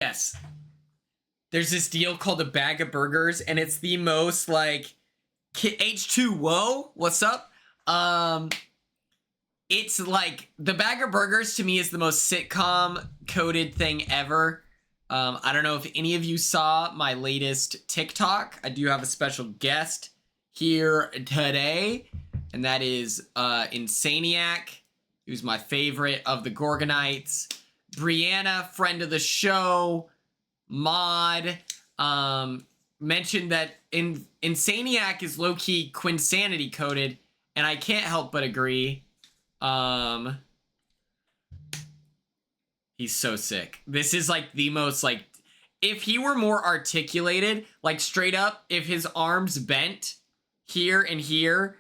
Yes. There's this deal called a bag of burgers, and it's the most like H2O. What's up? It's like the bag of burgers to me is the most sitcom coded thing ever. I don't know if any of you saw my latest TikTok. I do have a special guest here today, and that is Insaniac, who's my favorite of the Gorgonites. Brianna, friend of the show, mod, mentioned that Insaniac is low-key Quinsanity coded, and I can't help but agree. He's so sick. This is like the most like, if he were more articulated, like straight up, if his arms bent here and here,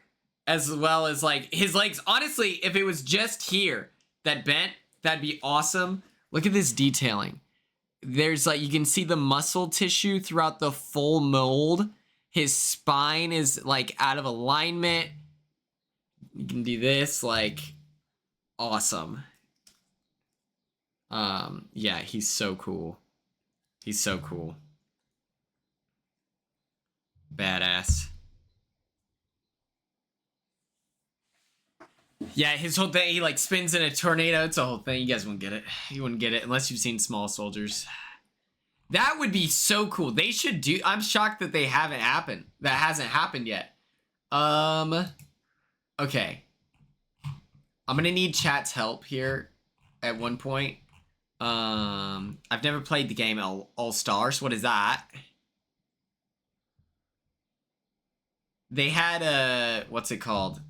as well as like his legs, honestly, if it was just here that bent, that'd be awesome. Look at this detailing. There's like, you can see the muscle tissue throughout the full mold. His spine is like out of alignment. You can do this, like, awesome. Yeah, he's so cool. He's so cool. Badass. Yeah, his whole thing, he like spins in a tornado. It's a whole thing. You guys wouldn't get it. You wouldn't get it unless you've seen Small Soldiers. That would be so cool. They should do. I'm shocked that they haven't happened. That hasn't happened yet. Okay. I'm gonna need chat's help here at one point. I've never played the game All Stars. What is that? They had a, what's it called?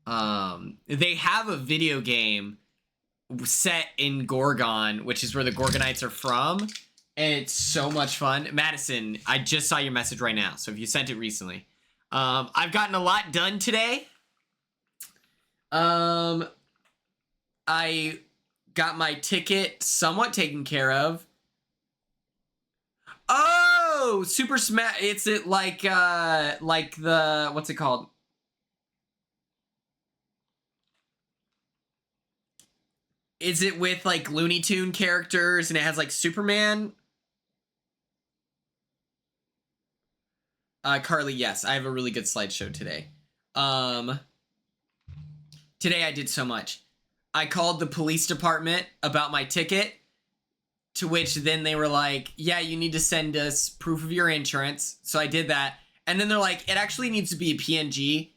They have a video game set in Gorgon, which is where the Gorgonites are from, and it's so much fun. Madison, I just saw your message right now, so if you sent it recently. I've gotten a lot done today. I got my ticket somewhat taken care of. Oh, Super Smash! It's like the, what's it called? Is it with like Looney Tune characters and it has like Superman? Carly, yes, I have a really good slideshow today. Today I did so much. I called the police department about my ticket, to which then they were like, yeah, you need to send us proof of your insurance. So I did that. And then they're like, it actually needs to be a PNG.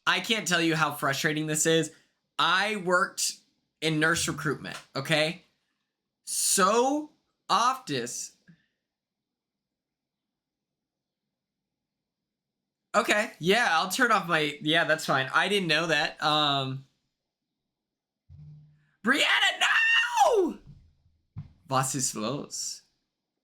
I can't tell you how frustrating this is. I worked in nurse recruitment, okay? So Optus. Okay, yeah, I'll turn off my, yeah, that's fine. I didn't know that. Brianna, no! Was los?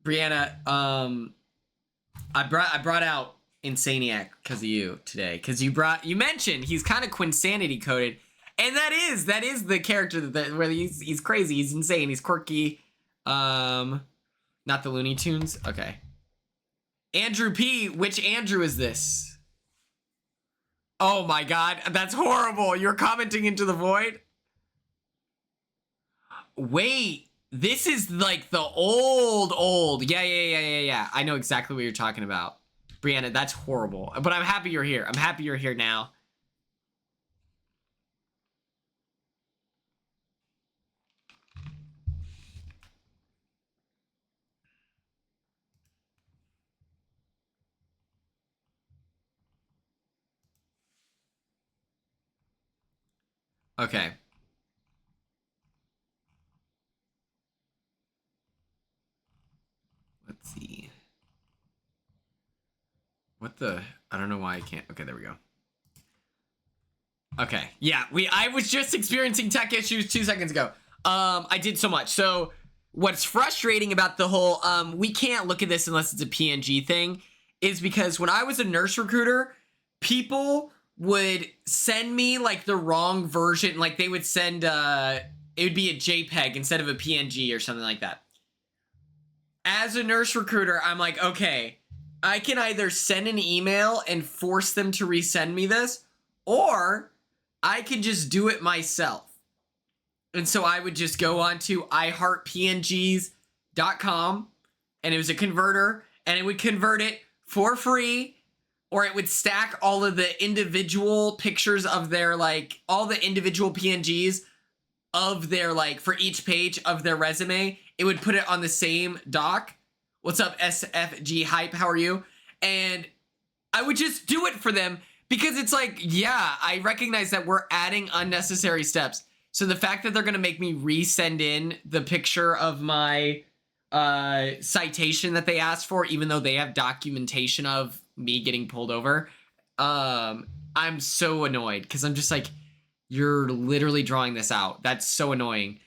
Brianna, I brought out Insaniac because of you today. Because you mentioned he's kind of Quinsanity coded. And that is the character where he's crazy, he's insane, he's quirky. Not the Looney Tunes? Okay. Andrew P, which Andrew is this? Oh my god, that's horrible. You're commenting into the void? Wait, this is like the old. Yeah. I know exactly what you're talking about. Brianna, that's horrible. But I'm happy you're here. I'm happy you're here now. Okay. Let's see. What the? I don't know why I can't. Okay, there we go. Okay. Yeah, I was just experiencing tech issues 2 seconds ago. I did so much. So what's frustrating about the whole we can't look at this unless it's a PNG thing is because when I was a nurse recruiter, people would send me like the wrong version. Like they would send it would be a JPEG instead of a PNG or something like that. As a nurse recruiter, I'm like, okay, I can either send an email and force them to resend me this, or I can just do it myself. And so I would just go on to iHeart PNGs, and it was a converter, and it would convert it for free, or it would stack all of the individual pictures of their, like, all the individual PNGs of their, like, for each page of their resume. It would put it on the same doc. What's up, SFG Hype? How are you? And I would just do it for them because it's like, yeah, I recognize that we're adding unnecessary steps. So the fact that they're going to make me resend in the picture of my citation that they asked for, even though they have documentation of me getting pulled over, I'm so annoyed because I'm just like, you're literally drawing this out. That's so annoying.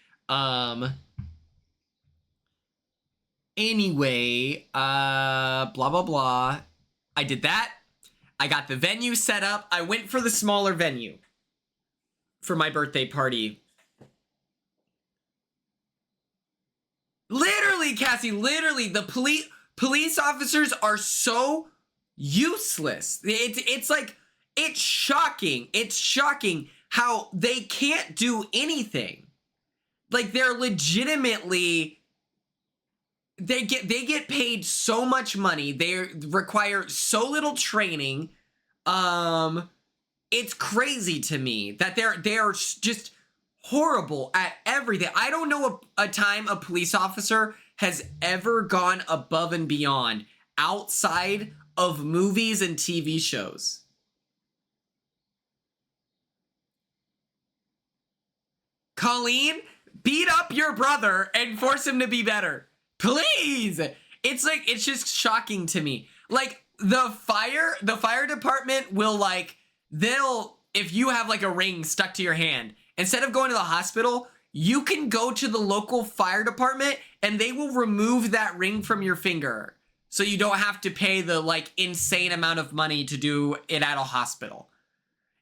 Anyway, blah, blah, blah. I did that. I got the venue set up. I went for the smaller venue for my birthday party. Literally, Cassie, literally, the police officers are so useless. It's like, it's shocking. It's shocking how they can't do anything. Like, they're legitimately, they get paid so much money. They require so little training. It's crazy to me that they are just horrible at everything. I don't know a time a police officer has ever gone above and beyond outside of movies and TV shows. Colleen, beat up your brother and force him to be better. Please. It's like, it's just shocking to me. Like, the fire department will, like, if you have like a ring stuck to your hand, instead of going to the hospital, you can go to the local fire department and they will remove that ring from your finger. So you don't have to pay the, like, insane amount of money to do it at a hospital.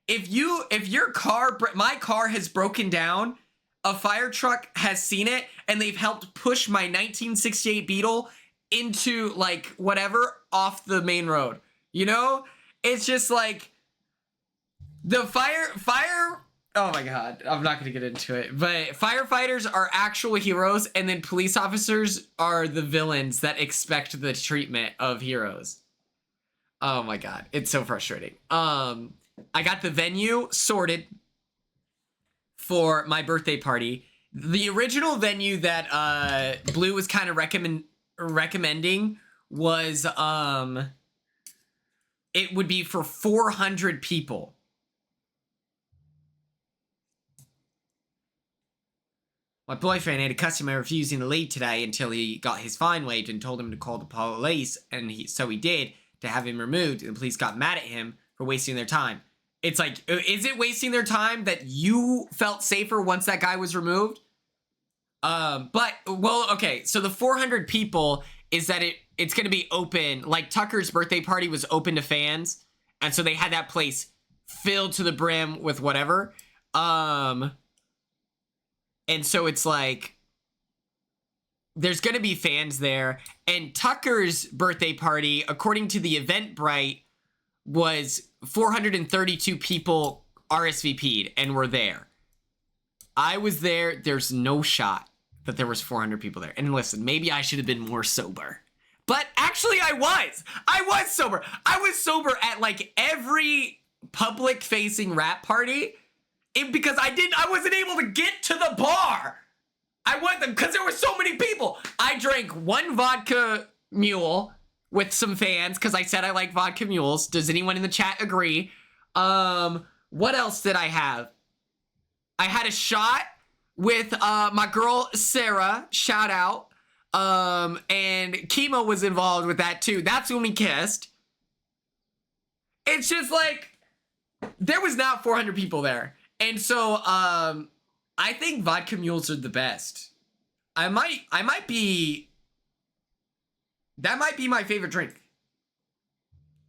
If your car, my car has broken down, a fire truck has seen it, and they've helped push my 1968 Beetle into, like, whatever, off the main road. You know? It's just like, the fire, oh my god, I'm not gonna get into it, but firefighters are actual heroes, and then police officers are the villains that expect the treatment of heroes. Oh my god, it's so frustrating. I got the venue sorted for my birthday party. The original venue that Blue was kind of recommending was it would be for 400 people. My boyfriend had a customer refusing to leave today until he got his fine waived and told him to call the police, and so he did, to have him removed, and the police got mad at him for wasting their time. It's like, is it wasting their time that you felt safer once that guy was removed? But, well, okay, so the 400 people is that it's going to be open. Like, Tucker's birthday party was open to fans, and so they had that place filled to the brim with whatever. And so it's like, there's going to be fans there. And Tucker's birthday party, according to the Eventbrite, was 432 people RSVP'd and were there. I was there. There's no shot that there was 400 people there. And listen, maybe I should have been more sober. But actually I was. I was sober. I was sober at like every public-facing rap party. Because I wasn't able to get to the bar. I went them because there were so many people. I drank one vodka mule with some fans because I said I like vodka mules. Does anyone in the chat agree? What else did I have? I had a shot with my girl Sarah. Shout out. And Chemo was involved with that too. That's when we kissed. It's just like, there was not 400 people there. And so, I think vodka mules are the best. That might be my favorite drink.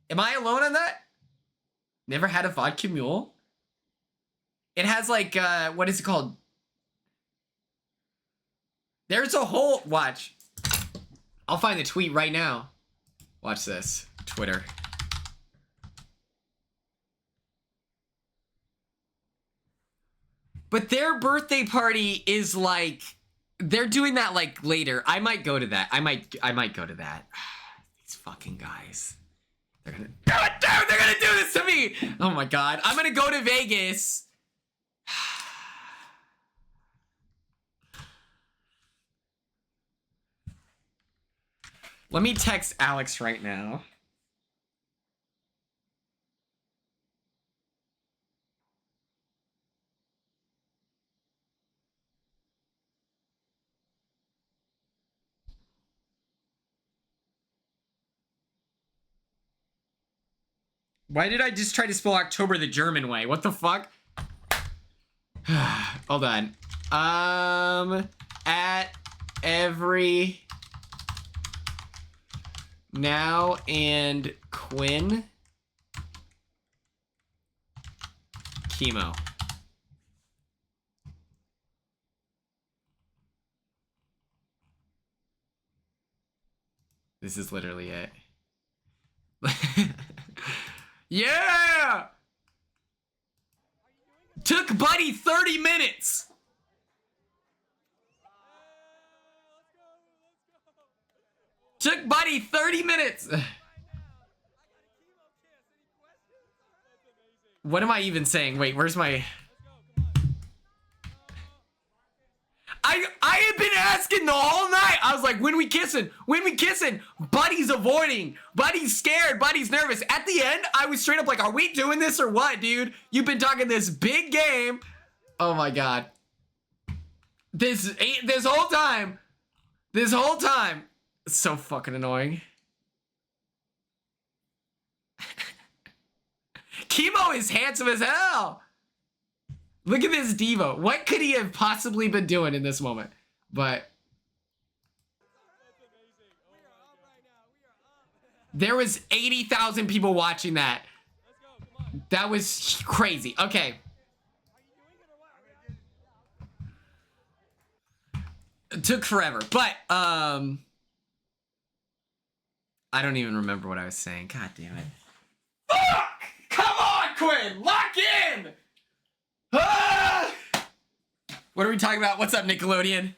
Am I alone on that? Never had a vodka mule? It has like, what is it called? There's a whole, watch. I'll find the tweet right now. Watch this, Twitter. But their birthday party is like, they're doing that like later. I might go to that. I might go to that. These fucking guys. They're gonna they're gonna do this to me. Oh my god. I'm gonna go to Vegas. Let me text Alex right now. Why did I just try to spell October the German way? What the fuck? Hold on. At every now and Quinn chemo. This is literally it. Yeah! Took Buddy 30 minutes. Took Buddy 30 minutes. What am I even saying? Wait, where's my... I had been asking the whole night. I was like, when we kissing? When we kissing? Buddy's avoiding. Buddy's scared. Buddy's nervous. At the end, I was straight up like, are we doing this or what, dude? You've been talking this big game. Oh my god. This whole time. This whole time. It's so fucking annoying. Chemo is handsome as hell. Look at this Devo. What could he have possibly been doing in this moment? But there was 80,000 people watching that. That was crazy. Okay. It took forever, but I don't even remember what I was saying. God damn it. Fuck! Come on, Quinn! Lock in! Ah! What are we talking about? What's up, Nickelodeon?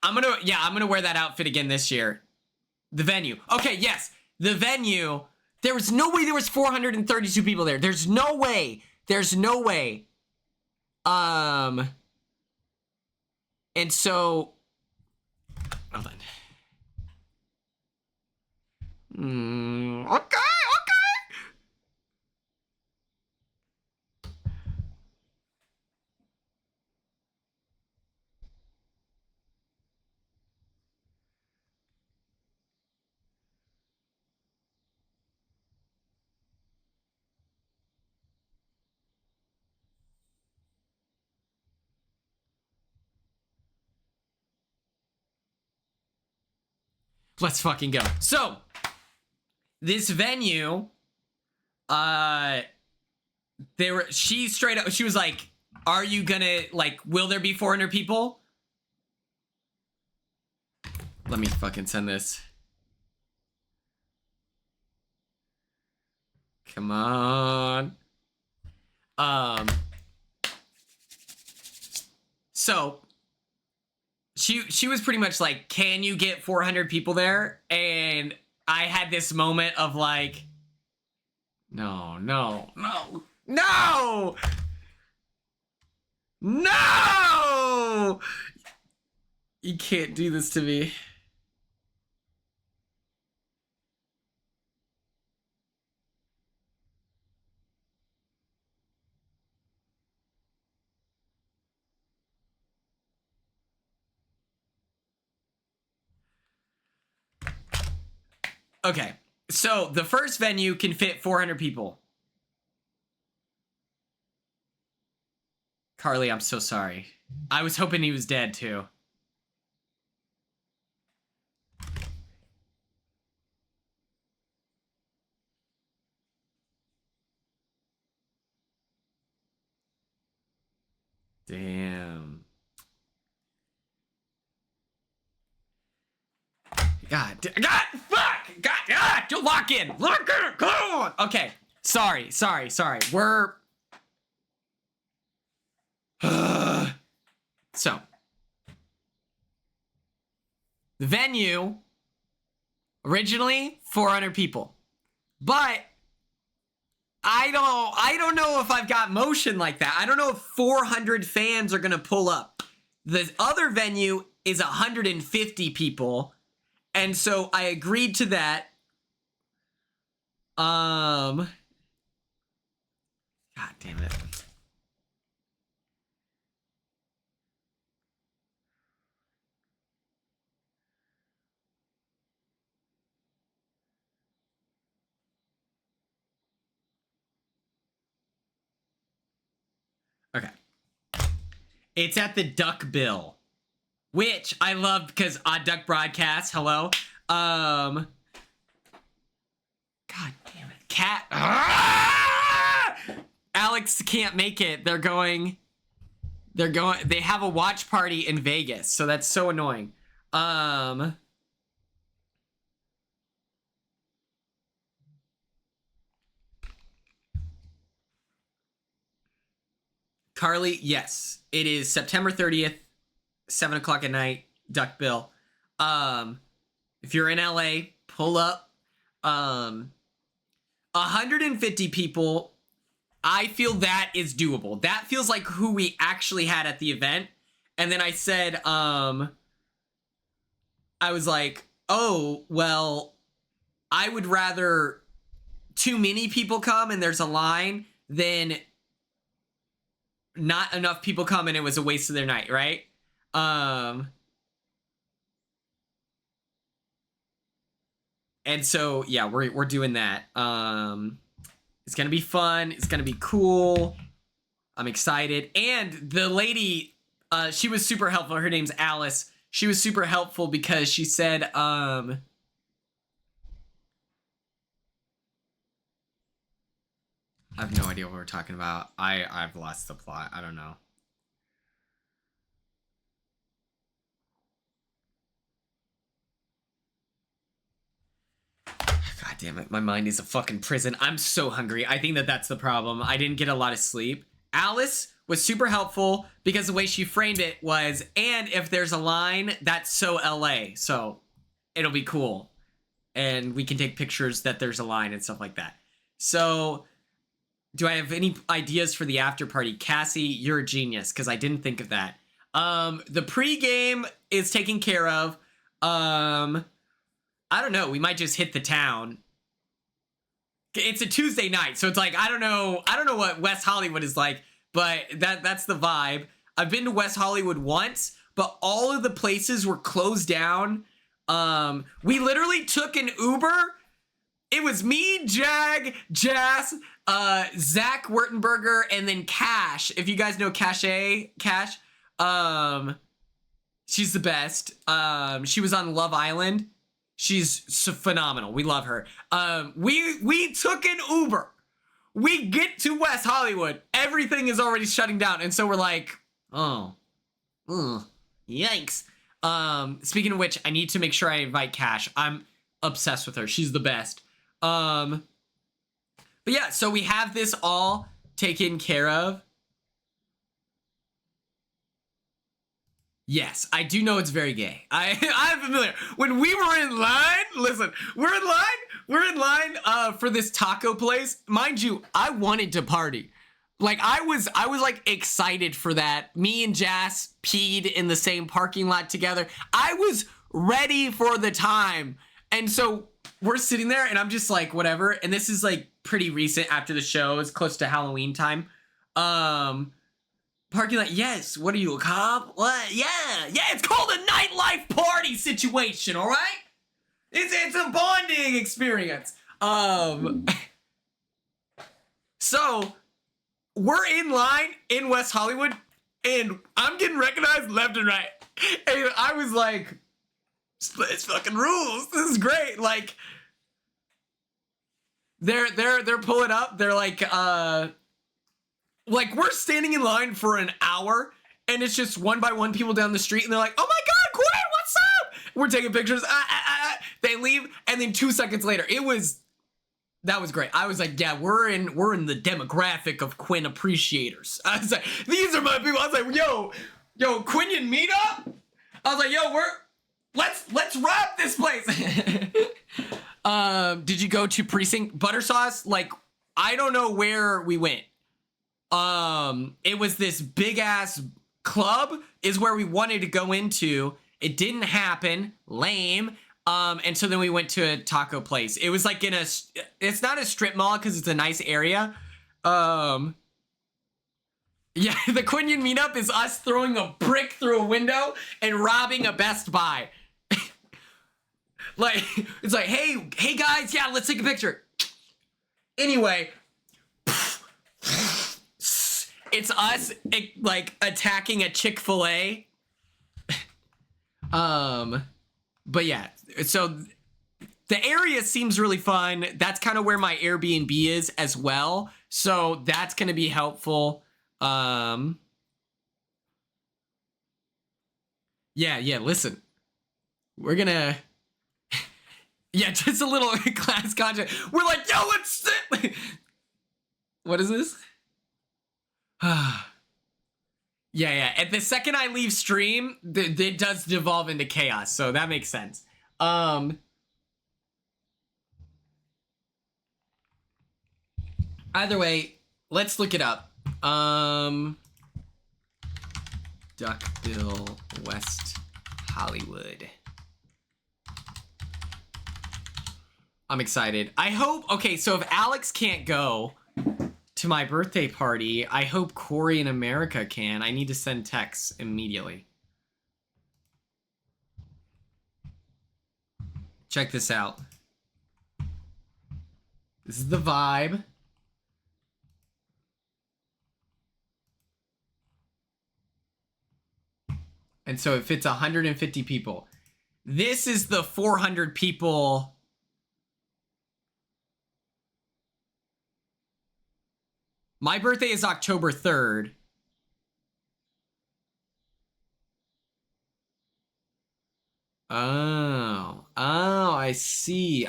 I'm gonna wear that outfit again this year. The venue. Okay, yes. The venue. There was no way there was 432 people there. There's no way. There's no way. And so hold on. Okay. Let's fucking go. So, this venue, she straight up, she was like, are you gonna, like, will there be 400 people? Let me fucking send this. Come on. So, she was pretty much like, can you get 400 people there? And I had this moment of like, no. You can't do this to me. Okay, so the first venue can fit 400 people. Carly, I'm so sorry. I was hoping he was dead too. Damn. God, fuck! God, you lock in! Lock in! Come on! Okay, sorry. We're... So, The venue, originally 400 people. But I don't know if I've got motion like that. I don't know if 400 fans are going to pull up. The other venue is 150 people. And so I agreed to that. God damn it. Okay. It's at the Duck Bill, which I love because Odd Duck Broadcast, hello. God damn it. Alex can't make it. They have a watch party in Vegas, so that's so annoying. Carly, yes. It is September 30th, 7 o'clock at night, Duck Bill. If you're in LA, pull up. 150 people, I feel that is doable. That feels like who we actually had at the event. And then I said, I was like, oh, well, I would rather too many people come and there's a line than not enough people come and it was a waste of their night, right? And so, yeah, we're doing that. It's gonna be fun. It's gonna be cool. I'm excited. And the lady, she was super helpful. Her name's Alice. She was super helpful because she said, I have no idea what we're talking about. I've lost the plot. I don't know. God damn it. My mind is a fucking prison. I'm so hungry. I think that's the problem. I didn't get a lot of sleep. Alice was super helpful because the way she framed it was, and if there's a line, that's so LA. So it'll be cool. And we can take pictures that there's a line and stuff like that. So do I have any ideas for the after party? Cassie, you're a genius because I didn't think of that. The pregame is taken care of. I don't know. We might just hit the town. It's a Tuesday night, so it's like I don't know what West Hollywood is like, but that's the vibe. I've been to West Hollywood once, but all of the places were closed down. We literally took an Uber. It was me, Jag, Jazz, Zach Wertenberger, and then Cash. If you guys know Cash, she's the best. She was on Love Island. She's so phenomenal. We love her. We took an Uber. We get to West Hollywood. Everything is already shutting down. And so we're like, yikes. Speaking of which, I need to make sure I invite Cash. I'm obsessed with her. She's the best. But yeah, so we have this all taken care of. Yes, I do know it's very gay. I'm familiar. When we were in line, listen, we're in line for this taco place. Mind you, I wanted to party. Like I was like excited for that. Me and Jazz peed in the same parking lot together. I was ready for the time. And so we're sitting there and I'm just like, whatever. And this is like pretty recent after the show. It's close to Halloween time. Parking lot, yes. What are you, a cop? What? Yeah, it's called a nightlife party situation, all right? It's a bonding experience. So we're in line in West Hollywood, and I'm getting recognized left and right. And I was like, it's fucking rules. This is great. Like, they're pulling up. They're like we're standing in line for an hour and it's just one by one people down the street and they're like, oh my God, Quinn, what's up? We're taking pictures. They leave. And then 2 seconds later, that was great. I was like, yeah, we're in the demographic of Quinn appreciators. I was like, these are my people. I was like, yo, Quinn meet up? I was like, yo, Let's wrap this place. Did you go to precinct butter sauce? Like, I don't know where we went. It was this big ass club is where we wanted to go into. It didn't happen. Lame. And so then we went to a taco place. It was like it's not a strip mall because it's a nice area. Yeah, the Quinion meetup is us throwing a brick through a window and robbing a Best Buy. Like, it's like, hey guys, yeah, let's take a picture. Anyway, it's us like attacking a Chick-fil-A. But yeah, so the area seems really fun. That's kind of where my Airbnb is as well. So that's going to be helpful. Yeah, listen. We're going to yeah, just a little class content. We're like, yo, let's sit. What is this? Yeah. At the second I leave stream, it does devolve into chaos, so that makes sense. Either way, let's look it up. Duckbill, West Hollywood. I'm excited. I hope, okay, so if Alex can't go to my birthday party, I hope Corey in America can. I need to send texts immediately. Check this out. This is the vibe. And so it fits 150 people. This is the 400 people. My birthday is October 3rd. Oh, I see.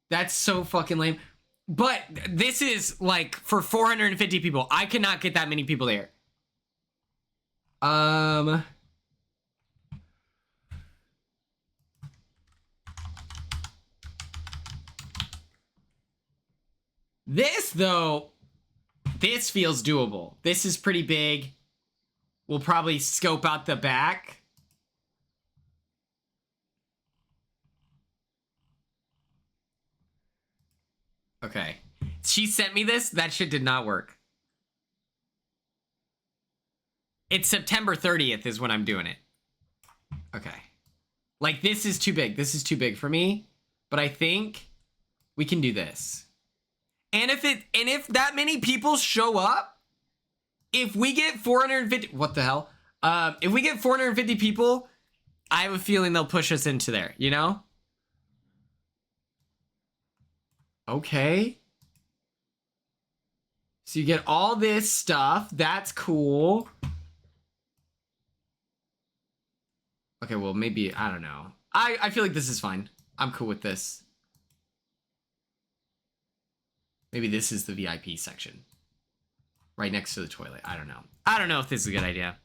That's so fucking lame. But this is like for 450 people. I cannot get that many people there. This, though, this feels doable. This is pretty big. We'll probably scope out the back. Okay. She sent me this. That shit did not work. It's September 30th is when I'm doing it. Okay. Like, this is too big. This is too big for me. But I think we can do this. And if that many people show up, if we get 450, what the hell? If we get 450 people, I have a feeling they'll push us into there, you know? Okay. So you get all this stuff. That's cool. Okay, well, maybe, I don't know. I feel like this is fine. I'm cool with this. Maybe this is the VIP section. Right next to the toilet. I don't know. I don't know if this is a good idea.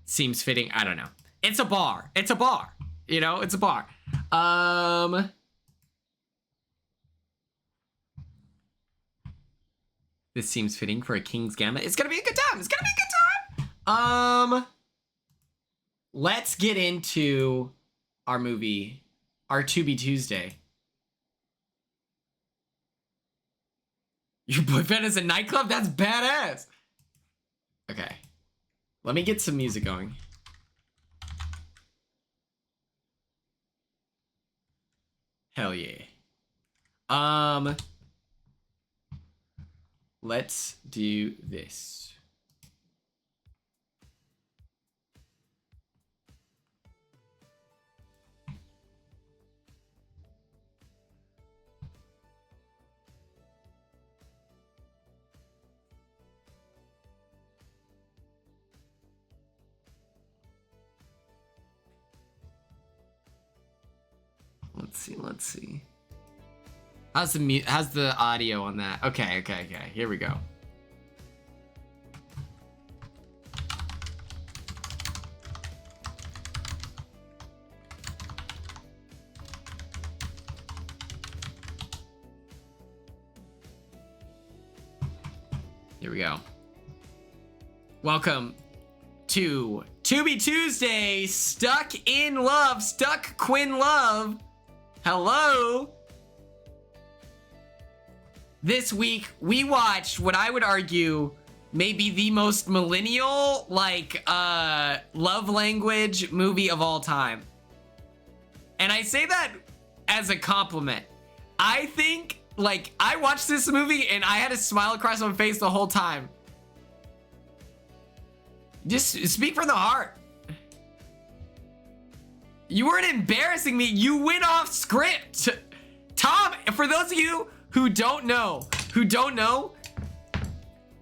Seems fitting. I don't know. It's a bar. It's a bar. You know, it's a bar. This seems fitting for a King's Gambit. It's gonna be a good time. It's gonna be a good time. Let's get into our movie, our Tubi Tuesday. Your boyfriend is a nightclub? That's badass. Okay. Let me get some music going. Hell yeah. Let's do this. Let's see. How's the audio on that? Okay. Here we go. Here we go. Welcome to Tubi Tuesday. Stuck in love. Stuck Quinn love. Hello. This week we watched what I would argue maybe the most millennial love language movie of all time. And I say that as a compliment. I think I watched this movie and I had a smile across my face the whole time. Just speak from the heart. You weren't embarrassing me. You went off script. Tom, for those of you who don't know,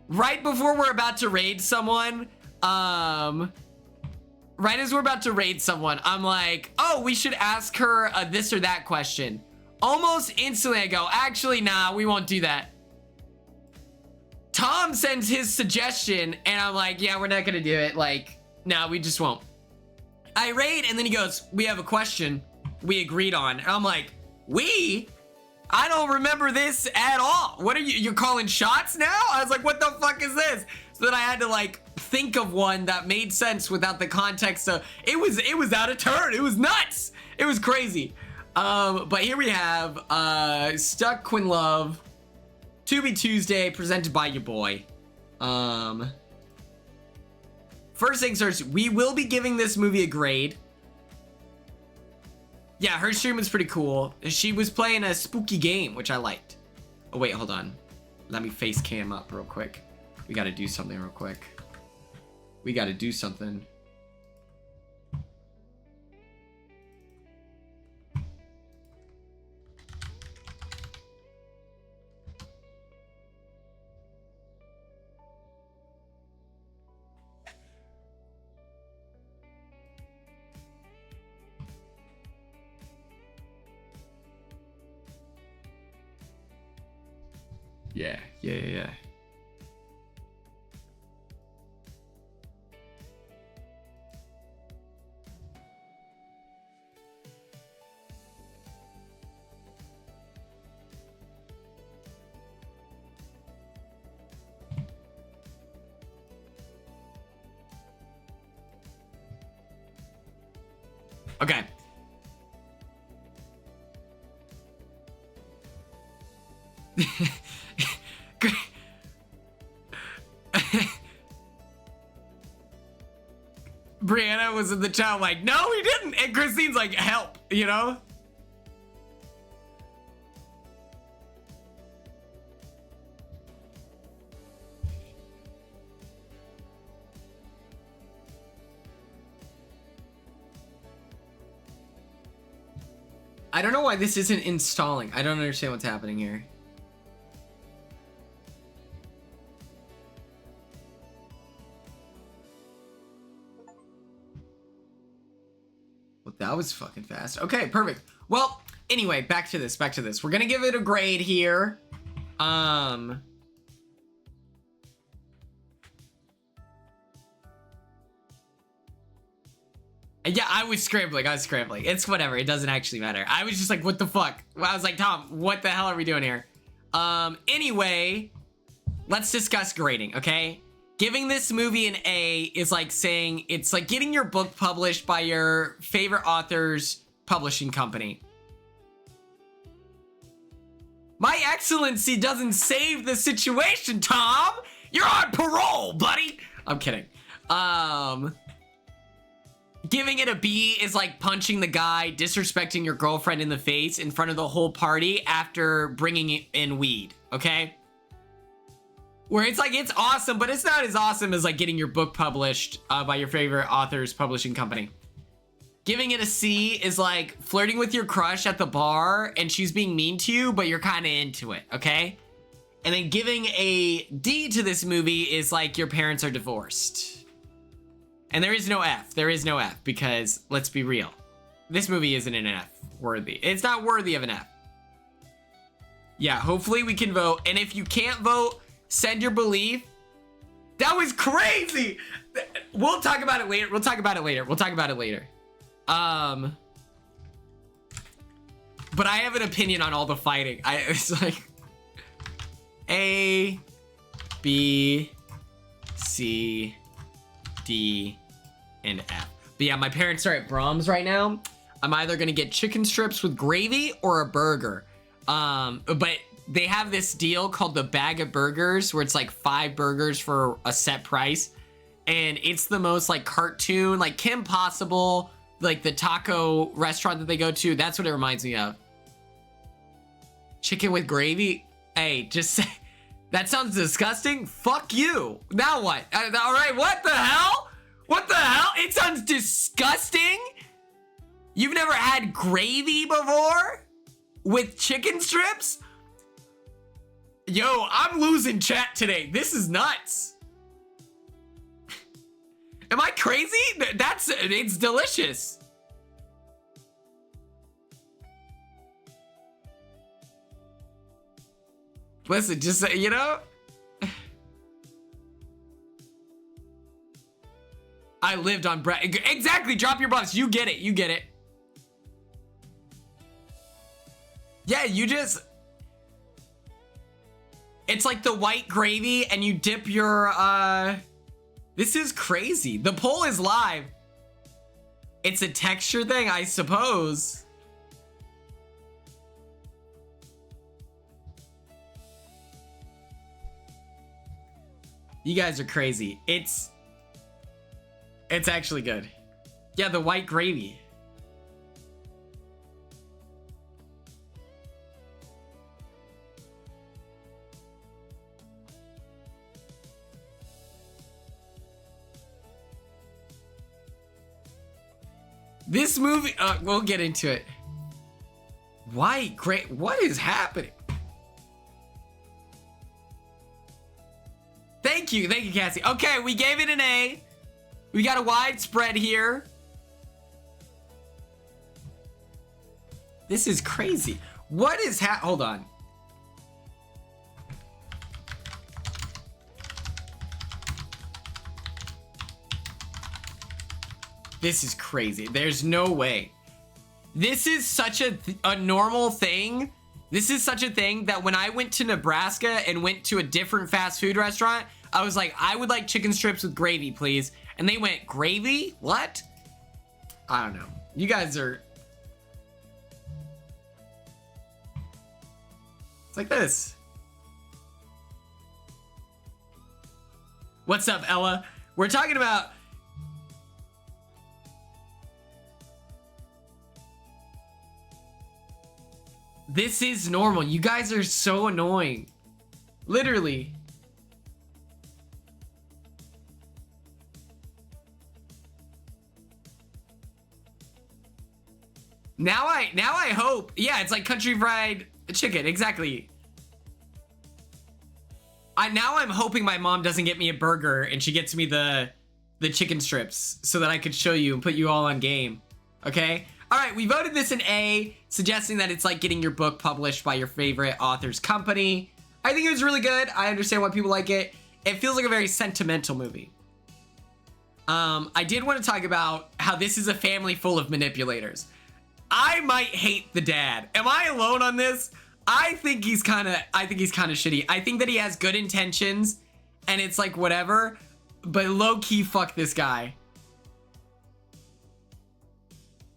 right before we're about to raid someone, right as we're about to raid someone, I'm like, oh, we should ask her a this or that question. Almost instantly I go, actually, nah, we won't do that. Tom sends his suggestion and I'm like, yeah, we're not gonna do it. Nah, we just won't. I raid and then he goes, we have a question we agreed on. And I'm like, I don't remember this at all. What are you're calling shots now? I was like, what the fuck is this? So then I had to think of one that made sense without the context of, it was out of turn. It was nuts. It was crazy. But here we have, Stuck Quinn Love, Tubi Tuesday, presented by your boy. First things first, we will be giving this movie a grade. Yeah, her stream was pretty cool. She was playing a spooky game, which I liked. Oh, wait, hold on. Let me face cam up real quick. We gotta do something real quick. We gotta do something. Yeah. Okay. Brianna was in the chat like, no, he didn't. And Christine's like, help, you know? I don't know why this isn't installing. I don't understand what's happening here. That was fucking fast. Okay, perfect. Well, anyway, back to this. We're gonna give it a grade here. Yeah, I was scrambling. It's whatever. It doesn't actually matter. I was just like, what the fuck? I was like, Tom, what the hell are we doing here? Anyway, let's discuss grading, okay? Giving this movie an A is like saying it's like getting your book published by your favorite author's publishing company. My Excellency doesn't save the situation, Tom. You're on parole, buddy. I'm kidding. Giving it a B is like punching the guy disrespecting your girlfriend in the face in front of the whole party after bringing in weed, okay? Where it's like, it's awesome, but it's not as awesome as like getting your book published by your favorite author's publishing company. Giving it a C is like flirting with your crush at the bar and she's being mean to you, but you're kind of into it, okay? And then giving a D to this movie is like your parents are divorced. And there is no F. There is no F because, let's be real, this movie isn't an F worthy. It's not worthy of an F. Yeah, hopefully we can vote. And if you can't vote, send your belief. That was crazy. We'll talk about it later. But I have an opinion on all the fighting. It's like A, B, C, D, and F. But yeah, my parents are at Brahms right now. I'm either gonna get chicken strips with gravy or a burger. But they have this deal called the bag of burgers where it's like 5 burgers for a set price. And it's the most like cartoon, like Kim Possible, like the taco restaurant that they go to. That's what it reminds me of. Chicken with gravy? Hey, just say, that sounds disgusting. Fuck you. Now what? All right, what the hell? What the hell? It sounds disgusting. You've never had gravy before? With chicken strips? Yo, I'm losing chat today. This is nuts. Am I crazy? It's delicious. Listen, just, you know. I lived on bread. Exactly, drop your buffs. You get it, you get it. Yeah, you just... It's like the white gravy and you dip your, This is crazy. The poll is live. It's a texture thing, I suppose. You guys are crazy. It's actually good. Yeah, the white gravy. This movie, we'll get into it. White, great. What is happening? Thank you, Cassie. Okay, we gave it an A. We got a wide spread here. This is crazy. What is hold on. This is crazy. There's no way. This is such a normal thing. This is such a thing that when I went to Nebraska and went to a different fast food restaurant, I was like, I would like chicken strips with gravy, please. And they went, gravy? What? I don't know. You guys are... It's like this. What's up, Ella? We're talking about... This is normal. You guys are so annoying. Literally. Now I hope. Yeah, it's like country fried chicken. Exactly. Now I'm hoping my mom doesn't get me a burger and she gets me the chicken strips so that I could show you and put you all on game. Okay? All right, we voted this an A, suggesting that it's like getting your book published by your favorite author's company. I think it was really good. I understand why people like it. It feels like a very sentimental movie. I did want to talk about how this is a family full of manipulators. I might hate the dad. Am I alone on this? I think he's kind of shitty. I think that he has good intentions and it's like whatever, but low-key fuck this guy.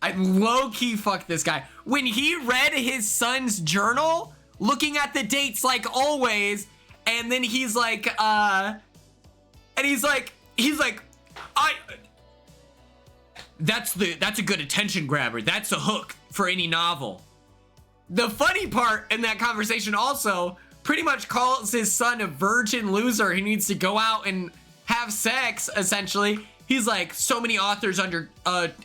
I low-key fuck this guy. When he read his son's journal, looking at the dates like always, and then he's like, that's a good attention grabber. That's a hook for any novel. The funny part in that conversation also pretty much calls his son a virgin loser who needs to go out and have sex, essentially. He's like, so many authors under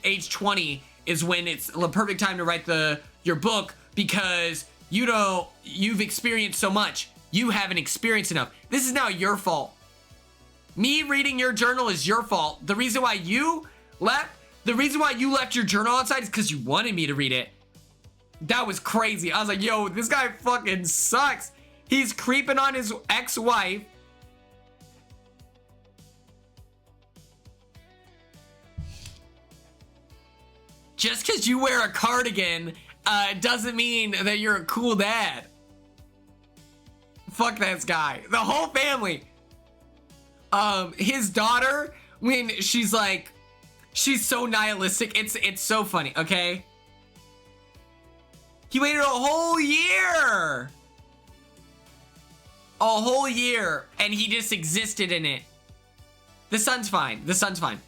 age 20 is when it's the perfect time to write your book because you've experienced so much. You haven't experienced enough. This is now your fault. Me reading your journal is your fault. The reason why you left your journal outside is because you wanted me to read it. That was crazy. I was like, yo, this guy fucking sucks. He's creeping on his ex-wife. Just because you wear a cardigan doesn't mean that you're a cool dad. Fuck this guy. The whole family. his daughter, when she's like, she's so nihilistic. It's so funny, okay? He waited a whole year. A whole year, and he just existed in it. The son's fine. The son's fine.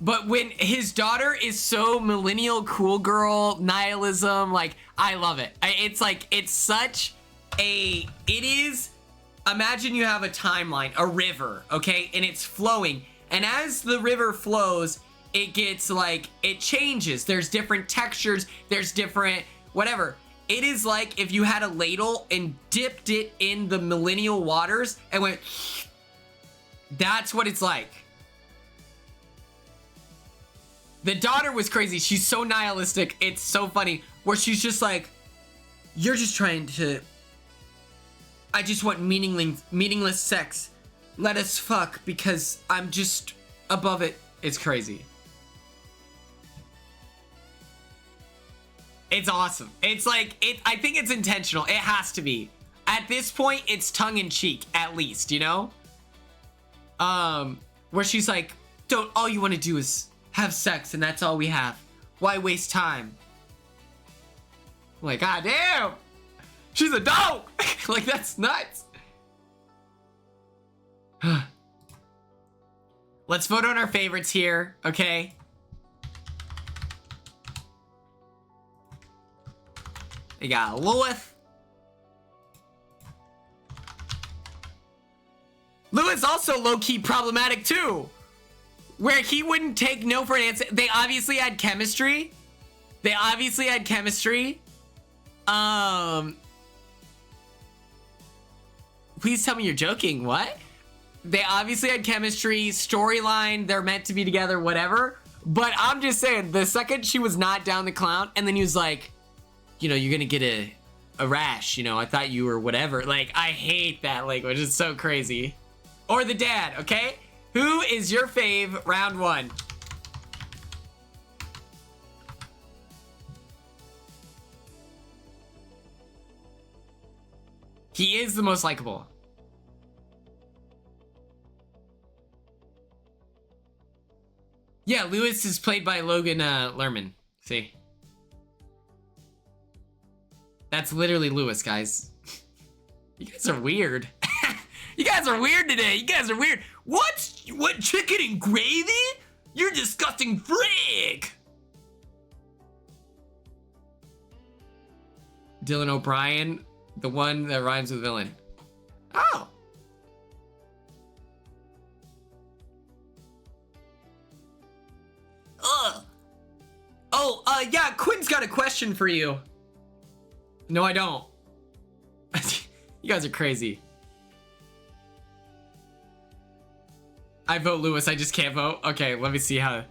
But when his daughter is so millennial cool girl nihilism, like, I love it. It's like, it's such a, it is, imagine you have a timeline, a river, okay? And it's flowing. And as the river flows, it gets like, it changes. There's different textures. There's different, whatever. It is like if you had a ladle and dipped it in the millennial waters and went, that's what it's like. The daughter was crazy. She's so nihilistic. It's so funny. Where she's just like, you're just trying to, I just want meaningless sex. Let us fuck because I'm just above it. It's crazy. It's awesome. It's like, I think it's intentional. It has to be. At this point, it's tongue-in-cheek, at least, you know? Where she's like, all you want to do is have sex and that's all we have. Why waste time? I'm like, god damn! She's a dope! Like, that's nuts! Let's vote on our favorites here, okay? We got Lewis. Lewis also low-key problematic too. Where he wouldn't take no for an answer. They obviously had chemistry. Please tell me you're joking. What? They obviously had chemistry, storyline, they're meant to be together, whatever. But I'm just saying, the second she was not down the clown, and then he was like, you know, you're gonna get a rash, you know, I thought you were whatever. Like, I hate that language, it's so crazy. Or the dad, okay? Who is your fave round one? He is the most likable. Yeah, Lewis is played by Logan Lerman. See? That's literally Lewis, guys. You guys are weird. You guys are weird today. You guys are weird. What? What, chicken and gravy? You're disgusting freak. Dylan O'Brien, the one that rhymes with villain. Oh. Ugh. Oh, yeah, Quinn's got a question for you. No, I don't. You guys are crazy. I vote Lewis, I just can't vote. Okay, let me see how.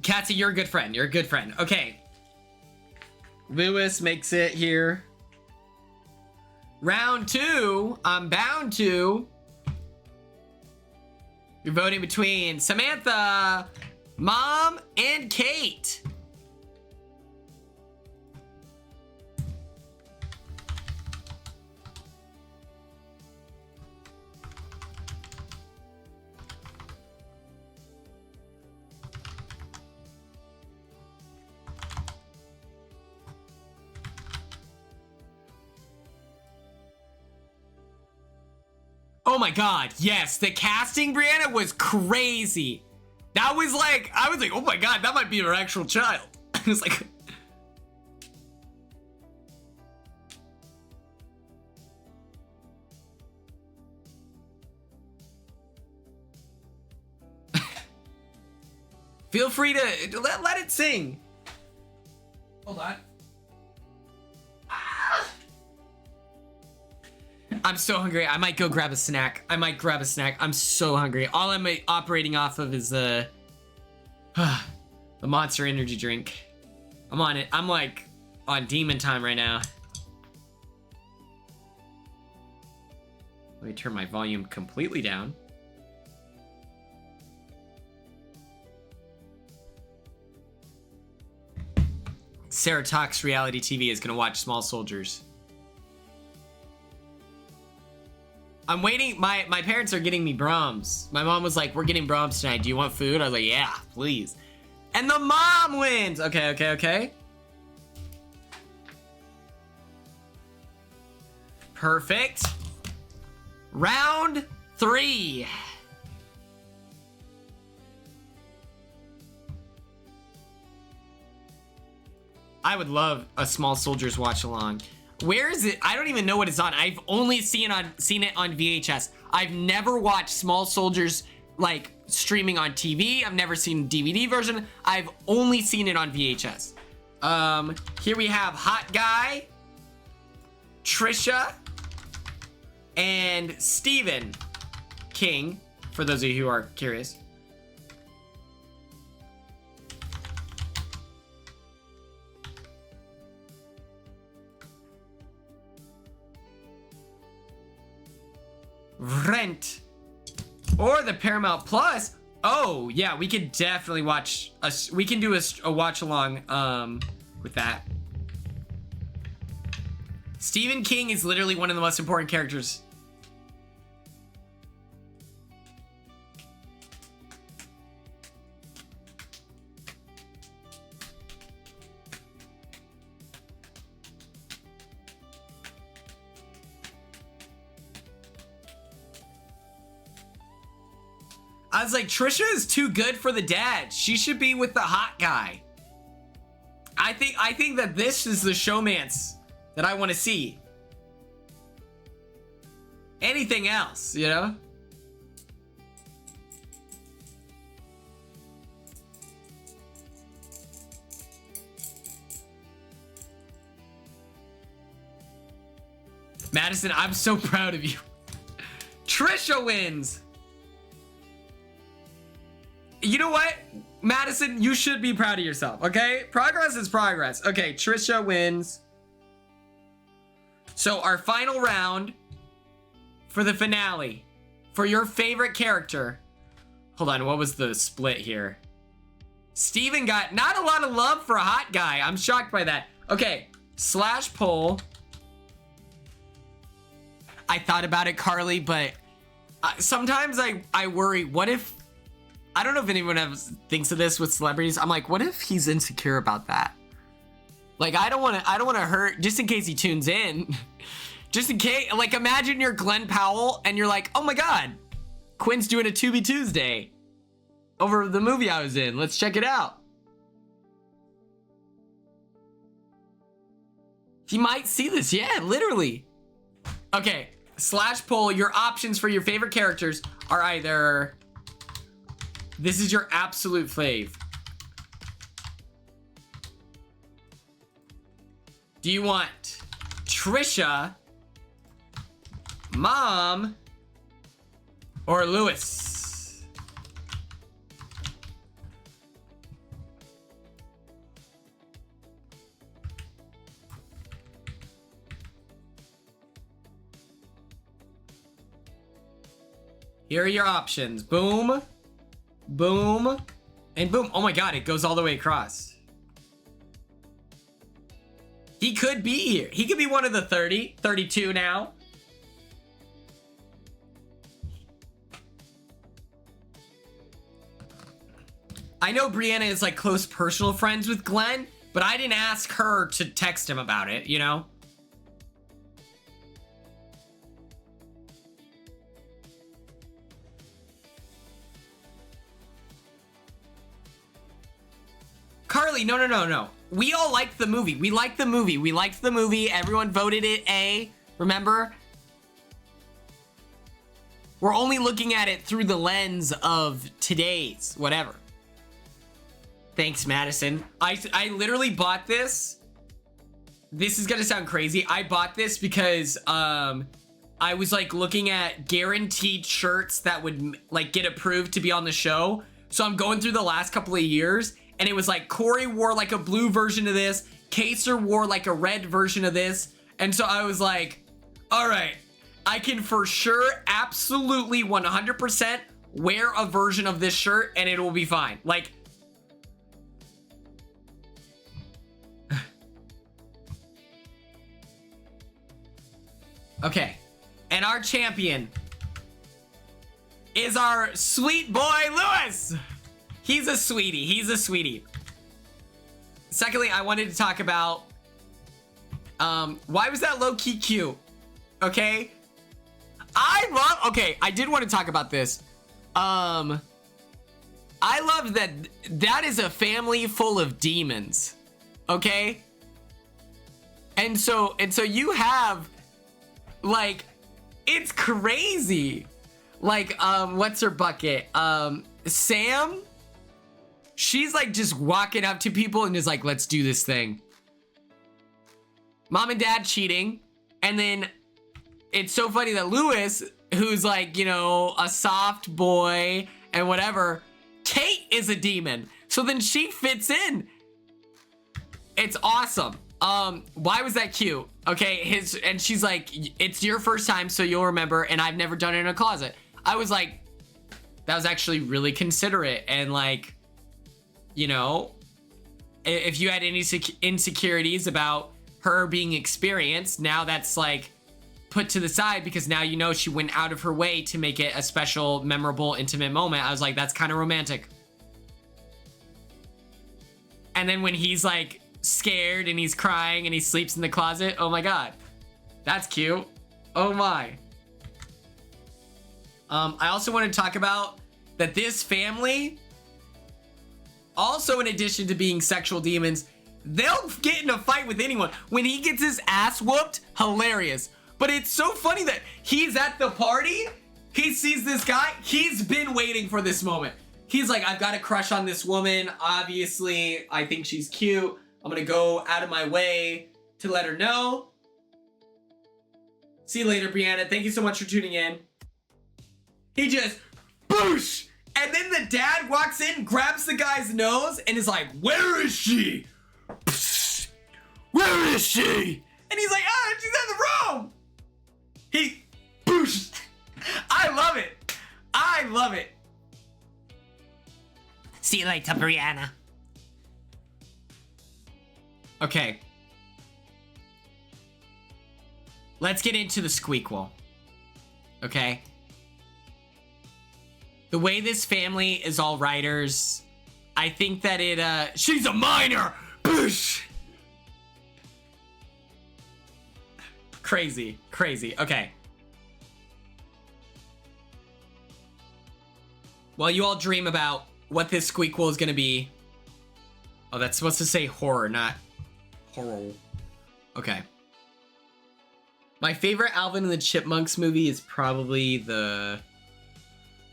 Katsy, you're a good friend. You're a good friend. Okay. Lewis makes it here. Round two, I'm bound to. You're voting between Samantha, Mom, and Kate. Oh my god, yes, the casting, Brianna, was crazy. That was like, I was like, oh my god, that might be her actual child. I was like... Feel free to, let it sing. Hold on. I'm so hungry. I might go grab a snack. I'm so hungry. All I'm operating off of is the Monster Energy drink. I'm on it. I'm like on demon time right now. Let me turn my volume completely down. Sarah Talks Reality TV is gonna watch Small Soldiers. I'm waiting. My parents are getting me Brahms. My mom was like, we're getting Brahms tonight. Do you want food? I was like, yeah, please. And the mom wins. Okay. Perfect. Round 3. I would love a Small Soldiers watch along. Where is it? I don't even know what it's on. I've only seen it on VHS. I've never watched Small Soldiers like streaming on TV. I've never seen DVD version. I've only seen it on VHS. Here we have Hot Guy, Trisha, and Stephen King, for those of you who are curious. Rent or the Paramount Plus. Oh yeah, we could definitely watch we can do a watch along with that. Stephen King is literally one of the most important characters. I was like, Trisha is too good for the dad. She should be with the hot guy. I think that this is the showmance that I want to see. Anything else, you know? Madison, I'm so proud of you. Trisha wins. You know what? Madison, you should be proud of yourself, okay? Progress is progress. Okay, Trisha wins. So our final round for the finale, for your favorite character. Hold on, what was the split here? Steven got not a lot of love for a hot guy. I'm shocked by that. Okay, slash poll. I thought about it, Carly, but sometimes I worry, what if, I don't know if anyone thinks of this with celebrities. I'm like, what if he's insecure about that? Like, I don't want to hurt, just in case he tunes in. Just in case, like, imagine you're Glenn Powell and you're like, oh my God, Quinn's doing a Tubi Tuesday over the movie I was in. Let's check it out. He might see this. Yeah, literally. Okay, slash poll. Your options for your favorite characters are either, this is your absolute fave. Do you want Trisha, Mom, or Lewis? Here are your options. Boom, boom, and boom. Oh my God, it goes all the way across. He could be here. He could be one of the 30, 32 now. I know Brianna is like close personal friends with Glenn, but I didn't ask her to text him about it, you know? Carly, no. We all liked the movie. We liked the movie. Everyone voted it A. Remember? We're only looking at it through the lens of today's whatever. Thanks, Madison. I literally bought this. This is gonna sound crazy. I bought this because I was like looking at guaranteed shirts that would like get approved to be on the show. So I'm going through the last couple of years. And it was like Corey wore like a blue version of this. Kaser wore like a red version of this. And so I was like, all right, I can for sure, absolutely 100% wear a version of this shirt and it will be fine. Like, Okay. And our champion is our sweet boy, Lewis. He's a sweetie. He's a sweetie. Secondly, I wanted to talk about why was that low-key cute? Okay. Okay, I did want to talk about this. I love that that is a family full of demons. Okay? And so you have, like, it's crazy. Like, what's her bucket? Sam? She's like just walking up to people and is like, let's do this thing. Mom and dad cheating. And then it's so funny that Lewis, who's like, you know, a soft boy and whatever, Kate is a demon. So then she fits in. It's awesome. Why was that cute? Okay, and she's like, it's your first time, so you'll remember, and I've never done it in a closet. I was like, that was actually really considerate, and like, you know, if you had any insecurities about her being experienced, now that's like put to the side because now you know she went out of her way to make it a special, memorable, intimate moment. I was like, that's kind of romantic. And then when he's like scared and he's crying and he sleeps in the closet, oh my god, that's cute. Oh my. I also want to talk about that this family, also in addition to being sexual demons, they'll get in a fight with anyone. When he gets his ass whooped, hilarious. But it's so funny that he's at the party, he sees this guy, he's been waiting for this moment. He's like, I've got a crush on this woman, obviously, I think she's cute. I'm gonna go out of my way to let her know. See you later, Brianna. Thank you so much for tuning in. He just, boosh! And then the dad walks in, grabs the guy's nose, and is like, where is she? Psst. Where is she? And he's like, oh, she's in the room! He, boosh! I love it. I love it. See you later, Brianna. Okay. Let's get into the squeakquel. Okay? The way this family is all writers, I think that it, she's a minor! Boosh! Crazy, crazy. Okay. While you all dream about what this squeakquel is gonna be. Oh, that's supposed to say horror, not horror. Okay. My favorite Alvin and the Chipmunks movie is probably the...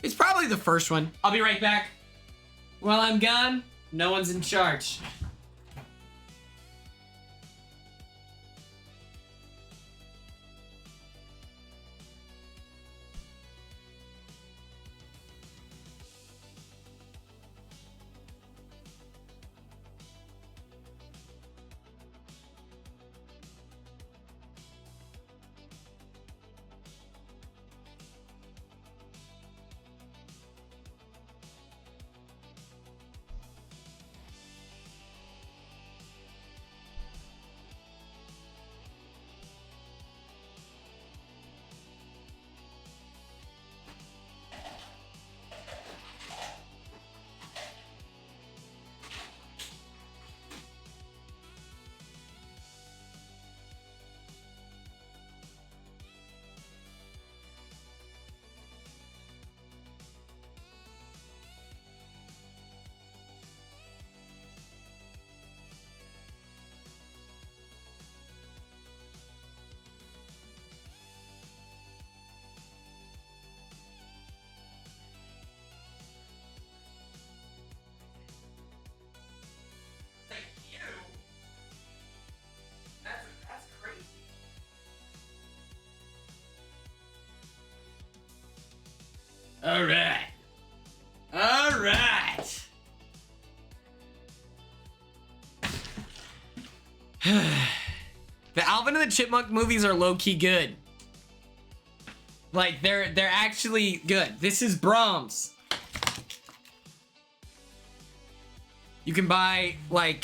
It's probably the first one. I'll be right back. While I'm gone, no one's in charge. All right. All right. The Alvin and the Chipmunk movies are low-key good. Like, they're actually good. This is Brahms. You can buy, like,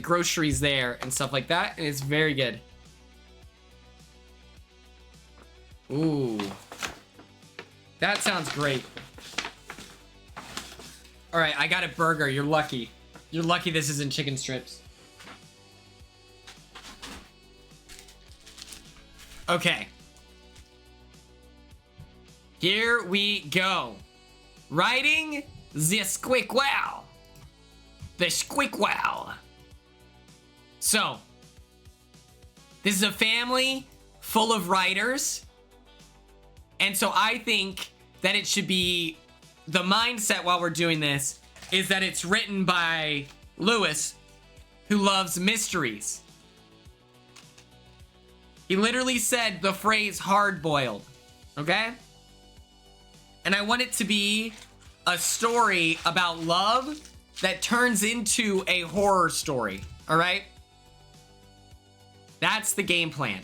groceries there and stuff like that, and it's very good. Ooh. That sounds great. All right, I got a burger. You're lucky. You're lucky this isn't chicken strips. Okay. Here we go. Writing the squeakquel. The squeakquel. So, this is a family full of writers. And so I think that it should be, the mindset while we're doing this is that it's written by Lewis, who loves mysteries. He literally said the phrase hard-boiled, okay? And I want it to be a story about love that turns into a horror story, all right? That's the game plan.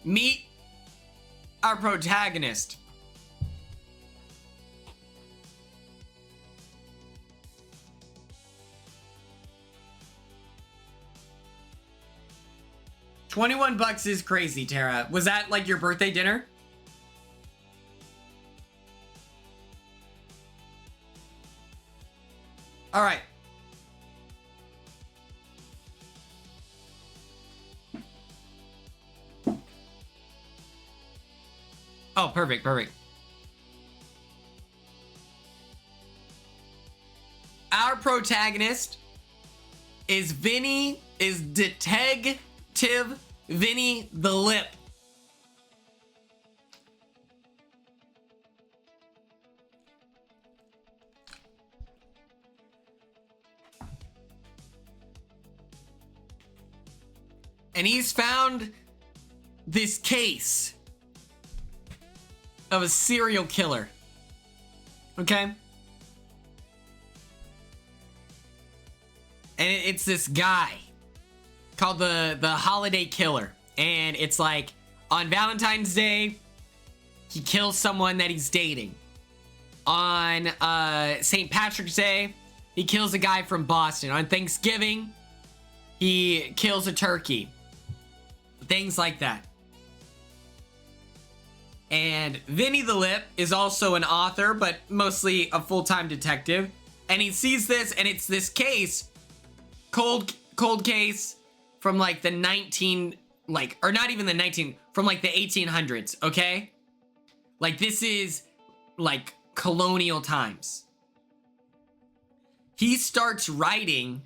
Meet our protagonist. $21 is crazy, Tara. Was that like your birthday dinner? All right. Oh, perfect, perfect. Our protagonist is Detective Vinny the Lip. And he's found this case of a serial killer. Okay? And it's this guy called the Holiday Killer. And it's like on Valentine's Day, he kills someone that he's dating. On St. Patrick's Day, he kills a guy from Boston. On Thanksgiving, he kills a turkey. Things like that. And Vinny the Lip is also an author, but mostly a full-time detective. And he sees this, and it's this case, cold case from like the from like the 1800s, okay? Like this is like colonial times. He starts writing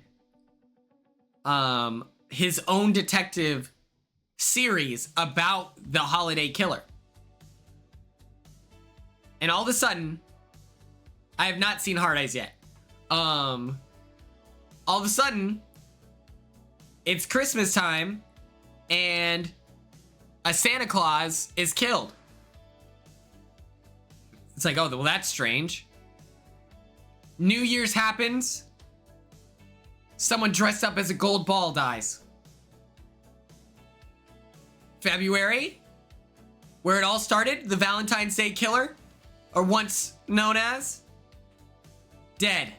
his own detective series about the Holiday Killer. And all of a sudden, I have not seen Hard Eyes yet. All of a sudden, it's Christmas time, and a Santa Claus is killed. It's like, oh, well, that's strange. New Year's happens. Someone dressed up as a gold ball dies. February, where it all started, the Valentine's Day Killer, or once known as, dead.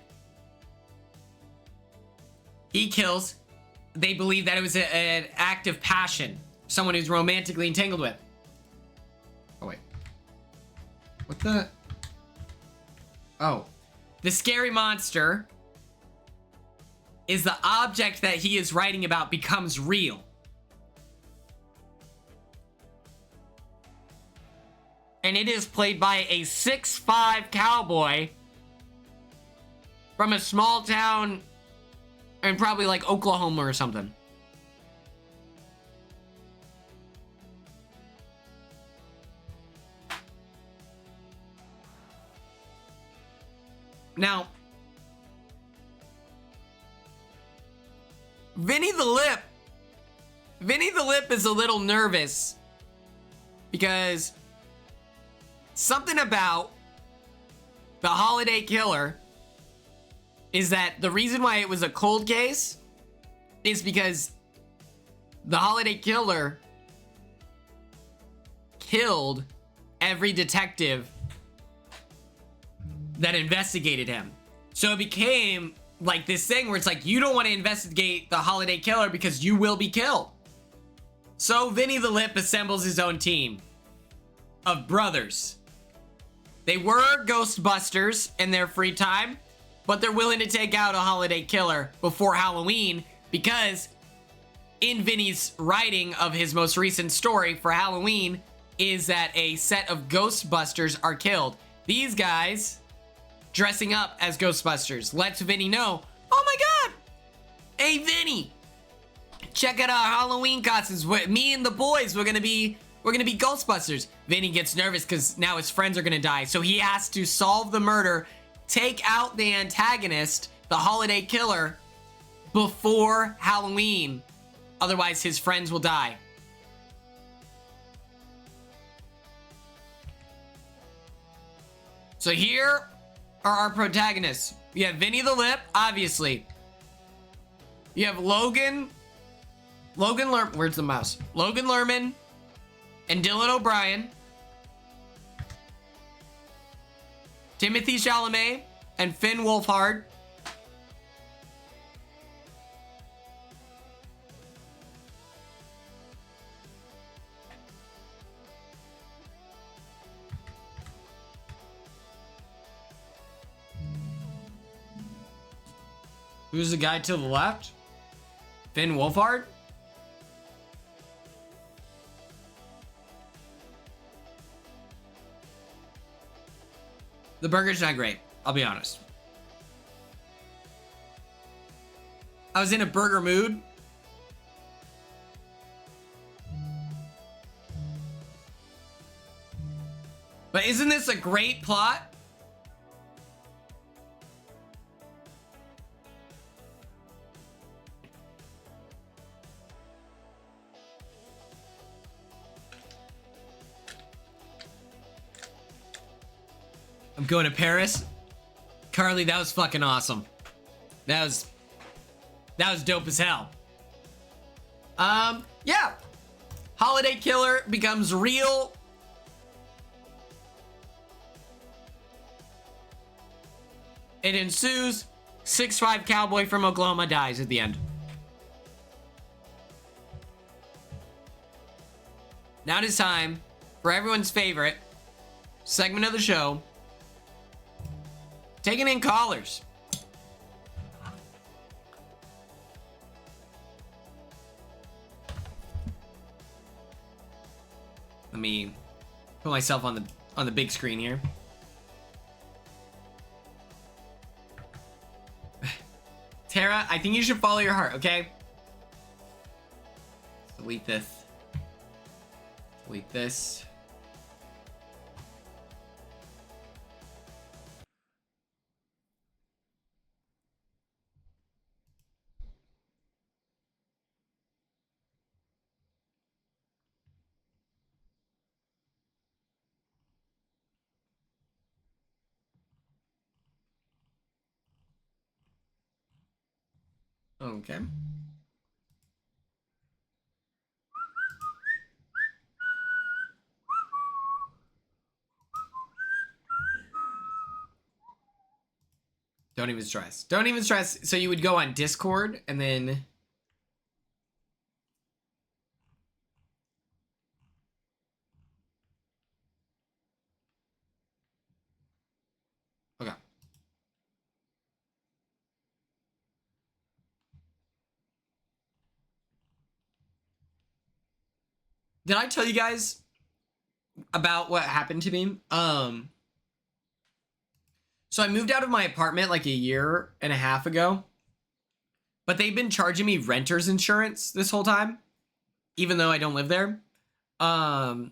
He kills. They believe that it was an act of passion. Someone who's romantically entangled with. Oh, wait. What the? Oh. The scary monster is the object that he is writing about becomes real. And it is played by a 6'5" cowboy from a small town in probably like Oklahoma or something. Now, Vinny the Lip is a little nervous because something about the Holiday Killer is that the reason why it was a cold case is because the Holiday Killer killed every detective that investigated him. So it became like this thing where it's like, you don't want to investigate the holiday killer because you will be killed. So Vinny the Lip assembles his own team of brothers. They were Ghostbusters in their free time, but they're willing to take out a holiday killer before Halloween because in Vinny's writing of his most recent story for Halloween is that a set of Ghostbusters are killed. These guys dressing up as Ghostbusters lets Vinny know, oh my god, hey Vinny, check out our Halloween costumes. Me and the boys, we're gonna be Ghostbusters. Vinny gets nervous because now his friends are gonna die, so he has to solve the murder, take out the antagonist, the holiday killer, before Halloween. Otherwise, his friends will die. So here are our protagonists. You have Vinny the Lip, obviously. You have Logan Lerman, where's the mouse? Logan Lerman and Dylan O'Brien. Timothy Chalamet and Finn Wolfhard. Who's the guy to the left? Finn Wolfhard? The burger's not great, I'll be honest. I was in a burger mood. But isn't this a great plot? I'm going to Paris. Carly, that was fucking awesome. That was dope as hell. Yeah. Holiday killer becomes real. It ensues. 6'5" cowboy from Oklahoma dies at the end. Now it is time for everyone's favorite segment of the show. Taking in callers. Let me put myself on the big screen here. Tara, I think you should follow your heart, okay? Delete this. Delete this. Okay. Don't even stress. Don't even stress. So you would go on Discord and then... Okay. Did I tell you guys about what happened to me? So I moved out of my apartment like a year and a half ago, but they've been charging me renter's insurance this whole time, even though I don't live there. So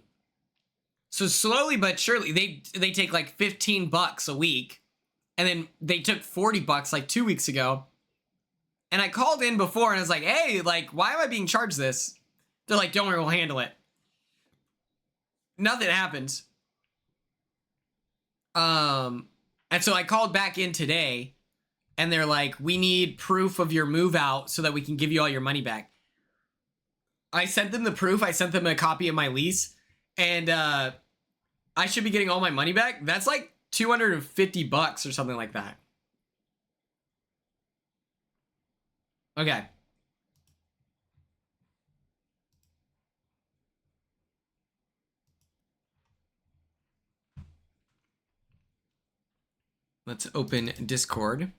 slowly but surely they take like $15 a week, and then they took $40 like 2 weeks ago. And I called in before and I was like, hey, like, why am I being charged this? They're like, don't worry, we'll handle it. Nothing happens. And so I called back in today and they're like, we need proof of your move out so that we can give you all your money back. I sent them the proof. I sent them a copy of my lease and I should be getting all my money back. That's like $250 or something like that. Okay. Let's open Discord.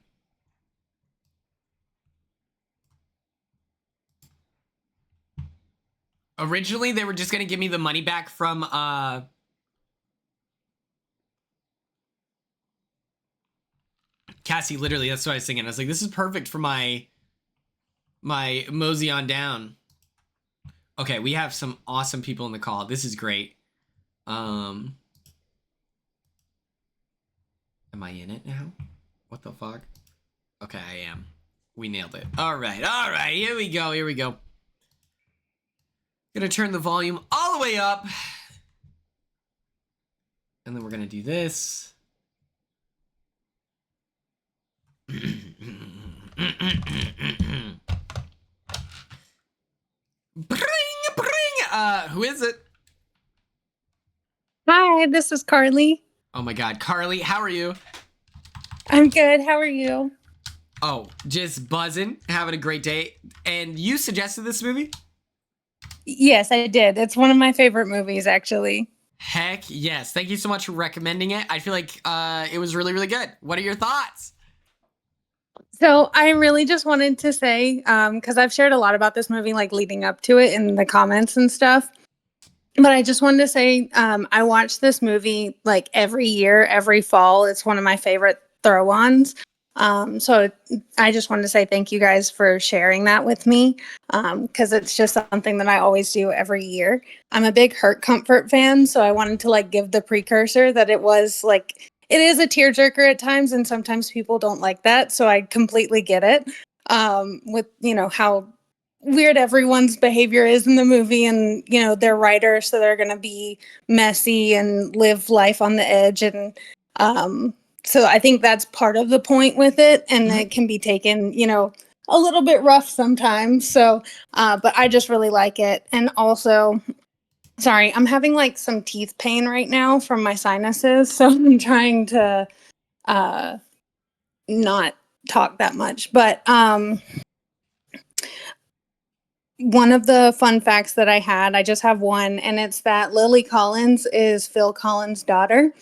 Originally, they were just going to give me the money back from, Cassie, literally, that's what I was thinking. I was like, this is perfect for my mosey on down. Okay, we have some awesome people in the call. This is great. Am I in it now? What the fuck? Okay, I am. We nailed it. All right, here we go. Gonna turn the volume all the way up. And then we're gonna do this. Who is it? Hi, this is Carly. Oh my god, Carly, how are you? I'm good. How are you? Oh, just buzzing, having a great day. And you suggested this movie? Yes, I did. It's one of my favorite movies, actually. Heck yes. Thank you so much for recommending it. I feel like it was really, really good. What are your thoughts? So I really just wanted to say, because I've shared a lot about this movie, like leading up to it in the comments and stuff. But I just wanted to say, I watch this movie like every year, every fall. It's one of my favorite throw-ons. So I just wanted to say thank you guys for sharing that with me, because it's just something that I always do every year. I'm a big Hurt Comfort fan, so I wanted to like give the precursor that it was like it is a tearjerker at times, and sometimes people don't like that. So I completely get it. With how weird everyone's behavior is in the movie, and they're writers, so they're going to be messy and live life on the edge, and so I think that's part of the point with it, and it can be taken a little bit rough sometimes. So but I just really like it. And also, sorry, I'm having like some teeth pain right now from my sinuses, so I'm trying to not talk that much. But one of the fun facts that I just have one, and it's that Lily Collins is Phil Collins' daughter.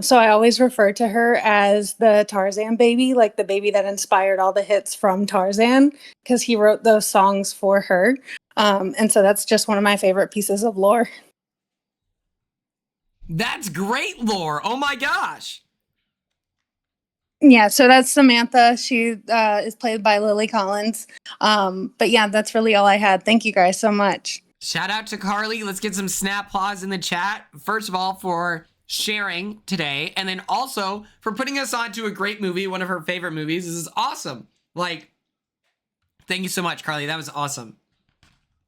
So I always refer to her as the Tarzan baby, like the baby that inspired all the hits from Tarzan, because he wrote those songs for her. And so that's just one of my favorite pieces of lore. That's great lore. Oh my gosh. Yeah, so that's Samantha. She is played by Lily Collins. But yeah, that's really all I had. Thank you guys so much. Shout out to Carly. Let's get some snap applause in the chat. First of all, for sharing today, and then also for putting us on to a great movie, one of her favorite movies. This is awesome. Like, thank you so much, Carly. That was awesome.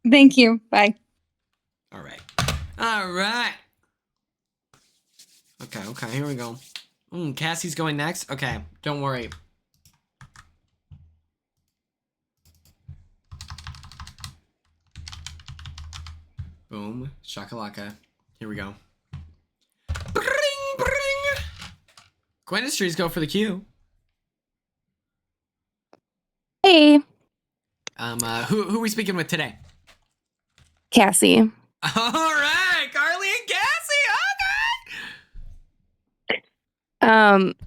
Thank you. Bye. All right. Okay, here we go. Cassie's going next. Okay, don't worry. Boom, shakalaka. Here we go. Bring. Gwendistries go for the cue. Hey. Who are we speaking with today? Cassie. All right, Carly and Cassie.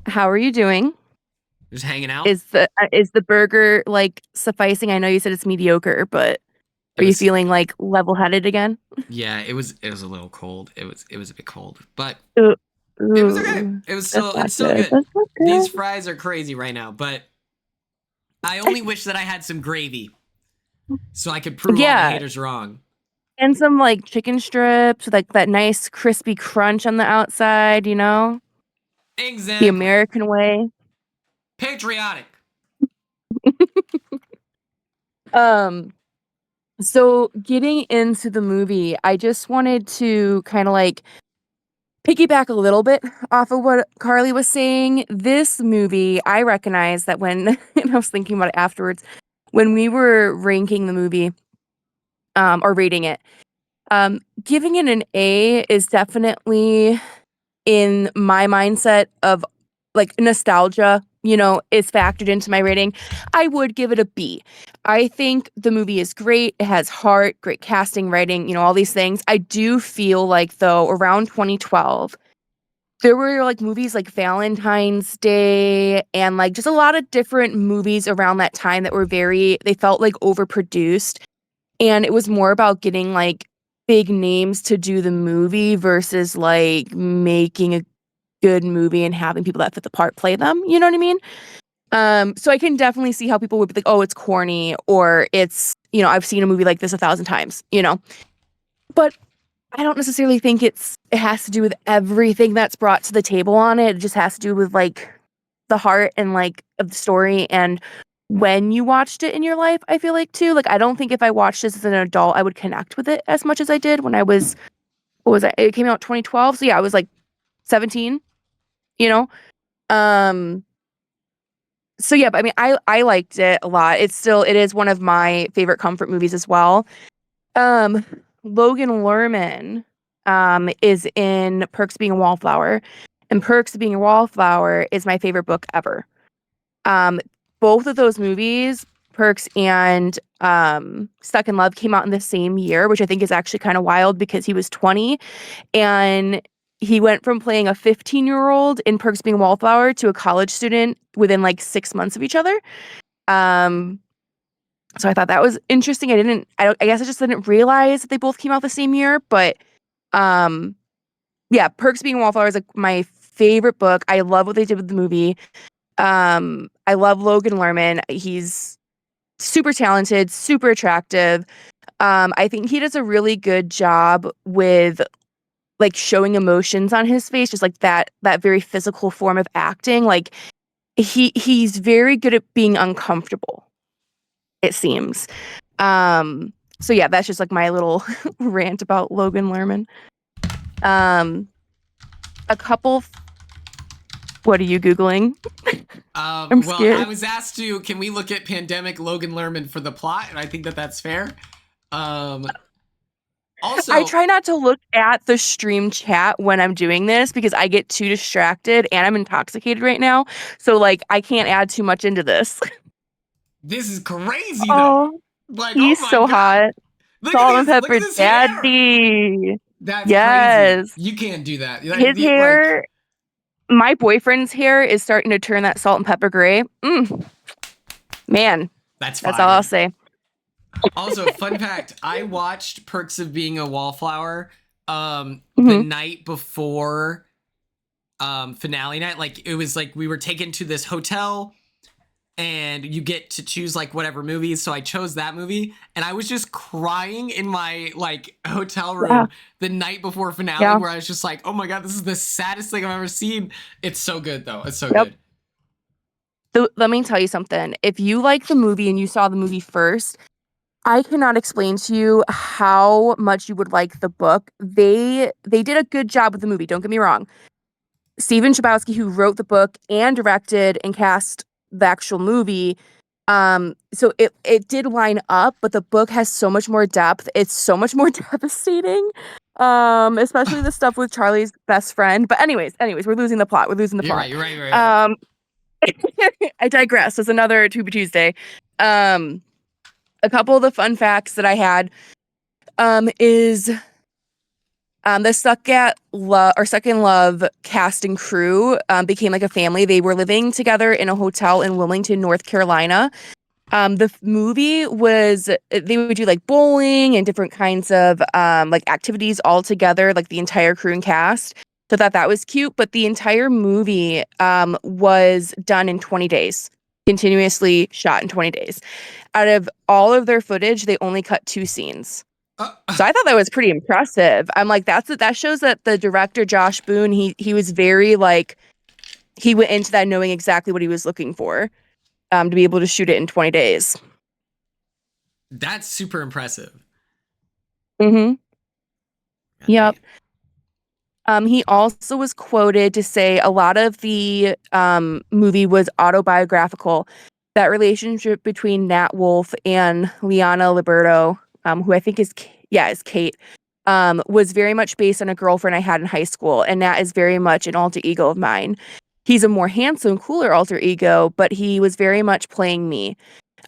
How are you doing? Just hanging out. Is the burger like sufficing? I know you said it's mediocre, but are you feeling like level-headed again? Yeah, it was a little cold. It was a bit cold, but it was okay. It's still good. These fries are crazy right now, but I only wish that I had some gravy so I could prove all the haters wrong. And some like chicken strips with like that nice crispy crunch on the outside, you know? Exactly. The American way. Patriotic. So getting into the movie, I just wanted to kind of like piggyback a little bit off of what Carly was saying. This movie, I recognize that when and I was thinking about it afterwards, when we were ranking the movie, or rating it, Giving it an A is definitely in my mindset of like nostalgia, is factored into my rating. I would give it a B. I think the movie is great. It has heart, great casting, writing, all these things. I do feel like though around 2012, there were like movies like Valentine's Day and like just a lot of different movies around that time that were they felt like overproduced. And it was more about getting like big names to do the movie versus like making a good movie and having people that fit the part play them. You know what I mean? So I can definitely see how people would be like, oh, it's corny or it's, I've seen a movie like this 1,000 times, But I don't necessarily think it has to do with everything that's brought to the table on it. It just has to do with like the heart and like of the story and when you watched it in your life, I feel like too. Like I don't think if I watched this as an adult, I would connect with it as much as I did when I was what was it? It came out 2012. So yeah, I was like 17, you know? Um so yeah, but I mean I liked it a lot. It is one of my favorite comfort movies as well. Um Logan Lerman is in Perks of Being a Wallflower. And Perks of Being a Wallflower is my favorite book ever. Um Both of those movies, Perks and Stuck in Love, came out in the same year, which I think is actually kind of wild because he was 20 and he went from playing a 15-year-old in Perks of Being a Wallflower to a college student within like 6 months of each other. Um so I thought that was interesting. I guess I just didn't realize that they both came out the same year, but um yeah, Perks of Being a Wallflower is like my favorite book. I love what they did with the movie. I love Logan Lerman. He's super talented, super attractive. I think he does a really good job with like showing emotions on his face, just like that very physical form of acting. Like he's very good at being uncomfortable, it seems. So yeah, that's just like my little rant about Logan Lerman. A couple What are you Googling? I'm Well, scared. I was asked can we look at Pandemic Logan Lerman for the plot? And I think that that's fair. Also, I try not to look at the stream chat when I'm doing this because I get too distracted and I'm intoxicated right now. So like I can't add too much into this. this is crazy though. Oh, Like, oh he's my so god. hot. Look Salt at and this. Look pepper at this hair. daddy. That's crazy. Yes. You can't do that. His hair, my boyfriend's hair is starting to turn that salt and pepper gray. Man, that's all I'll say. Also, fun fact, I watched Perks of Being a Wallflower the night before finale night. Like it was like we were taken to this hotel and you get to choose like whatever movies. So I chose that movie and I was just crying in my like hotel room the night before finale where I was just like, oh my god, this is the saddest thing I've ever seen. It's so good though. It's so good. So let me tell you something. If you like the movie and you saw the movie first, I cannot explain to you how much you would like the book. They did a good job with the movie, don't get me wrong. Steven Chbosky, who wrote the book and directed and cast the actual movie, so it did line up, but the book has so much more depth. It's so much more devastating. Especially the stuff with Charlie's best friend. But anyways, we're losing the plot. You're right. I digress. It's another Tubi Tuesday. A couple of the fun facts that I had is the Stuck in Love cast and crew became like a family. They were living together in a hotel in Wilmington, North Carolina. The movie they would do like bowling and different kinds of like activities all together, like the entire crew and cast. So that was cute, but the entire movie was done in 20 days, continuously shot in 20 days. Out of all of their footage, they only cut 2 scenes. So I thought that was pretty impressive. I'm like, that shows that the director, Josh Boone, he was very like, he went into that knowing exactly what he was looking for to be able to shoot it in 20 days. That's super impressive. Yep. He also was quoted to say a lot of the movie was autobiographical. That relationship between Nat Wolff and Liana Liberto, who I think is Kate, was very much based on a girlfriend I had in high school, and that is very much an alter ego of mine. He's a more handsome, cooler alter ego, but he was very much playing me.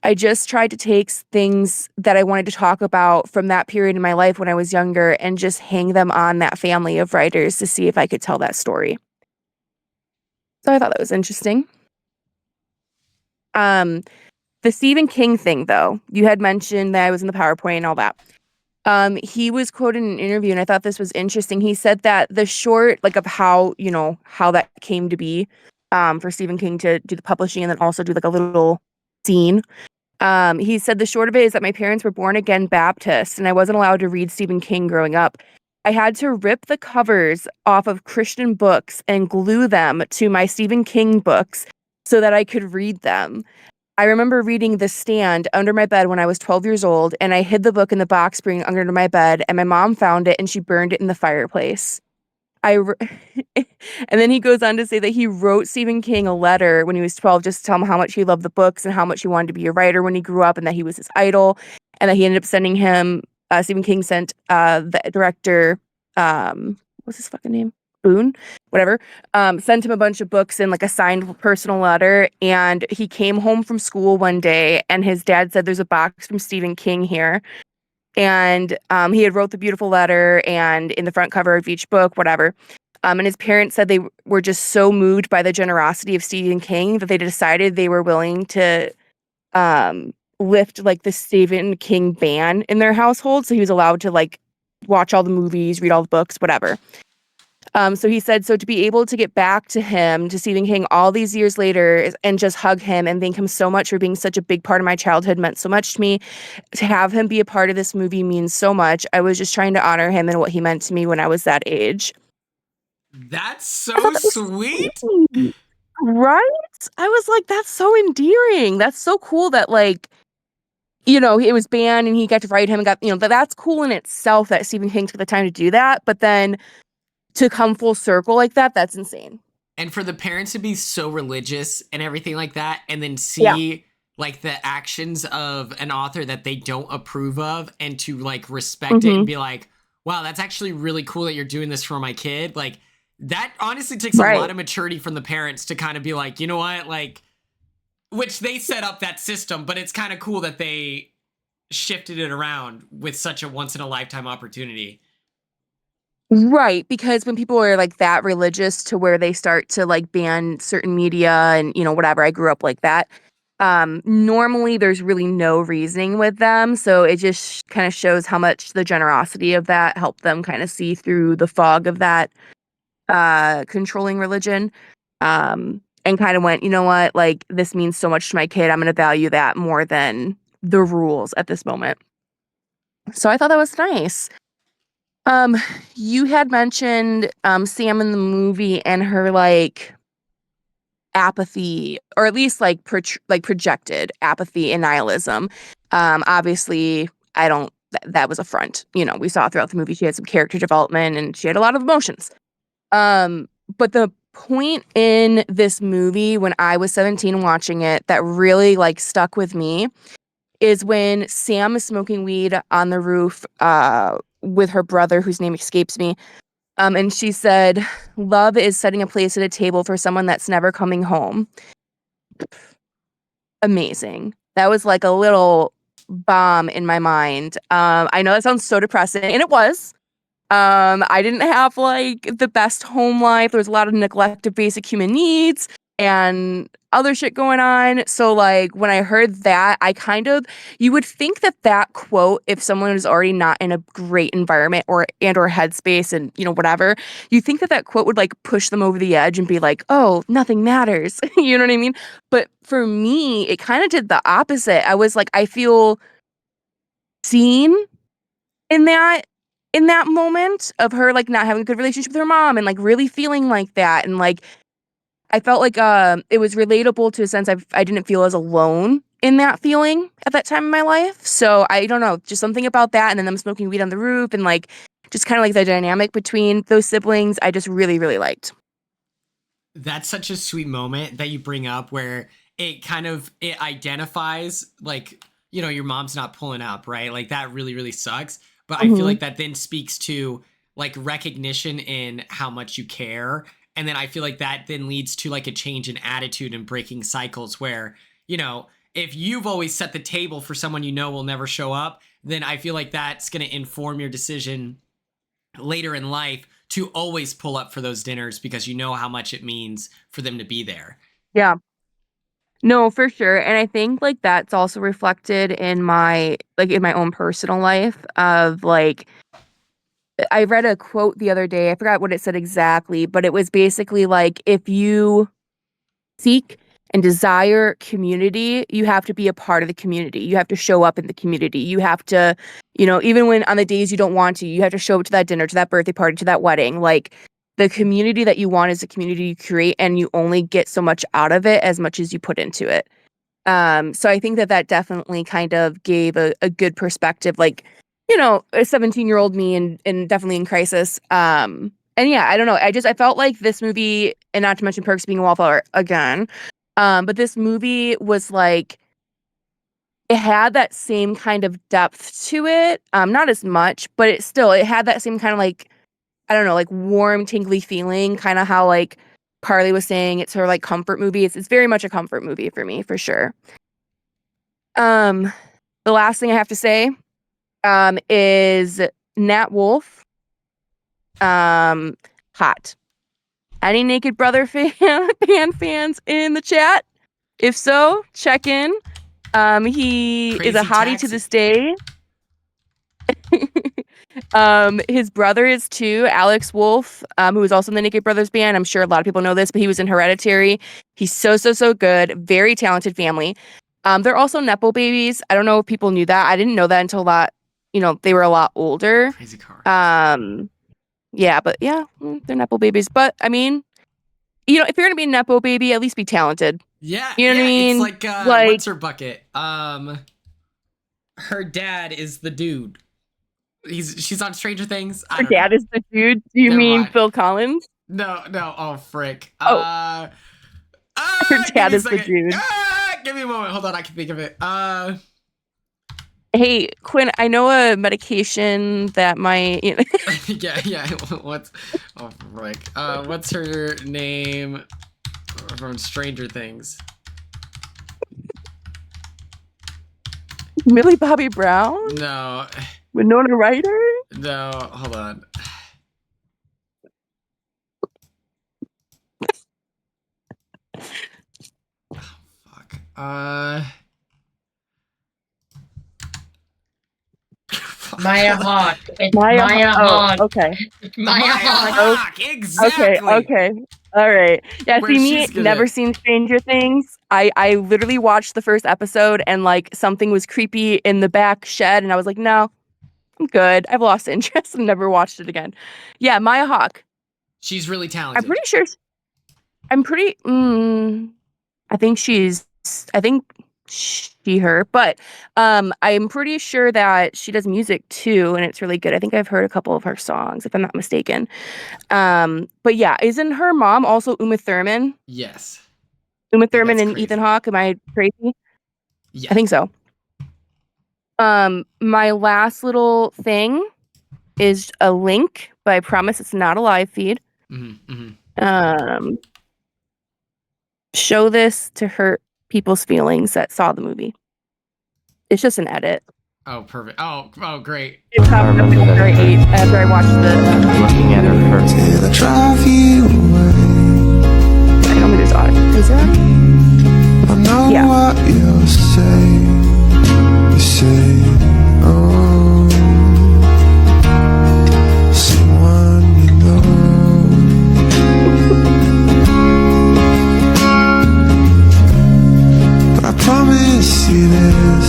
I just tried to take things that I wanted to talk about from that period in my life when I was younger and just hang them on that family of writers to see if I could tell that story. So I thought that was interesting. The Stephen King thing, though, you had mentioned that I was in the PowerPoint and all that. He was quoted in an interview, and I thought this was interesting. He said that the short, like, of how, how that came to be, for Stephen King to do the publishing and then also do like a little scene. He said the short of it is that my parents were born again Baptists, and I wasn't allowed to read Stephen King growing up. I had to rip the covers off of Christian books and glue them to my Stephen King books so that I could read them. I remember reading The Stand under my bed when I was 12 years old, and I hid the book in the box spring under my bed, and my mom found it and she burned it in the fireplace. And then he goes on to say that he wrote Stephen King a letter when he was 12 just to tell him how much he loved the books and how much he wanted to be a writer when he grew up and that he was his idol, and that he ended up sending him, Stephen King sent the director, what's his fucking name? Boone? Whatever. Sent him a bunch of books in like a signed personal letter, and he came home from school one day and his dad said, "There's a box from Stephen King here." And he had wrote the beautiful letter and in the front cover of each book, whatever. And his parents said they were just so moved by the generosity of Stephen King that they decided they were willing to lift like the Stephen King ban in their household. So he was allowed to like watch all the movies, read all the books, whatever. So he said, so to be able to get back to him, to Stephen King all these years later and just hug him and thank him so much for being such a big part of my childhood meant so much to me. To have him be a part of this movie means so much. I was just trying to honor him and what he meant to me when I was that age. That's so sweet. Right? I was like, that's so endearing. That's so cool that like, it was banned and he got to write him and got, that's cool in itself that Stephen King took the time to do that. But then to come full circle like that, that's insane. And for the parents to be so religious and everything like that, and then see like the actions of an author that they don't approve of, and to like respect it and be like, wow, that's actually really cool that you're doing this for my kid. Like that honestly takes a lot of maturity from the parents to kind of be like, you know what, like, which they set up that system, but it's kind of cool that they shifted it around with such a once in a lifetime opportunity. Right, because when people are like that religious to where they start to like ban certain media and whatever, I grew up like that. Normally there's really no reasoning with them, so it just kind of shows how much the generosity of that helped them kind of see through the fog of that controlling religion. And kind of went, you know what, like this means so much to my kid. I'm going to value that more than the rules at this moment. So I thought that was nice. You had mentioned Sam in the movie and her like apathy, or at least like projected apathy and nihilism. Obviously, I don't. That was a front. We saw throughout the movie she had some character development and she had a lot of emotions. But the point in this movie when I was 17 watching it that really like stuck with me is when Sam is smoking weed on the roof with her brother, whose name escapes me. And she said, "Love is setting a place at a table for someone that's never coming home." Amazing. That was like a little bomb in my mind. I know that sounds so depressing, and it was. I didn't have like the best home life. There was a lot of neglect of basic human needs and other shit going on. So like when I heard that, you would think that quote, if someone is already not in a great environment or headspace and whatever, you think that quote would like push them over the edge and be like, oh, nothing matters. You know what I mean? But for me, it kind of did the opposite. I was like, I feel seen in that moment of her like not having a good relationship with her mom and like really feeling like that, and like I felt like it was relatable to a sense. I didn't feel as alone in that feeling at that time in my life. So I don't know, just something about that, and then them smoking weed on the roof and like just kind of like the dynamic between those siblings I just really, really liked. That's such a sweet moment that you bring up where it identifies like, your mom's not pulling up, right? Like that really, really sucks. but I feel like that then speaks to like recognition in how much you care. And then I feel like that then leads to like a change in attitude and breaking cycles where, you know, if you've always set the table for someone you know will never show up, then I feel like that's going to inform your decision later in life to always pull up for those dinners because you know how much it means for them to be there. Yeah. No, for sure. And I think like that's also reflected in my own personal life of like I read a quote the other day. I forgot what it said exactly, but it was basically like if you seek and desire community, you have to be a part of the community. You have to show up in the community. You have to, you know, even when on the days you don't want to, you have to show up to that dinner, to that birthday party, to that wedding. Like the community that you want is the community you create, and you only get so much out of it as much as you put into it. So I think that definitely kind of gave a good perspective, like, you know, a 17-year-old me and definitely in crisis. And yeah, I don't know. I felt like this movie, and not to mention Perks being a wallflower again, but this movie was like, it had that same kind of depth to it. Not as much, but it had that same kind of like, I don't know, like warm, tingly feeling, kind of how like Carly was saying, it's her like comfort movie. It's very much a comfort movie for me, for sure. The last thing I have to say, is Nat Wolff, hot. Any Naked Brother fans in the chat? If so, check in. He Crazy is a hottie taxi. to this day. His brother is too, Alex Wolff, who is also in the Naked Brothers band. I'm sure a lot of people know this, but he was in Hereditary. He's so good. Very talented family. They're also Nepo babies. I don't know if people knew that. I didn't know that until they were a lot older. Crazy car. Yeah, but yeah, they're Nepo babies. But I mean, you know, if you're gonna be a Nepo baby, at least be talented. Yeah, You know what I mean? It's like what's her bucket? Her dad is the dude. She's on Stranger Things. Her dad is the dude. Do you Never mean mind. Phil Collins? No. Oh, frick. Her dad is the dude. Give me a moment. Hold on. I can think of it. Hey, Quinn, I know a medication that might. You know. yeah. What's her name from Stranger Things? Millie Bobby Brown? No. Winona Ryder? No. Hold on. Oh, fuck. Maya Hawke. It's Maya Hawke. Okay. Maya Hawke. Exactly. Okay. All right. Yeah, Where see, me, she's gonna- never seen Stranger Things. I literally watched the first episode and like something was creepy in the back shed and I was like, no, I'm good. I've lost interest and never watched it again. Yeah, Maya Hawke. She's really talented. I'm pretty sure. I think her, but I'm pretty sure that she does music too, and it's really good. I think I've heard a couple of her songs, if I'm not mistaken. But yeah, isn't her mom also Uma Thurman? Yes. Uma Thurman that's and crazy. Ethan Hawke. Am I crazy? Yeah. I think so. My last little thing is a link, but I promise it's not a live feed. Show this to hurt people's feelings that saw the movie. It's just an edit. Oh, perfect. Oh, great. It popped up after I watched the. Looking at her first. Drive you away. I don't think there's audio. Is there? I know Yeah. what you'll say. You say, oh, someone you know. But I promise you this.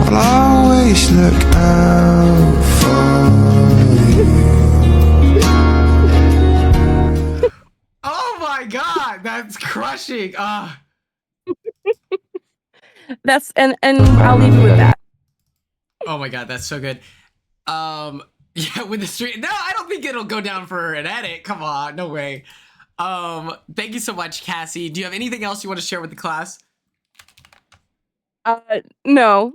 I'll always look out for you. Oh my god, that's crushing. That's and I'll leave you with that. Oh my god, that's so good. Yeah, with the street. No, I don't think it'll go down for an edit. Come on, no way. Thank you so much, Cassie. Do you have anything else you want to share with the class? No.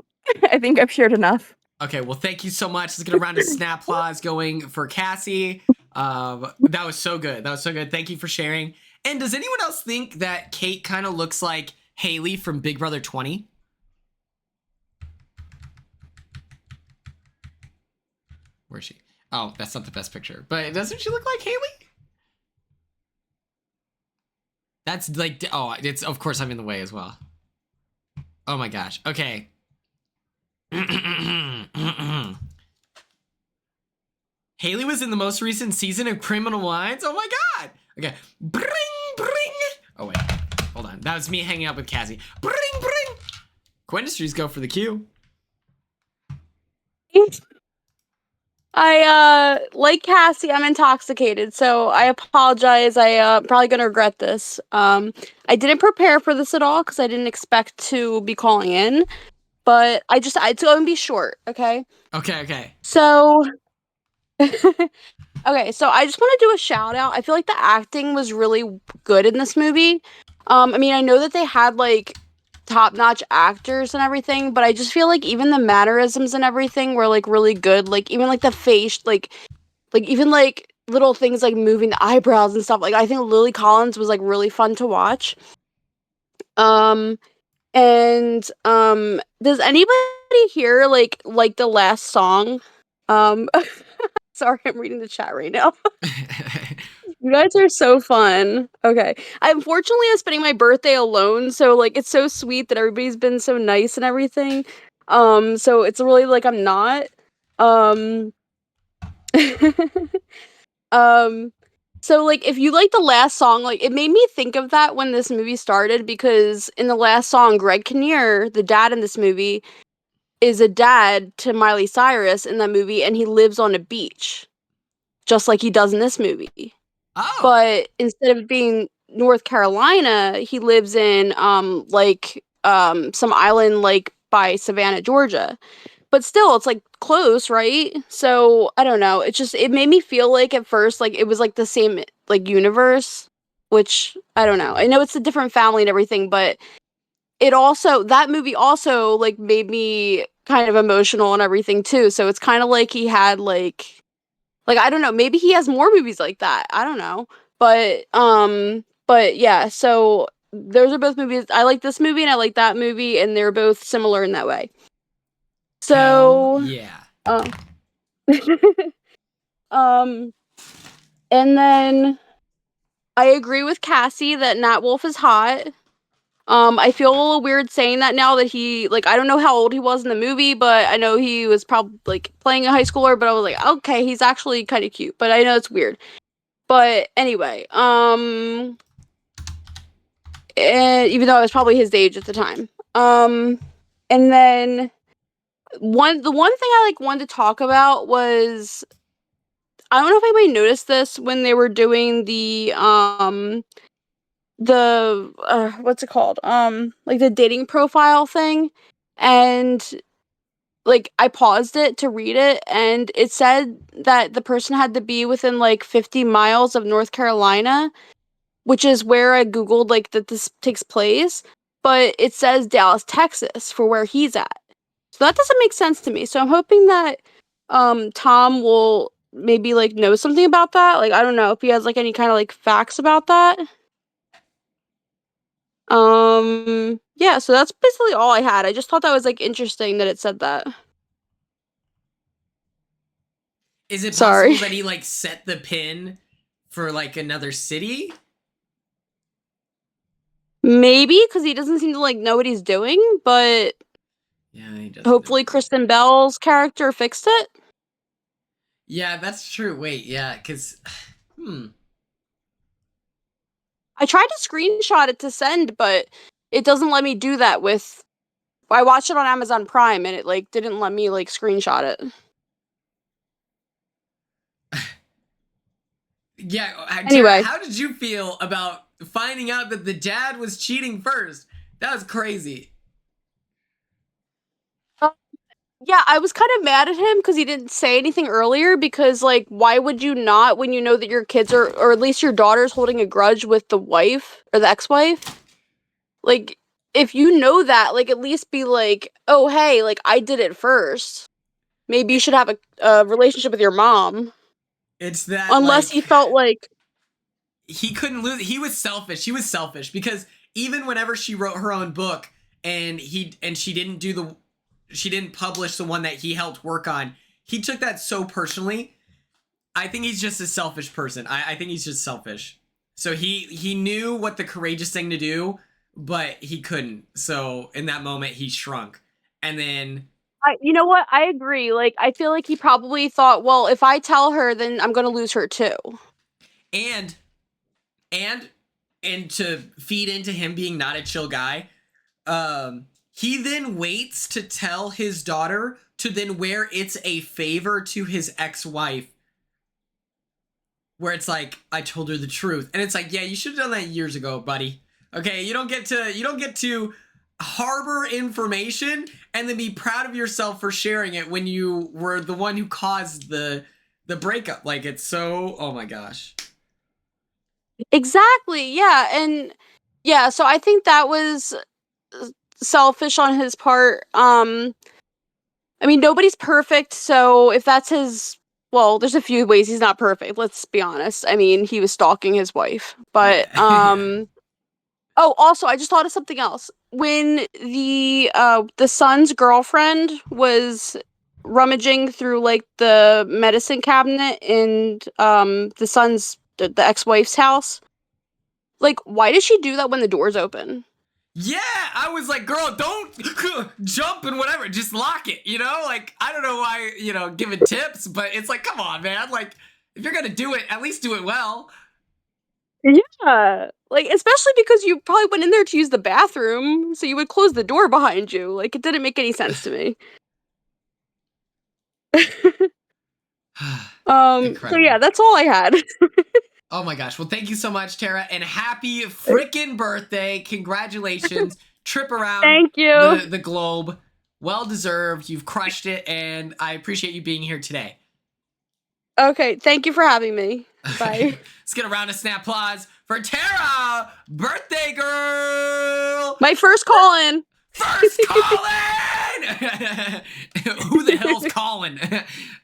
I think I've shared enough. Okay, well, thank you so much. Let's get a round of snap applause going for Cassie. That was so good. That was so good. Thank you for sharing. And does anyone else think that Kate kind of looks like Haley from Big Brother 20? Where is she? Oh, that's not the best picture. But doesn't she look like Haley? That's like, oh, it's, of course I'm in the way as well. Oh my gosh. Okay. Haley was in the most recent season of Criminal Minds. Oh my god. Okay. Bring, bring. Oh wait. Hold on. That was me hanging out with Cassie. Bring, bring. Quindustries go for the Q. I like Cassie, I'm intoxicated, so I apologize. I probably gonna regret this. I didn't prepare for this at all because I didn't expect to be calling in, but it's gonna be short, okay? Okay. So okay, so I just want to do a shout out. I feel like the acting was really good in this movie. I mean, I know that they had like top-notch actors and everything, but I just feel like even the mannerisms and everything were like really good. Like even like the face, like even like little things like moving the eyebrows and stuff. Like I think Lily Collins was like really fun to watch. And does anybody here like the last song? Sorry, I'm reading the chat right now. You guys are so fun. Okay. Unfortunately, I'm spending my birthday alone, so like it's so sweet that everybody's been so nice and everything. So it's really like I'm not. Um so like if you like the last song, like it made me think of that when this movie started because in the last song, Greg Kinnear, the dad in this movie, is a dad to Miley Cyrus in that movie, and he lives on a beach, just like he does in this movie. Oh. But instead of being North Carolina, he lives in some island like by Savannah, Georgia. But still, it's like close, right? So I don't know. It made me feel like at first like it was like the same like universe, which I don't know. I know it's a different family and everything, but that movie also like made me kind of emotional and everything too. So it's kind of like he had like I don't know, maybe he has more movies like that. I don't know. But yeah, so those are both movies. I like this movie and I like that movie, and they're both similar in that way. So Hell yeah. And then I agree with Cassie that Nat Wolff is hot. I feel a little weird saying that now that he, like, I don't know how old he was in the movie, but I know he was probably, like, playing a high schooler, but I was like, okay, he's actually kind of cute, but I know it's weird. But anyway, and even though I was probably his age at the time. And then the one thing I, like, wanted to talk about was, I don't know if anybody noticed this when they were doing the what's it called? Like the dating profile thing. And like I paused it to read it, and it said that the person had to be within like 50 miles of North Carolina, which is where I googled like that this takes place, but it says Dallas, Texas for where he's at. So that doesn't make sense to me. So I'm hoping that Tom will maybe like know something about that. Like I don't know if he has like any kind of like facts about that. Yeah, so that's basically all I had. I just thought that was like interesting that it said that. Is it Sorry. possible that he like set the pin for like another city? Maybe because he doesn't seem to like know what he's doing, but Yeah, he doesn't. hopefully Kristen Bell's character fixed it. Yeah, that's true. Wait, yeah, because I tried to screenshot it to send, but it doesn't let me do that with. I watched it on Amazon Prime, and it like didn't let me like screenshot it. Yeah. Anyway. How did you feel about finding out that the dad was cheating first? That was crazy. Yeah, I was kind of mad at him because he didn't say anything earlier, because, like, why would you not when you know that your kids or at least your daughter's holding a grudge with the wife or the ex-wife? Like, if you know that, like, at least be like, oh, hey, like, I did it first. Maybe you should have a relationship with your mom. It's that, Unless he felt like he couldn't lose. He was selfish. He was selfish because even whenever she wrote her own book and she didn't publish the one that he helped work on, he took that so personally. I think he's just a selfish person. I think he's just selfish. So he knew what the courageous thing to do, but he couldn't. So in that moment, he shrunk. And then... you know what? I agree. Like, I feel like he probably thought, well, if I tell her, then I'm going to lose her too. And to feed into him being not a chill guy, he then waits to tell his daughter to then where it's a favor to his ex-wife. Where it's like, I told her the truth. And it's like, yeah, you should have done that years ago, buddy. Okay, you don't get to harbor information and then be proud of yourself for sharing it when you were the one who caused the breakup. Like, it's so, oh my gosh. Exactly. Yeah. And yeah, so I think that was selfish on his part. I mean, nobody's perfect, so if that's his, well, there's a few ways he's not perfect, let's be honest. I mean, he was stalking his wife. But Yeah. oh, also, I just thought of something else. When the son's girlfriend was rummaging through like the medicine cabinet in the ex-wife's house, like, why does she do that when the door's open? Yeah, I was like, girl, don't jump and whatever. Just lock it, you know? Like, I don't know why, giving tips, but it's like, come on, man. Like, if you're going to do it, at least do it well. Yeah. Like, especially because you probably went in there to use the bathroom, so you would close the door behind you. Like, it didn't make any sense to me. So Incredible. yeah, that's all I had. Oh my gosh. Well, thank you so much, Tara, and happy freaking birthday. Congratulations. Trip around Thank you. the globe. Well deserved. You've crushed it, and I appreciate you being here today. Okay, thank you for having me. Bye. Let's get a round of snap applause for Tara, birthday girl. My first call-in. First call-in! Who the hell's calling?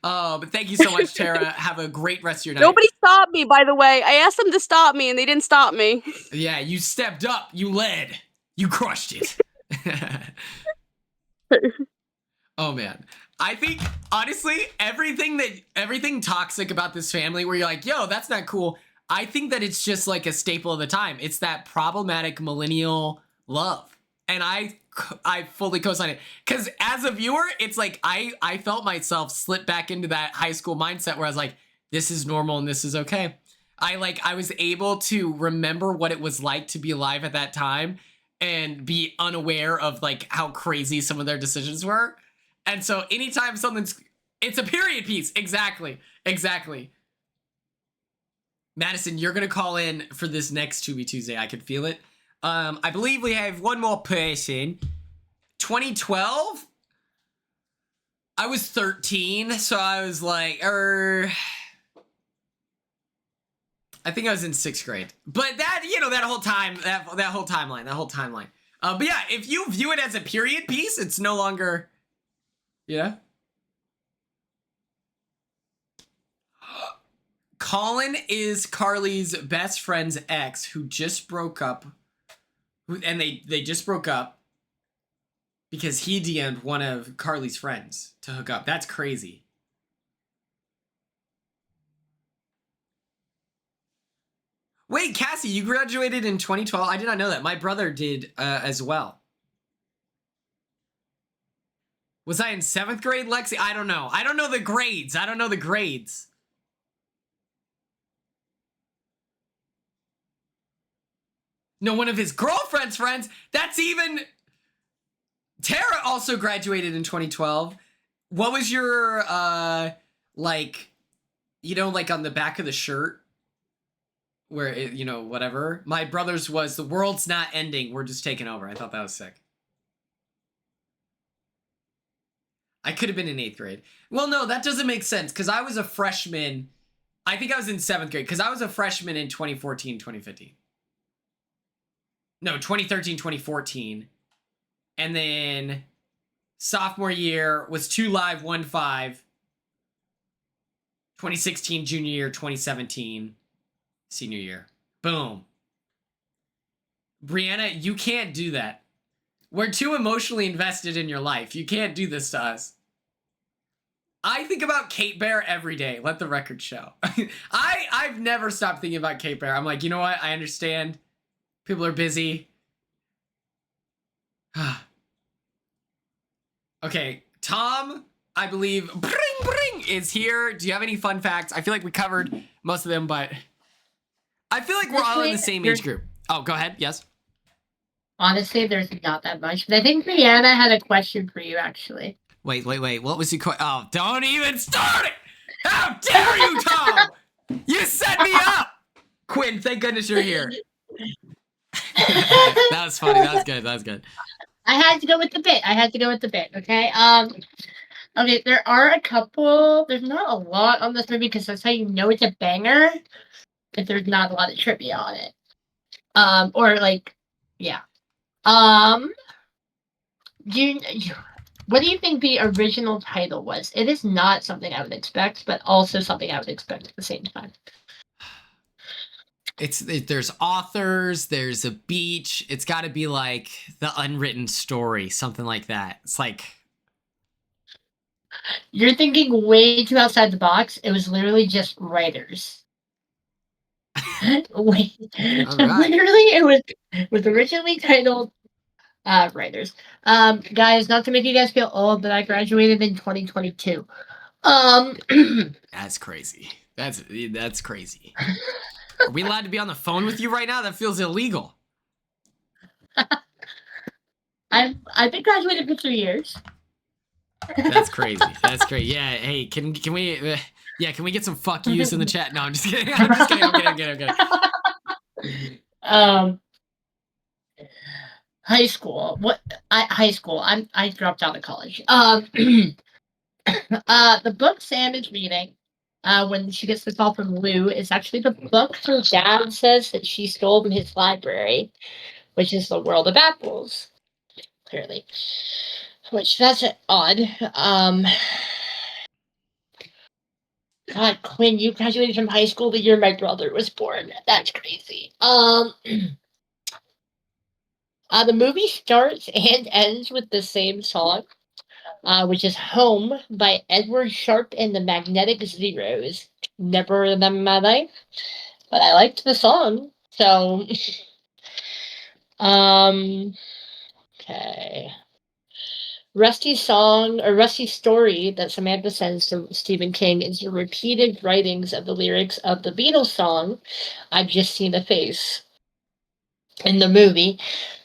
But thank you so much, Tara. Have a great rest of your night. Nobody stopped me, by the way. I asked them to stop me, and they didn't stop me. Yeah, you stepped up. You led. You crushed it. Oh, man. I think, honestly, everything toxic about this family where you're like, yo, that's not cool. I think that it's just like a staple of the time. It's that problematic millennial love. And I fully co-sign it. Because as a viewer, it's like I felt myself slip back into that high school mindset where I was like, this is normal and this is okay. I was able to remember what it was like to be alive at that time and be unaware of like how crazy some of their decisions were. And so anytime it's a period piece. Exactly. Madison, you're going to call in for this next Tubi Tuesday. I can feel it. I believe we have one more person. 2012? I was 13, so I was like, I think I was in 6th grade. But that, that whole timeline. But yeah, if you view it as a period piece, it's no longer, yeah. Colin is Carly's best friend's ex who just broke up. And they just broke up because he DM'd one of Carly's friends to hook up. That's crazy. Wait, Cassie, you graduated in 2012? I did not know that. My brother did as well. Was I in 7th grade, Lexi? I don't know. I don't know the grades. No, one of his girlfriend's friends. That's even... Tara also graduated in 2012. What was your, like on the back of the shirt? Where, it, whatever. My brother's was, the world's not ending. We're just taking over. I thought that was sick. I could have been in 8th grade. Well, no, that doesn't make sense. Because I was a freshman. I think I was in 7th grade. Because I was a freshman in 2014, 2015. No, 2013, 2014. And then sophomore year was 2 Live, 1 5. 2016 junior year, 2017 senior year. Boom. Brianna, you can't do that. We're too emotionally invested in your life. You can't do this to us. I think about Kate Bear every day. Let the record show. I've never stopped thinking about Kate Bear. I'm like, you know what? I understand. People are busy. Okay, Tom, I believe, is here. Do you have any fun facts? I feel like we covered most of them, but I feel like we're all in the same age group. Oh, go ahead. Yes. Honestly, there's not that much. But I think Brianna had a question for you, actually. Wait. What was your question? Oh, don't even start it! How dare you, Tom! You set me up! Quinn, thank goodness you're here. That was funny. That was good. I had to go with the bit. Okay. Okay. There are a couple. There's not a lot on this movie because that's how you know it's a banger. If there's not a lot of trivia on it. Or like, yeah. What do you think the original title was? It is not something I would expect, but also something I would expect at the same time. There's authors, there's a beach. It's got to be like The Unwritten Story, something like that. It's like, you're thinking way too outside the box. It was literally just writers. Wait, right. literally, it was originally titled writers. Guys, not to make you guys feel old, but I graduated in 2022. That's crazy. That's crazy. Are we allowed to be on the phone with you right now? That feels illegal. I've been graduated for 3 years. That's crazy. That's great. Yeah. Hey, can we? Can we get some fuck yous in the chat? No, I'm just kidding. I'm kidding. High school. High school. I dropped out of college. The book Sam is reading, when she gets the call from Lou, is actually the book her dad says that she stole from his library, which is The World of Apples. Clearly. Which, that's odd. God, Quinn, you graduated from high school the year my brother was born. That's crazy. The movie starts and ends with the same song, which is Home by Edward Sharpe and the Magnetic Zeros. Never heard them in my life, but I liked the song. So, okay. Rusty's song, or Rusty's story that Samantha sends to Stephen King is the repeated writings of the lyrics of the Beatles song, I've Just Seen a Face. In the movie,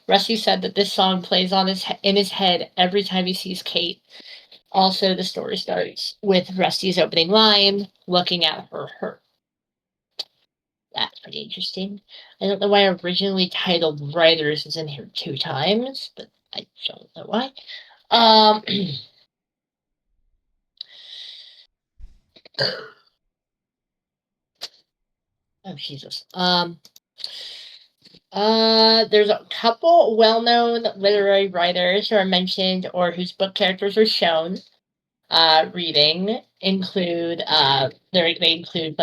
Rusty said that this song plays in his head every time he sees Kate. Also, the story starts with Rusty's opening line, looking at her. That's pretty interesting. I don't know why originally titled Writers is in here 2 times, but I don't know why. Oh, Jesus. There's a couple well-known literary writers who are mentioned or whose book characters are shown. Reading include they include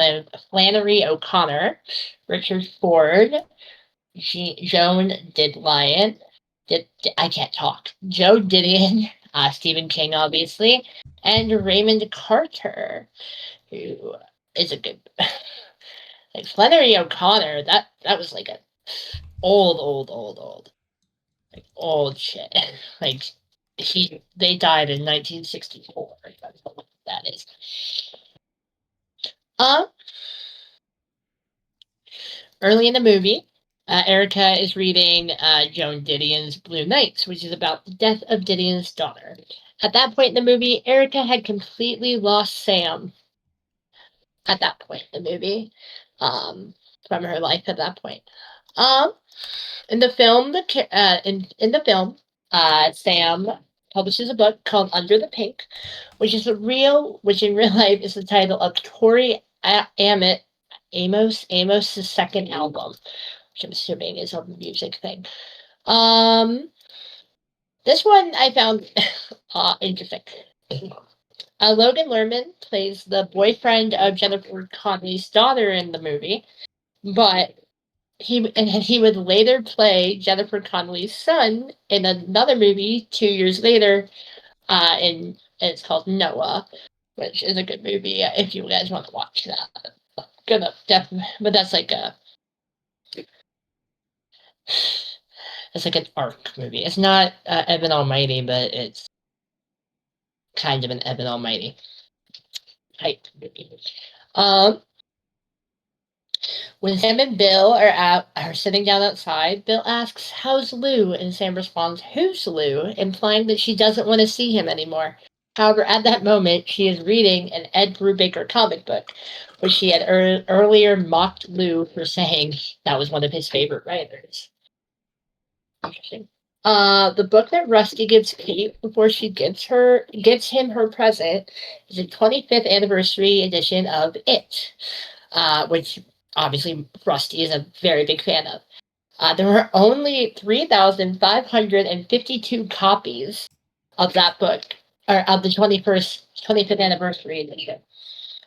Flannery O'Connor, Richard Ford, Joan Didion, I can't talk. Joe Didion, Stephen King, obviously, and Raymond Carter, who is a good like Flannery O'Connor. That was like a old like old shit. Like they died in 1964. That's what that is. Early in the movie, Erica is reading Joan Didion's Blue Nights, which is about the death of Didion's daughter. At that point in the movie, Erica had completely lost Sam. At that point in the movie, from her life at that point. In the film, Sam publishes a book called Under the Pink, which in real life is the title of Tori Amos's second album, which I'm assuming is a music thing. This one I found interesting. Logan Lerman plays the boyfriend of Jennifer Connelly's daughter in the movie, but he would later play Jennifer Connelly's son in another movie 2 years later, and it's called Noah, which is a good movie if you guys want to watch that. Gonna definitely, but that's like an arc movie. It's not Evan Almighty, but it's kind of an Evan Almighty type movie. When Sam and Bill are sitting down outside, Bill asks, "How's Lou?" And Sam responds, "Who's Lou?" implying that she doesn't want to see him anymore. However, at that moment, she is reading an Ed Brubaker comic book, which she had earlier mocked Lou for saying that was one of his favorite writers. Interesting. The book that Rusty gives Kate before she gives him her present is a 25th anniversary edition of It, which obviously Rusty is a very big fan of. There were only 3,552 copies of that book, or of the 25th anniversary edition.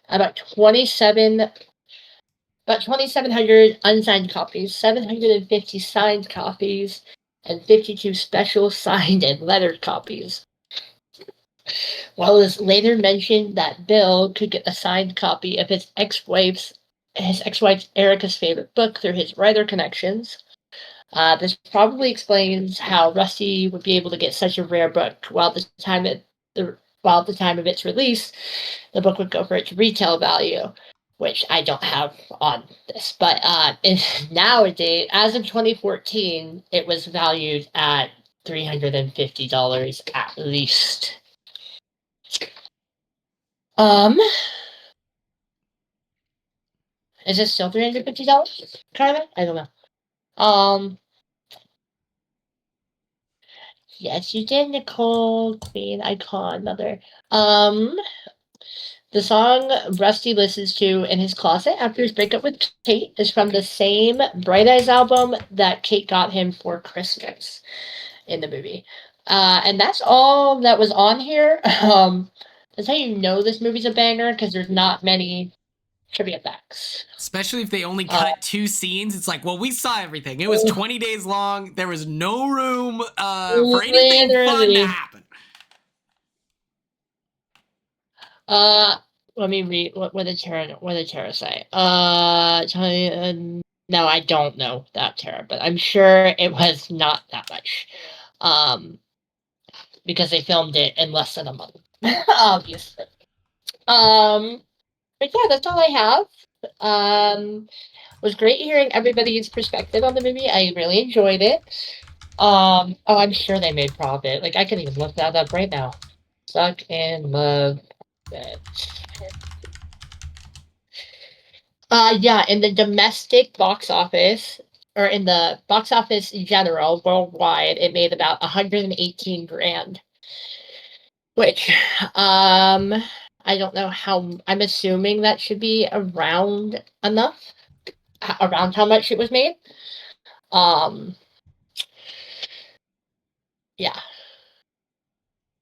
About 2,700 unsigned copies, 750 signed copies, and 52 special signed and lettered copies. While it was later mentioned that Bill could get a signed copy of his ex-wife Erica's favorite book through his writer connections, this probably explains how Rusty would be able to get such a rare book. While at the time of its release, the book would go for its retail value, which I don't have on this. But nowadays, as of 2014, it was valued at $350 at least. Is it still $350? Kind of? I don't know. Yes, you did, Nicole, Queen, Icon, Mother. The song Rusty listens to in his closet after his breakup with Kate is from the same Bright Eyes album that Kate got him for Christmas in the movie. And that's all that was on here. That's how you know this movie's a banger, because there's not many trivia facts. Especially if they only cut 2 scenes. It's like, well, we saw everything. It was 20 days long. There was no room for anything fun to happen. Let me read what did Tara say. No, I don't know that, Tara, but I'm sure it was not that much. Because they filmed it in less than a month, obviously. But yeah, that's all I have. It was great hearing everybody's perspective on the movie. I really enjoyed it. I'm sure they made profit. Like, I can even look that up right now. Suck and love it. Yeah, in the domestic box office, or in the box office in general, worldwide, it made about 118 grand. Which, I don't know how, I'm assuming that should be around enough, around how much it was made. Yeah.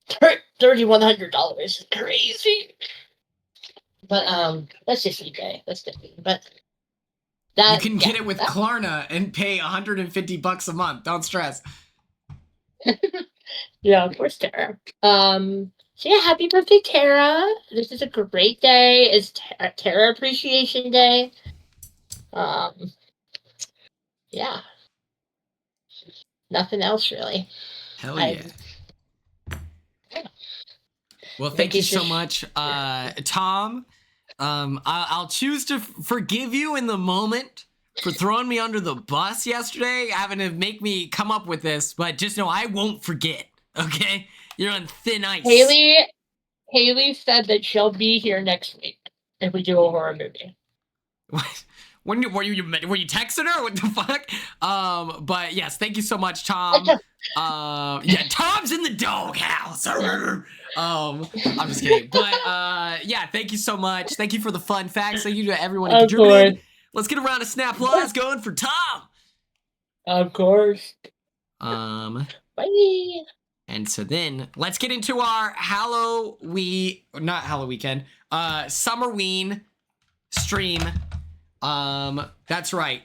$3,100 is crazy. But, that's just eBay. That's different. But that, you can get it with Klarna and pay $150 a month. Don't stress. Yeah, of course, Tara. So yeah, happy birthday, Tara. This is a great day. It's Tara Appreciation Day. Yeah. Nothing else really. Hell yeah. Well, thank you so much, Tom. I'll choose to forgive you in the moment for throwing me under the bus yesterday, having to make me come up with this, but just know I won't forget, okay? You're on thin ice. Haley said that she'll be here next week if we do a horror movie. What? Were you texting her? What the fuck? But yes, thank you so much, Tom. Yeah, Tom's in the doghouse. I'm just kidding. But yeah, thank you so much. Thank you for the fun facts. Thank you to everyone who contributed. Let's get a round of snap applause going for Tom. Of course. Bye. And so then let's get into our Summerween stream. That's right.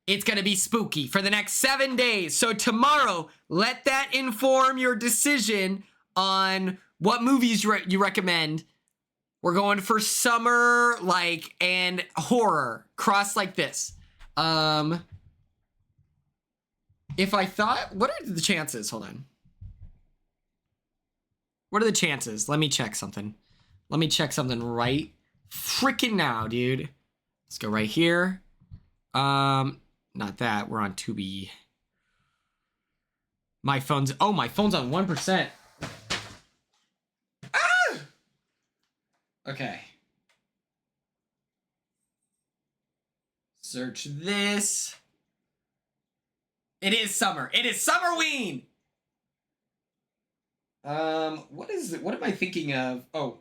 It's gonna be spooky for the next 7 days. So tomorrow, let that inform your decision on what movies you recommend. We're going for summer, and horror, cross like this. If I thought, what are the chances? Hold on. What are the chances? Let me check something. Let me check something right freaking now, dude. Let's go right here. Not that. We're on Tubi. My phone's on 1%. Ah! Okay. Search this. It is summer. It is Summerween. What is it? What am I thinking of? Oh.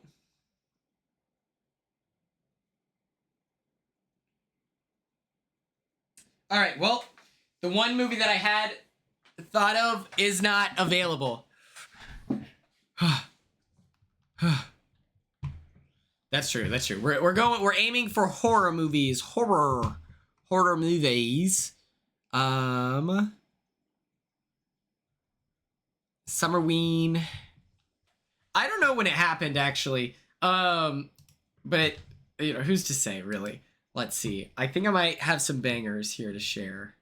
All right. Well, the one movie that I had thought of is not available. That's true. That's true. We're aiming for horror movies. Horror movies. Summerween. I don't know when it happened actually. But who's to say really? Let's see. I think I might have some bangers here to share.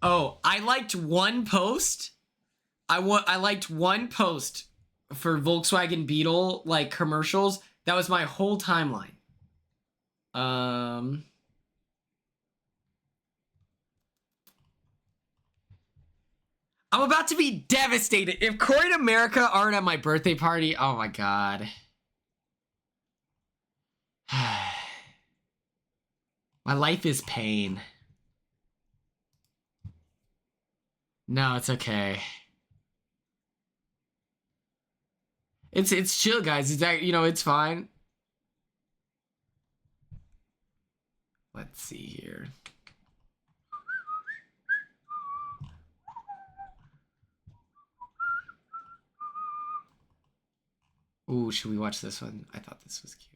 Oh, I liked one post. I liked one post for Volkswagen Beetle commercials. That was my whole timeline. I'm about to be devastated. If Corey and America aren't at my birthday party, oh my god. My life is pain. No, it's okay. It's chill, guys. It's fine. Let's see here. Ooh, should we watch this one? I thought this was cute.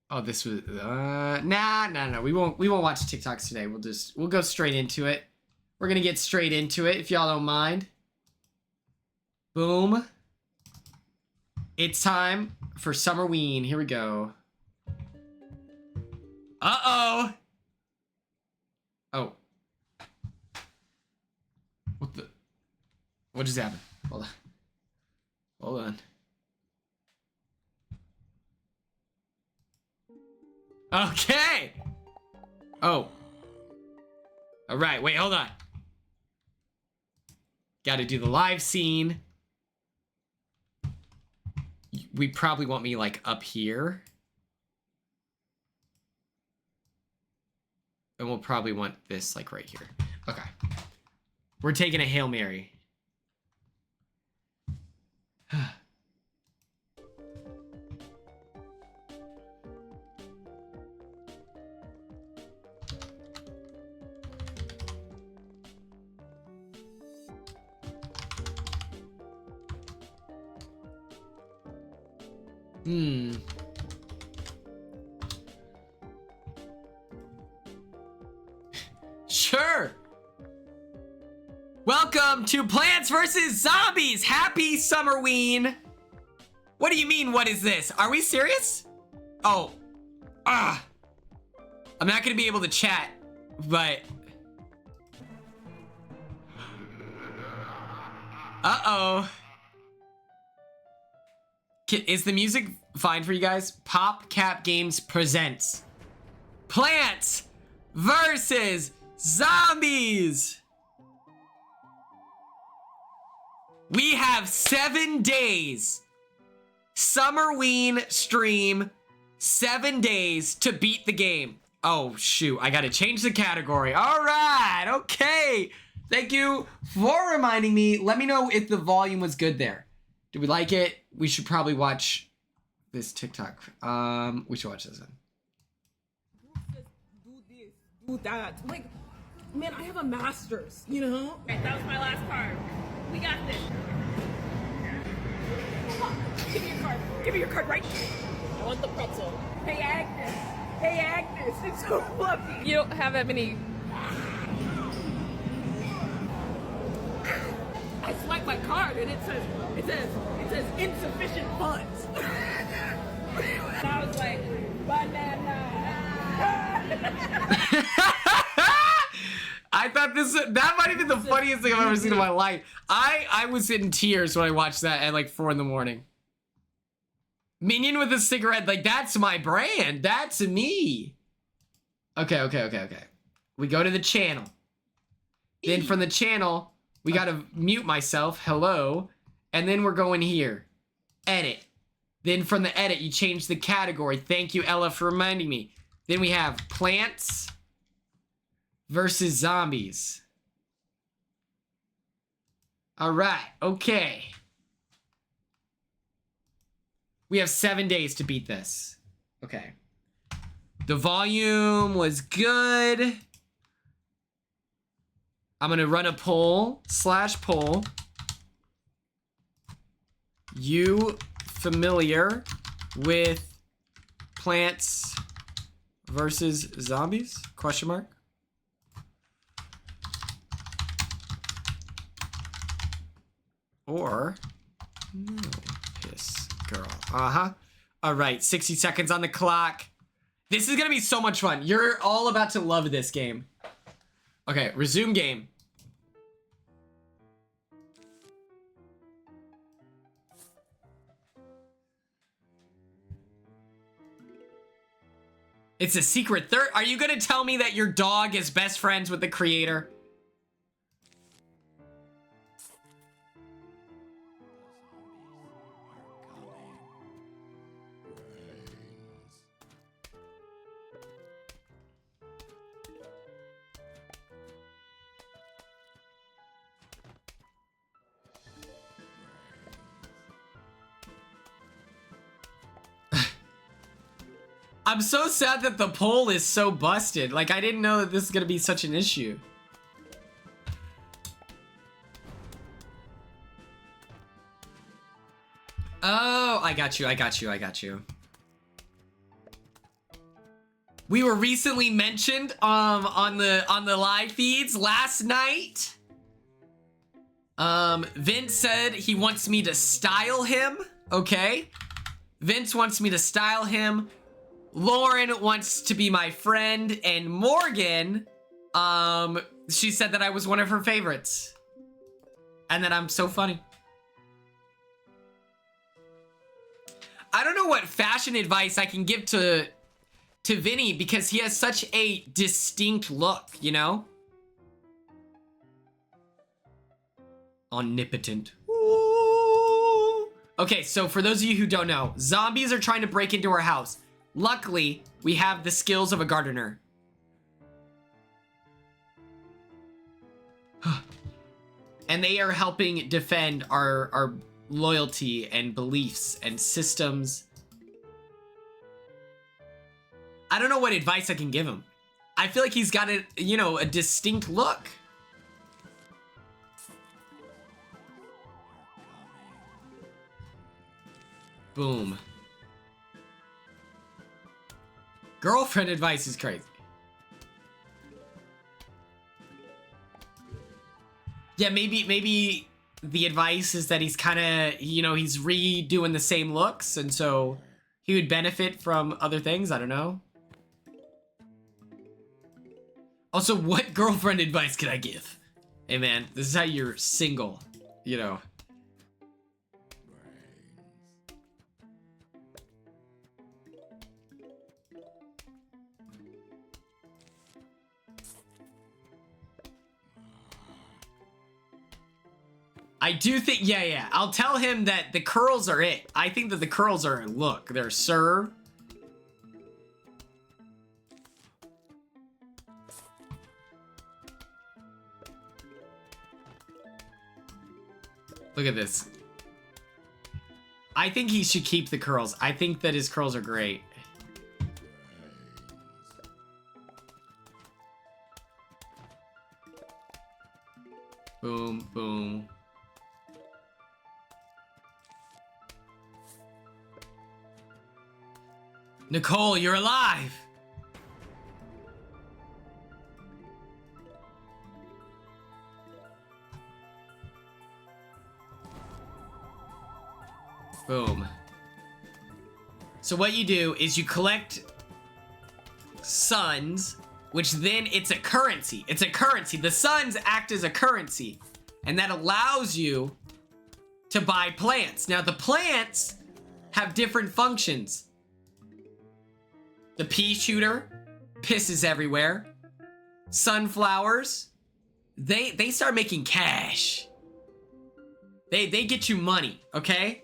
Oh, this was nah. We won't watch TikToks today. We'll go straight into it. We're gonna get straight into it if y'all don't mind. Boom. It's time for Summerween. Here we go. Uh-oh. Oh. What just happened? Hold on. Okay. Oh. All right. Wait, hold on. Got to do the live scene. We probably want me up here. And we'll probably want this right here. Okay. We're taking a Hail Mary. Sure. Welcome to Plants vs. Zombies. Happy Summerween. What do you mean, what is this? Are we serious? Oh. I'm not gonna be able to chat, but... Uh-oh. Is the music fine for you guys? PopCap Games presents Plants vs. Zombies. We have 7 days. Summerween stream. 7 days to beat the game. Oh, shoot. I gotta change the category. All right. Okay. Thank you for reminding me. Let me know if the volume was good there. Do we like it? We should probably watch this TikTok. We should watch this one. Do this, do that. Like, man, I have a master's, you know? Okay, that was my last card. We got this. Give me your card. Give me your card right now. I want the pretzel. Hey, Agnes. Hey, Agnes. It's so fluffy. You don't have that many. I swiped my card and it says insufficient funds. And I was like, banana. I thought that might have been the funniest thing I've ever seen in my life. I was in tears when I watched that at like 4 a.m. Minion with a cigarette, like that's my brand. That's me. Okay. We go to the channel. Then from the channel, we gotta mute myself. Hello. And then we're going here. Edit. Then from the edit, you change the category. Thank you, Ella, for reminding me. Then we have plants versus zombies. All right. Okay. We have 7 days to beat this. Okay. The volume was good. I'm going to run a poll/poll. You familiar with plants versus zombies? Question mark. Or no, piss girl. All right, 60 seconds on the clock. This is gonna be so much fun. You're all about to love this game. Okay, resume game. It's a secret third. Are you gonna tell me that your dog is best friends with the creator? I'm so sad that the poll is so busted. Like, I didn't know that this is gonna be such an issue. Oh, I got you. We were recently mentioned on the live feeds last night. Vince said he wants me to style him. Okay. Vince wants me to style him. Lauren wants to be my friend, and Morgan, she said that I was one of her favorites. And that I'm so funny. I don't know what fashion advice I can give to Vinny because he has such a distinct look, you know? Omnipotent. Ooh. Okay, so for those of you who don't know, zombies are trying to break into our house. Luckily, we have the skills of a gardener. And they are helping defend our loyalty and beliefs and systems. I don't know what advice I can give him. I feel like he's got a distinct look. Boom. Girlfriend advice is crazy. Yeah, maybe the advice is that he's kind of, he's redoing the same looks, and so he would benefit from other things. I don't know. Also, what girlfriend advice can I give? Hey, man, this is how you're single, I do think, yeah. I'll tell him that the curls are it. I think that the curls are a look. They're serve. Look at this. I think he should keep the curls. I think that his curls are great. Boom, boom. Nicole, you're alive! Boom. So what you do is you collect suns, which then it's a currency. It's a currency. The suns act as a currency, and that allows you to buy plants. Now, the plants have different functions. The pea shooter pisses everywhere. Sunflowers, they start making cash. They get you money, okay?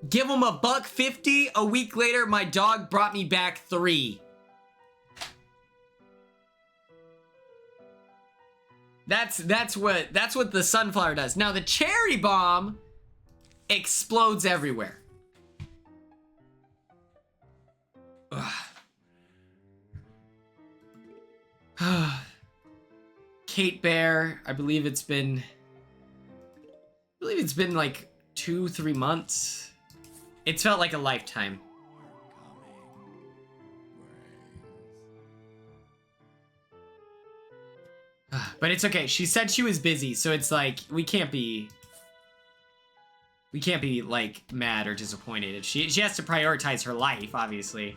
Give them $1.50. A week later, my dog brought me back 3. That's what the sunflower does. Now the cherry bomb explodes everywhere. Kate Bear, I believe it's been like 2-3 months. It's felt like a lifetime. But it's okay. She said she was busy, so it's like we can't be like mad or disappointed. If she has to prioritize her life, obviously.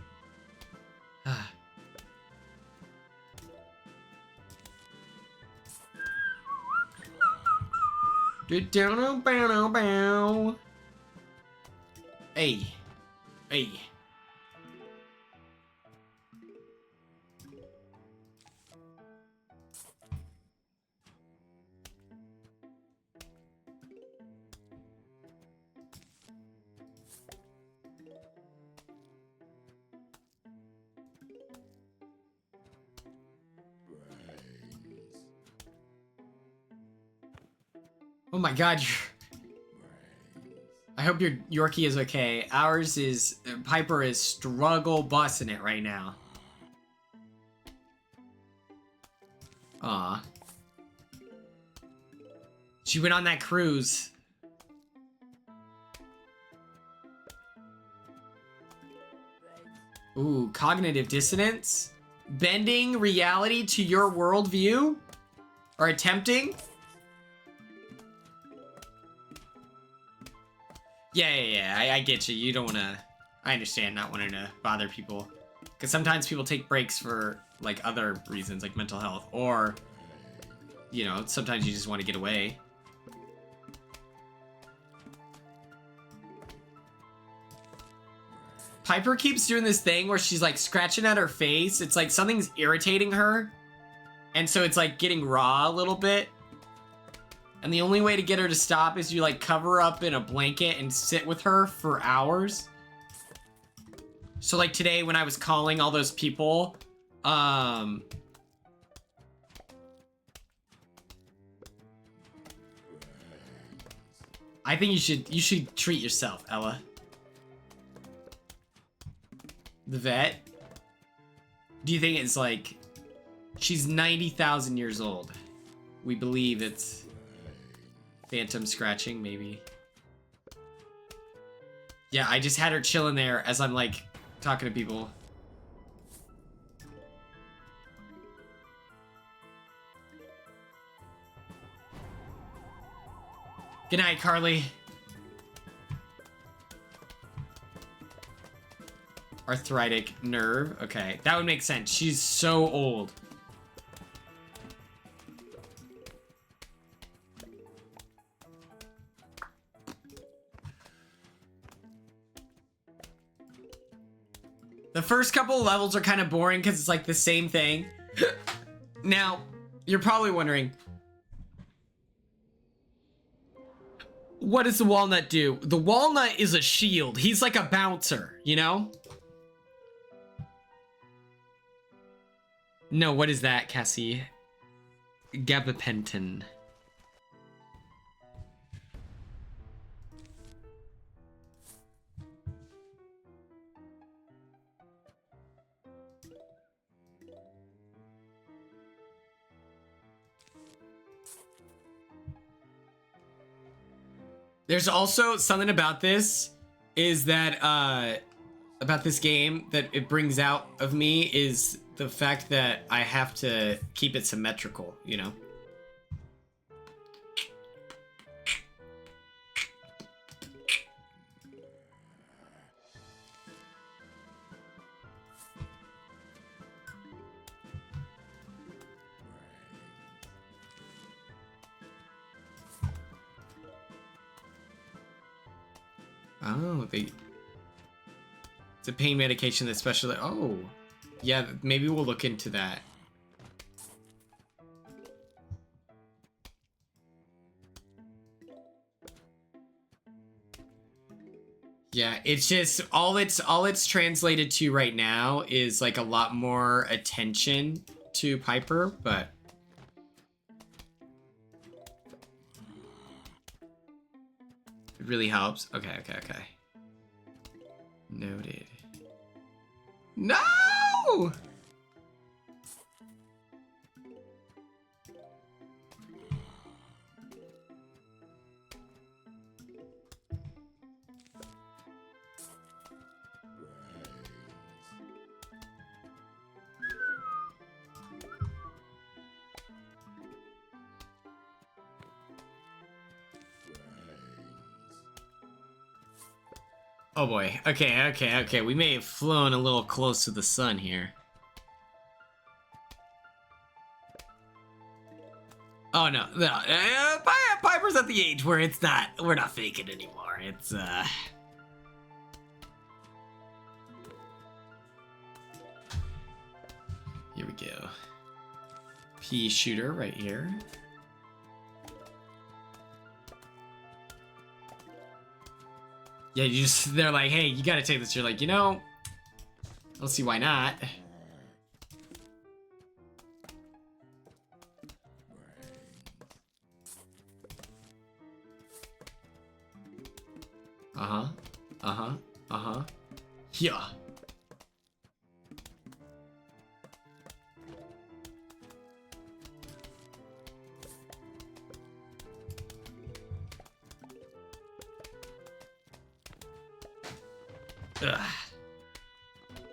Hey. Hey. Oh my god, I hope your Yorkie is okay. Ours is... Piper is struggle bussing it right now. Aw. She went on that cruise. Ooh, cognitive dissonance? Bending reality to your worldview? Or attempting? Yeah, I get you. You don't want to... I understand not wanting to bother people. Because sometimes people take breaks for, like, other reasons, like mental health. Or, you know, sometimes you just want to get away. Piper keeps doing this thing where she's, like, scratching at her face. It's like something's irritating her. And so it's, like, getting raw a little bit. And the only way to get her to stop is you like cover her up in a blanket and sit with her for hours. So like today when I was calling all those people, I think you should treat yourself, Ella. The vet? Do you think it's like she's 90,000 years old? We believe it's phantom scratching, maybe. Yeah, I just had her chilling there as I'm like talking to people. Good night, Carly. Arthritic nerve. Okay, that would make sense. She's so old. The first couple of levels are kind of boring because it's like the same thing. Now, you're probably wondering, what does the walnut do? The walnut is a shield. He's like a bouncer, you know? No, what is that, Cassie? Gabapentin. There's also something about this is that about this game that it brings out of me is the fact that I have to keep it symmetrical, you know? Oh, it's a pain medication that's specially. Oh, yeah, maybe we'll look into that. Yeah, it's just all it's translated to right now is like a lot more attention to Piper, but it really helps. Okay. Noted. No! Oh boy. Okay. We may have flown a little close to the sun here. Oh no. Piper's at the age where we're not faking anymore. It's Here we go. Pea shooter right here. Yeah, they're like, hey, you gotta take this. You're like, you know, I don't see why not. Yeah. Ugh.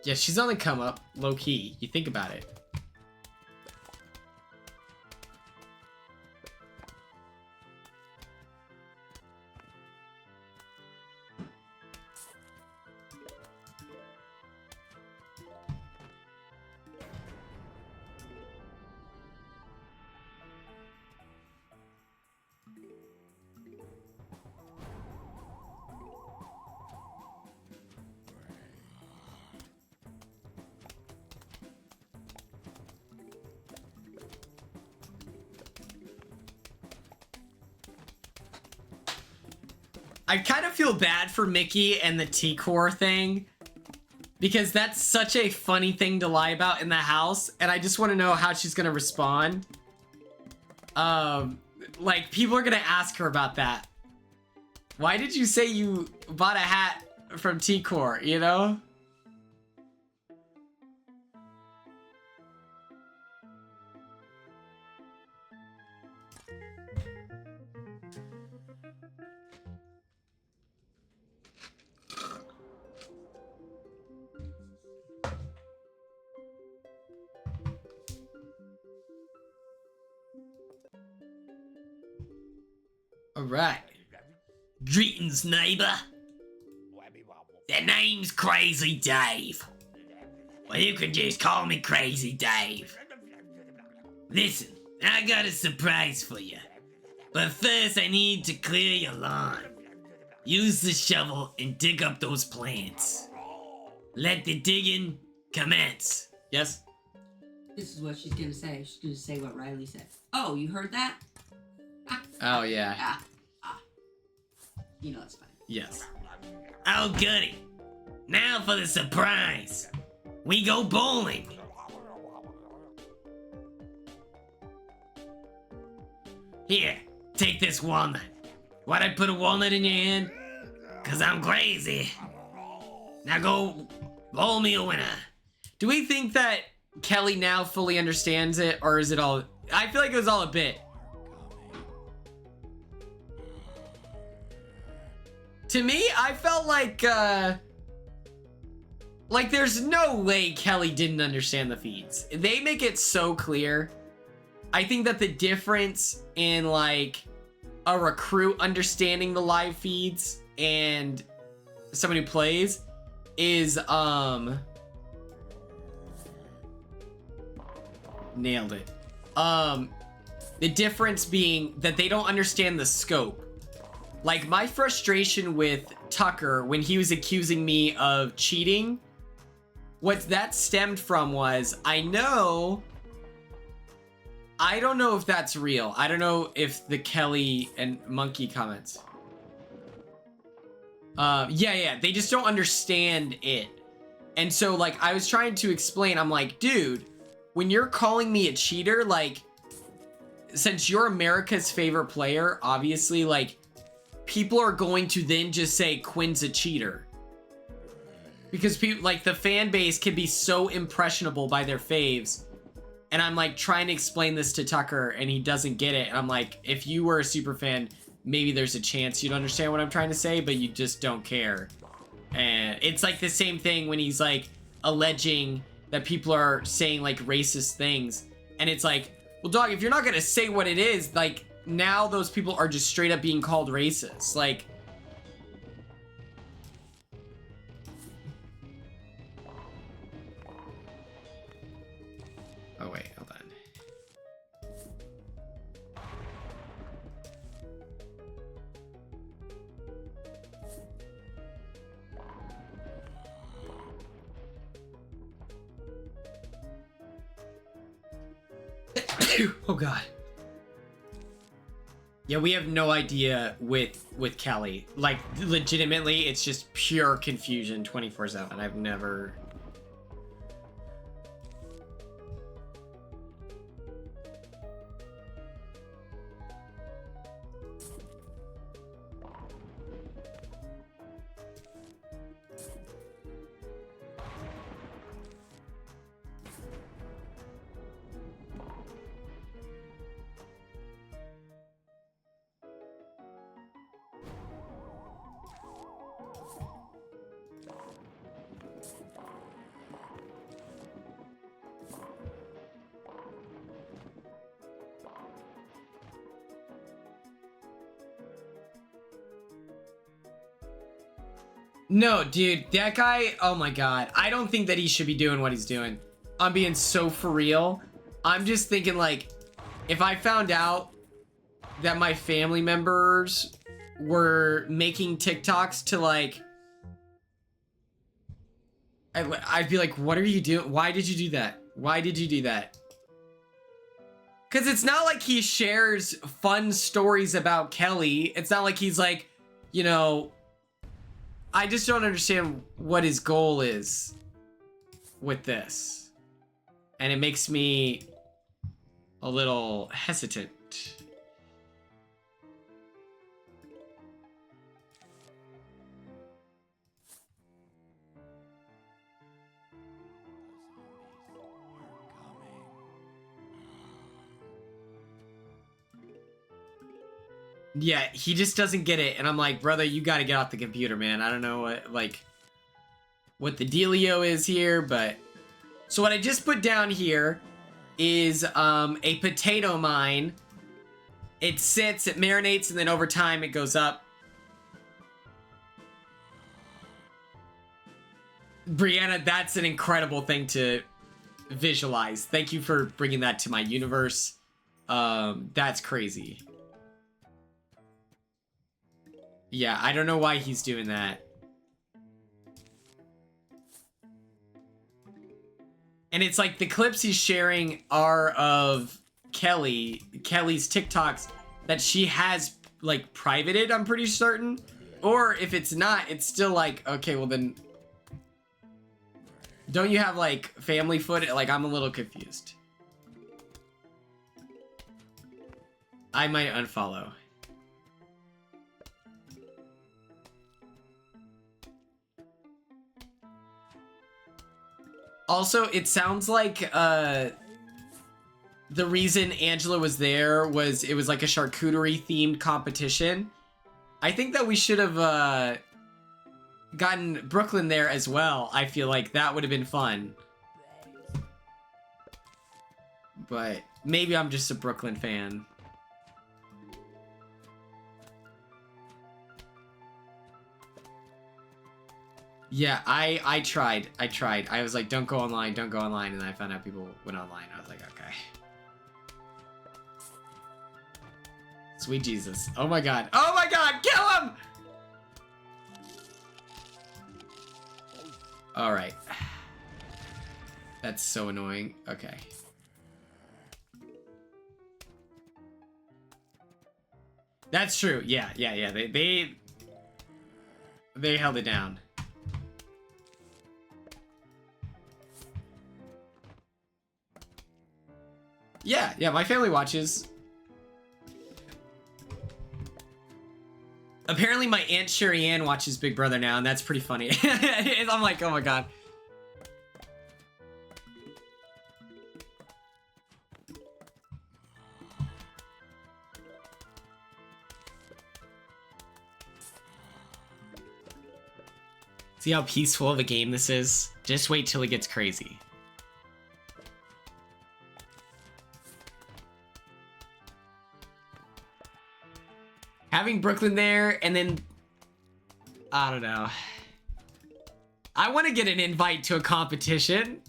Yeah, she's on the come up, low key. You think about it. I kind of feel bad for Mickey and the T-Core thing, because that's such a funny thing to lie about in the house, and I just want to know how she's gonna respond. Like, people are gonna ask her about that. Why did you say you bought a hat from T-Core, you know? Alright. Greetings, neighbor. The name's Crazy Dave. Well, you can just call me Crazy Dave. Listen, I got a surprise for you. But first, I need to clear your lawn. Use the shovel and dig up those plants. Let the digging commence. Yes? This is what she's gonna say. She's gonna say what Riley said. Oh, you heard that? Oh, yeah. You know it's fine. Yes. Oh, goody. Now for the surprise. We go bowling. Here, take this walnut. Why'd I put a walnut in your hand? 'Cause I'm crazy. Now go bowl me a winner. Do we think that Kelly now fully understands it, or is it all... I feel like it was all a bit. To me, I felt like there's no way Kelly didn't understand the feeds. They make it so clear. I think that the difference in like a recruit understanding the live feeds and someone who plays is nailed it. The difference being that they don't understand the scope. Like my frustration with Tucker when he was accusing me of cheating, what that stemmed from was I don't know if that's real. I don't know if the Kelly and Monkey comments. Yeah, they just don't understand it. And so like I was trying to explain, I'm like, dude, when you're calling me a cheater, like since you're America's favorite player, obviously like people are going to then just say Quinn's a cheater. Because people like the fan base can be so impressionable by their faves. And I'm like trying to explain this to Tucker and he doesn't get it. And I'm like, if you were a super fan, maybe there's a chance you'd understand what I'm trying to say, but you just don't care. And it's like the same thing when he's like alleging that people are saying like racist things. And it's like, well, dog, if you're not going to say what it is, like now those people are just straight up being called racist. Like, oh wait, hold on. Oh god. Yeah, we have no idea with Kelly. Like legitimately, it's just pure confusion 24/7. I've never. No, dude, that guy, oh my god. I don't think that he should be doing what he's doing. I'm being so for real. I'm just thinking like, if I found out that my family members were making TikToks to like, I'd be like, what are you doing? Why did you do that? Why did you do that? Because it's not like he shares fun stories about Kelly. It's not like he's like, you know, I just don't understand what his goal is with this. And it makes me a little hesitant. Yeah, he just doesn't get it. And I'm like, brother, you got to get off the computer, man. I don't know what the dealio is here, but... So what I just put down here is a potato mine. It sits, it marinates, and then over time it goes up. Brianna, that's an incredible thing to visualize. Thank you for bringing that to my universe. That's crazy. Yeah, I don't know why he's doing that. And it's like the clips he's sharing are of Kelly's TikToks that she has like privated, I'm pretty certain. Or if it's not, it's still like, okay, well then don't you have like family footage? Like I'm a little confused. I might unfollow. Also, it sounds like the reason Angela was there was it was like a charcuterie themed competition. I think that we should have gotten Brooklyn there as well. I feel like that would have been fun. But maybe I'm just a Brooklyn fan. Yeah, I tried. I was like, don't go online, don't go online, and I found out people went online. I was like, okay. Sweet Jesus. Oh my god. Oh my god, kill him! Alright. That's so annoying. Okay. That's true. Yeah. They held it down. Yeah, my family watches. Apparently my Aunt Sherry Ann watches Big Brother now, and that's pretty funny. I'm like, oh my god. See how peaceful of a game this is? Just wait till it gets crazy. Having Brooklyn there, and then... I don't know. I want to get an invite to a competition.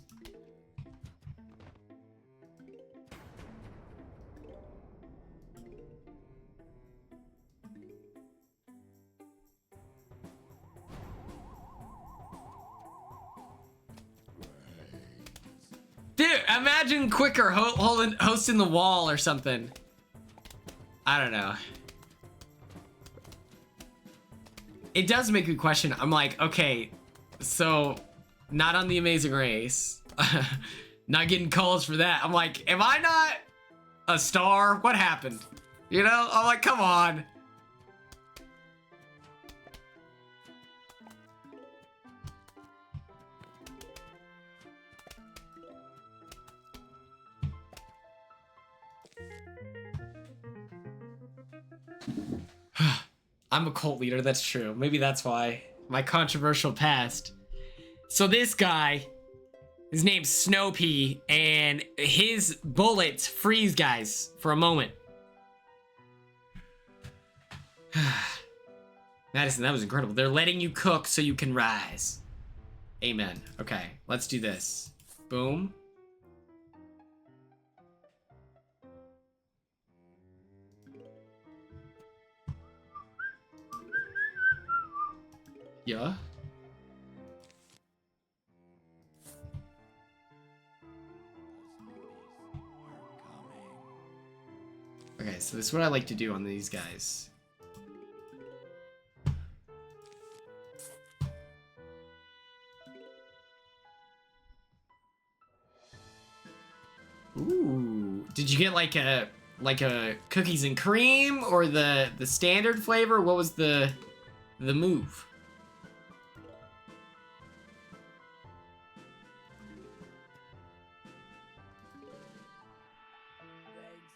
Dude, imagine Quicker hosting the wall or something. I don't know. It does make me question. I'm like, okay, so not on The Amazing Race. Not getting calls for that. I'm like, am I not a star? What happened? You know? I'm like, come on. I'm a cult leader, that's true. Maybe that's why. My controversial past. So this guy, his name's Snowpea, and his bullets freeze guys for a moment. Madison, that was incredible. They're letting you cook so you can rise. Amen. Okay, let's do this. Boom. Yeah. Okay, so this is what I like to do on these guys. Ooh, did you get like a cookies and cream or the standard flavor? What was the move?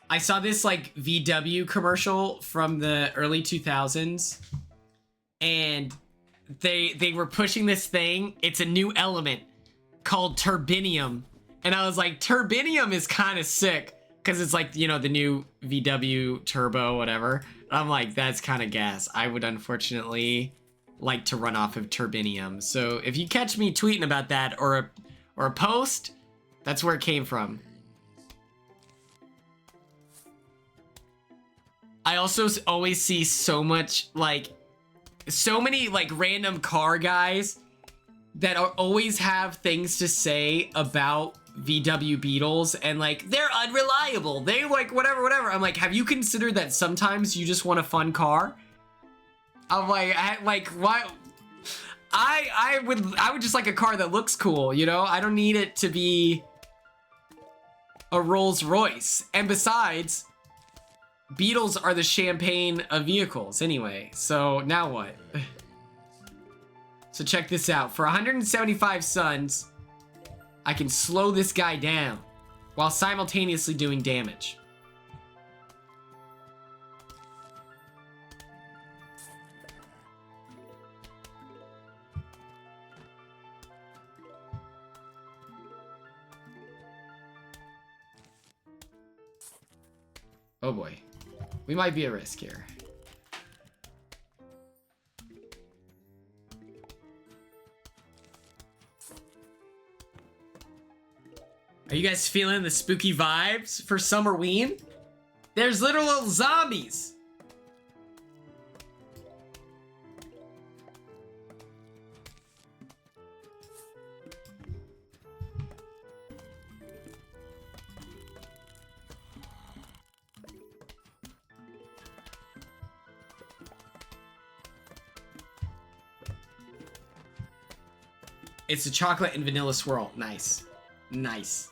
I saw this like VW commercial from the early 2000s, and they were pushing this thing. It's a new element called turbinium, and I was like, turbinium is kind of sick because it's like, you know, the new VW turbo, whatever. I'm like, that's kind of gas. I would unfortunately like to run off of turbinium. So if you catch me tweeting about that or a post, that's where it came from. I also always see so many random car guys that always have things to say about VW Beetles, and like, they're unreliable. They like whatever. I'm like, have you considered that sometimes you just want a fun car? I'm like, why? I would just like a car that looks cool, you know? I don't need it to be a Rolls Royce. And besides, Beetles are the champagne of vehicles anyway, so now what? So check this out. For 175 suns, I can slow this guy down while simultaneously doing damage. Oh boy. We might be at risk here. Are you guys feeling the spooky vibes for Summerween? There's literal zombies. It's a chocolate and vanilla swirl. Nice. Nice.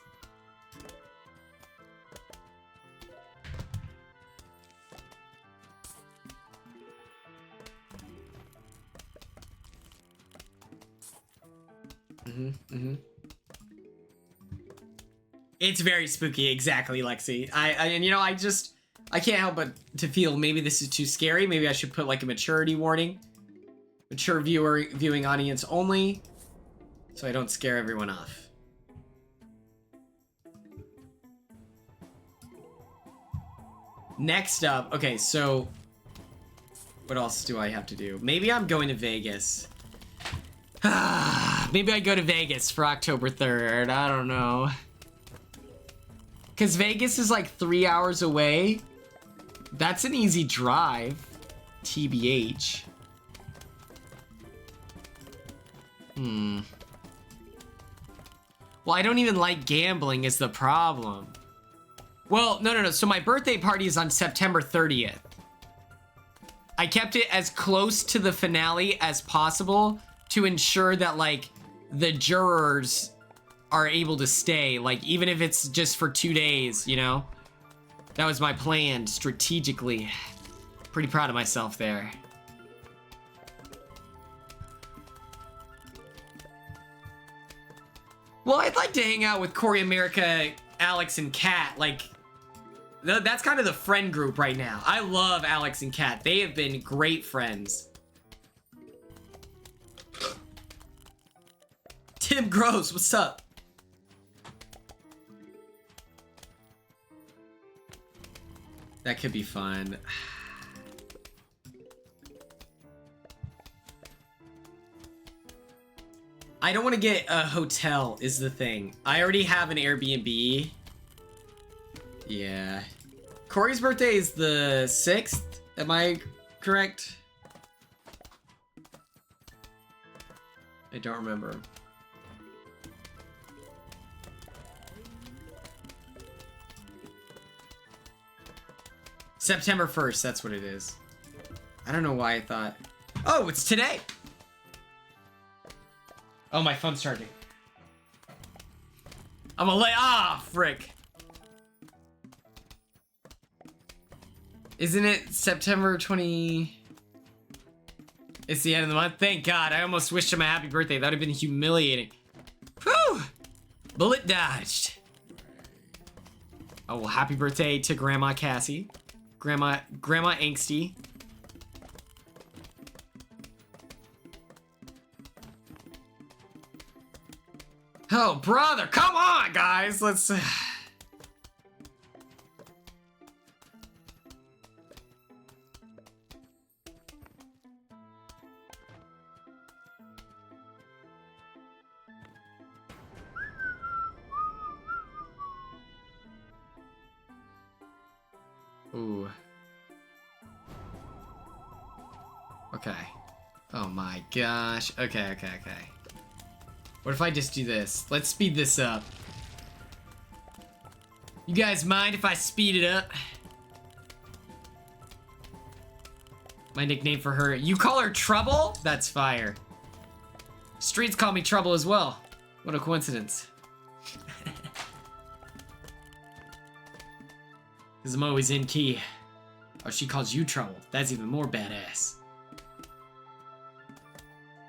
It's very spooky, exactly, Lexi. And you know, I can't help but to feel maybe this is too scary. Maybe I should put like a maturity warning. Mature viewing audience only, so I don't scare everyone off. Next up, okay, so what else do I have to do? Maybe I'm going to Vegas. Maybe I go to Vegas for October 3rd. I don't know. Because Vegas is like 3 hours away. That's an easy drive. TBH. Well, I don't even like gambling is the problem. Well, no. So my birthday party is on September 30th. I kept it as close to the finale as possible to ensure that, like, the jurors are able to stay, like, even if it's just for 2 days, you know? That was my plan strategically. Pretty proud of myself there. Well, I'd like to hang out with Corey, America, Alex, and Kat. Like, that's kind of the friend group right now. I love Alex and Kat. They have been great friends. Tim Gross, what's up? That could be fun. I don't want to get a hotel is the thing. I already have an Airbnb. Yeah. Corey's birthday is the 6th. Am I correct? I don't remember. September 1st, that's what it is. I don't know why I thought... Oh, it's today! Oh, my phone's charging. I'm gonna lay... Ah, frick. Isn't it September 20... It's the end of the month? Thank God, I almost wished him a happy birthday. That would have been humiliating. Whew! Bullet dodged. Oh, well, happy birthday to Grandma Cassie. Grandma Angsty. Oh, brother, come on, guys. Let's... Ooh. Okay. Oh my gosh. Okay. What if I just do this? Let's speed this up. You guys mind if I speed it up? My nickname for her. You call her Trouble? That's fire. Streets call me Trouble as well. What a coincidence. Because I'm always in key. Oh, she calls you Trouble. That's even more badass.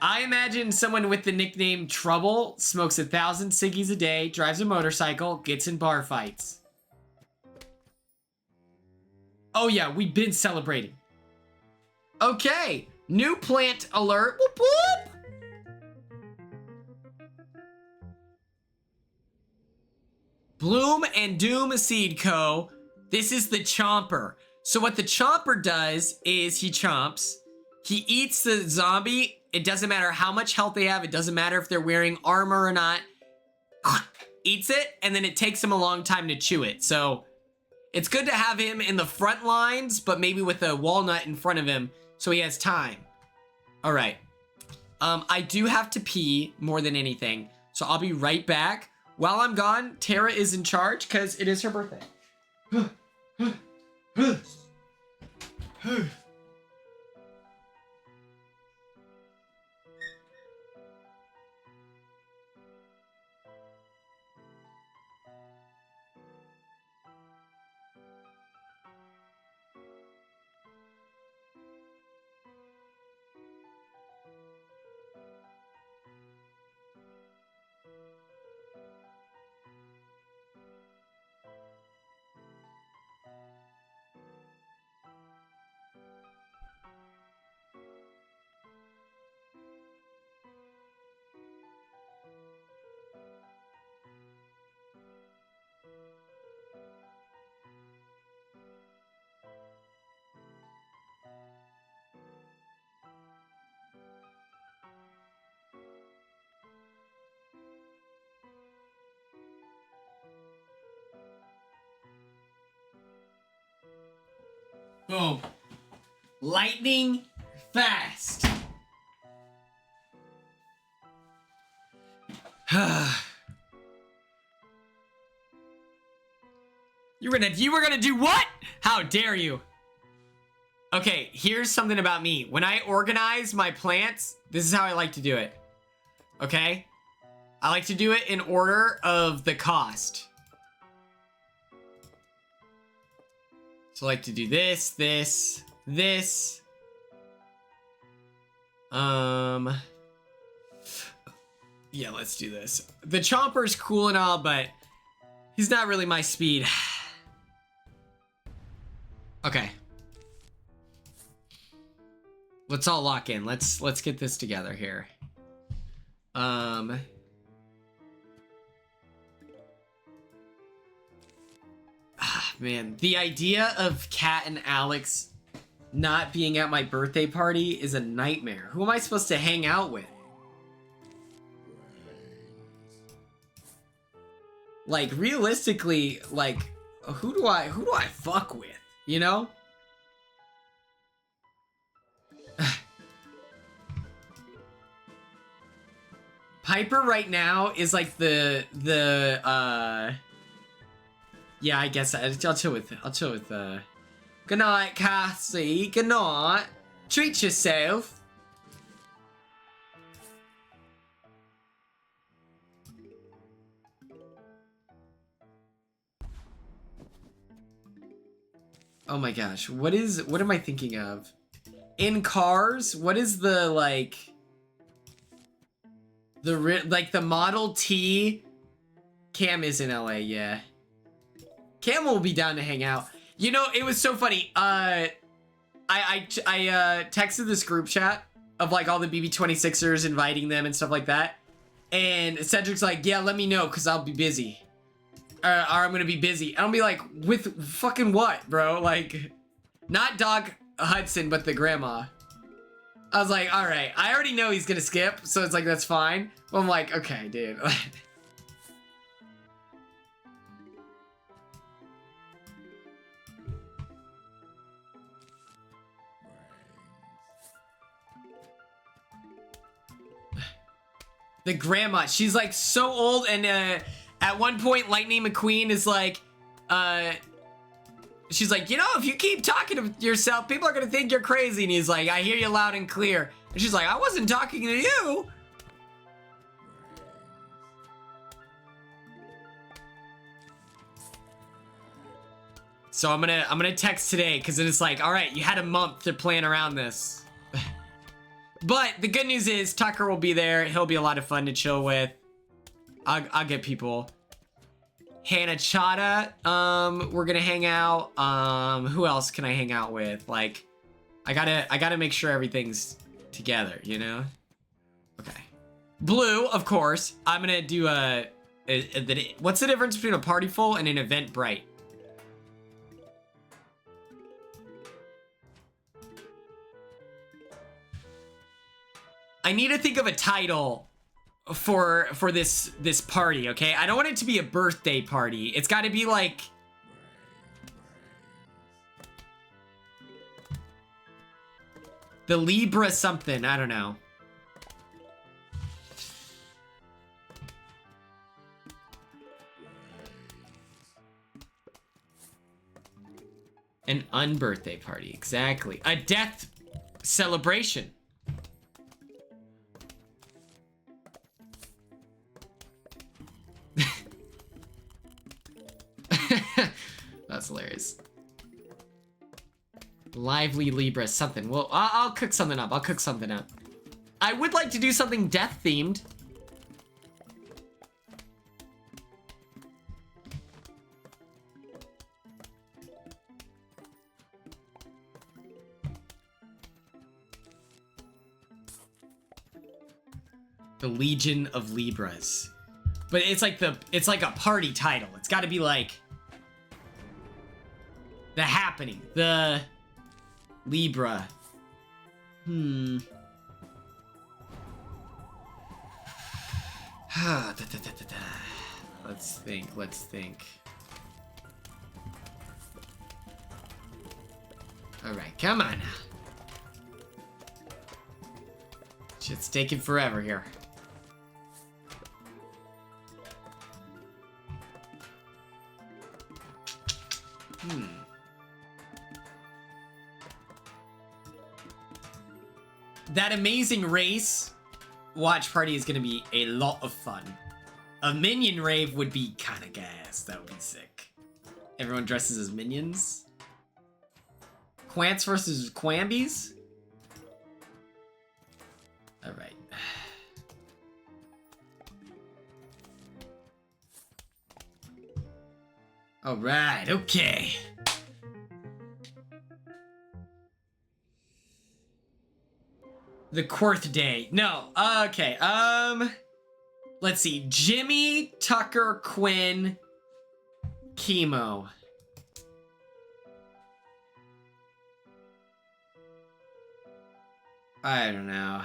I imagine someone with the nickname Trouble smokes 1,000 ciggies a day, drives a motorcycle, gets in bar fights. Oh yeah, we've been celebrating. Okay, new plant alert. Whoop, whoop. Bloom and Doom Seed Co. This is the chomper. So what the chomper does is he chomps. He eats the zombie. It doesn't matter how much health they have. It doesn't matter if they're wearing armor or not. Eats it, and then it takes him a long time to chew it. So it's good to have him in the front lines, but maybe with a walnut in front of him so he has time. All right. I do have to pee more than anything, so I'll be right back. While I'm gone, Tara is in charge because it is her birthday. Boom. Lightning fast. You were gonna do what? How dare you? Okay, here's something about me. When I organize my plants, this is how I like to do it. Okay? I like to do it in order of the cost. So I like to do this, this, this. Yeah, let's do this. The chomper's cool and all, but he's not really my speed. Okay. Let's all lock in. Let's get this together here. Man, the idea of Kat and Alex not being at my birthday party is a nightmare. Who am I supposed to hang out with? Like, realistically, like, who do I fuck with? You know? Piper right now is like yeah, I guess I'll chill with good night, Cassie. Good night. Treat yourself. Oh my gosh, what am I thinking of? In Cars, what is the the Model T? Cam is in LA, yeah. Cam will be down to hang out. You know, it was so funny. I texted this group chat of like all the BB26ers, inviting them and stuff like that. And Cedric's like, yeah, let me know because I'll be busy. Or I'm gonna be busy. And I'll be like, with fucking what, bro? Like, not Doc Hudson, but the grandma. I was like, all right, I already know he's gonna skip, so it's like, that's fine. But I'm like, okay, dude. The grandma, she's like so old, and at one point Lightning McQueen is like, she's like, you know, if you keep talking to yourself, people are gonna think you're crazy. And he's like, I hear you loud and clear. And she's like, I wasn't talking to you. So I'm gonna text today, because then it's like, all right, you had a month to plan around this. But the good news is Tucker will be there. He'll be a lot of fun to chill with. I'll get people. Hannah Chada, we're gonna hang out. Who else can I hang out with? Like, I gotta make sure everything's together, you know? Okay. Blue, of course. I'm gonna do what's the difference between a party full and an event bright? I need to think of a title for this party, okay? I don't want it to be a birthday party. It's got to be like the Libra something. I don't know. An unbirthday party, exactly. A death celebration. That's hilarious. Lively Libra something. Well, I'll cook something up. I'll cook something up. I would like to do something death themed. The Legion of Libras. But it's like a party title. It's got to be like The Happening. The Libra. Let's think. All right, come on now. Shit's taking forever here. That Amazing Race watch party is gonna be a lot of fun. A minion rave would be kind of gas. That would be sick. Everyone dresses as minions. Quants versus Quambies. All right. All right. Okay. The Quirth Day. No. Okay. Let's see. Jimmy, Tucker, Quinn, Chemo. I don't know.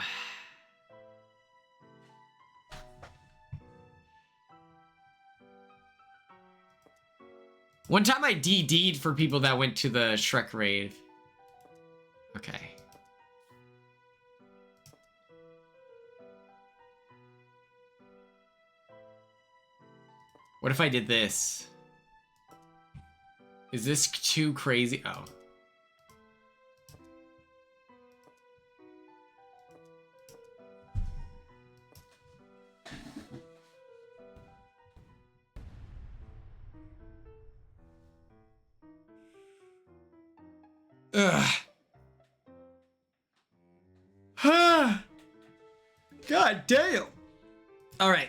One time I DD'd for people that went to the Shrek rave. Okay. What if I did this? Is this too crazy? Oh. Ugh. God damn. All right.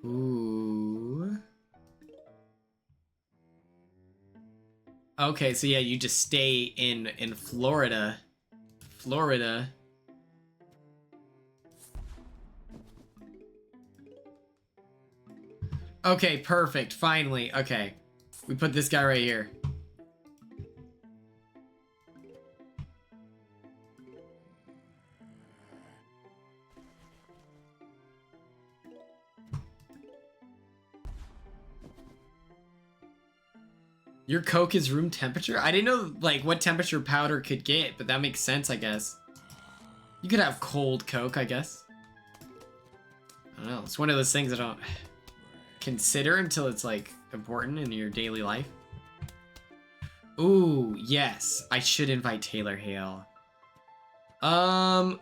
Ooh. Okay, so yeah, you just stay in Florida. Florida. Okay, perfect. Finally. Okay. We put this guy right here. Your Coke is room temperature? I didn't know, like, what temperature powder could get, but that makes sense, I guess. You could have cold Coke, I guess. I don't know. It's one of those things I don't consider until it's, like, important in your daily life. Ooh, yes. I should invite Taylor Hale. Huh.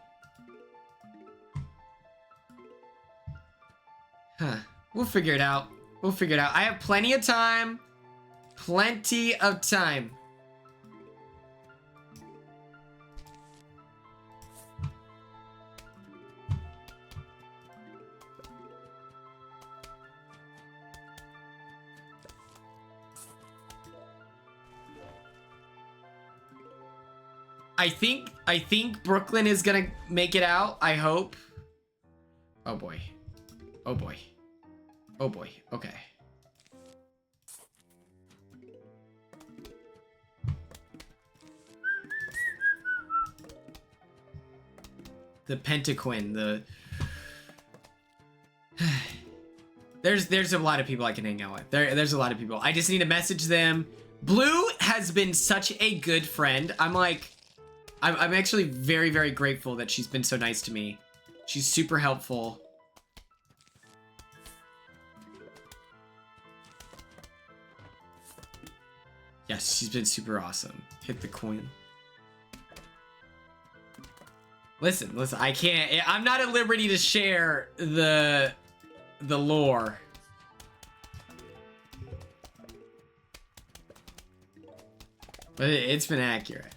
We'll figure it out. We'll figure it out. I have plenty of time. Plenty of time. I think Brooklyn is gonna make it out. I hope. Oh boy. Oh boy. Oh boy. Okay. The Pentaquinn, the there's a lot of people I can hang out with. There's a lot of people. I just need to message them. Blue has been such a good friend. I'm actually very, very grateful that she's been so nice to me. She's super helpful. Yes, she's been super awesome. Hit the coin. Listen, I can't. I'm not at liberty to share the lore. But it's been accurate.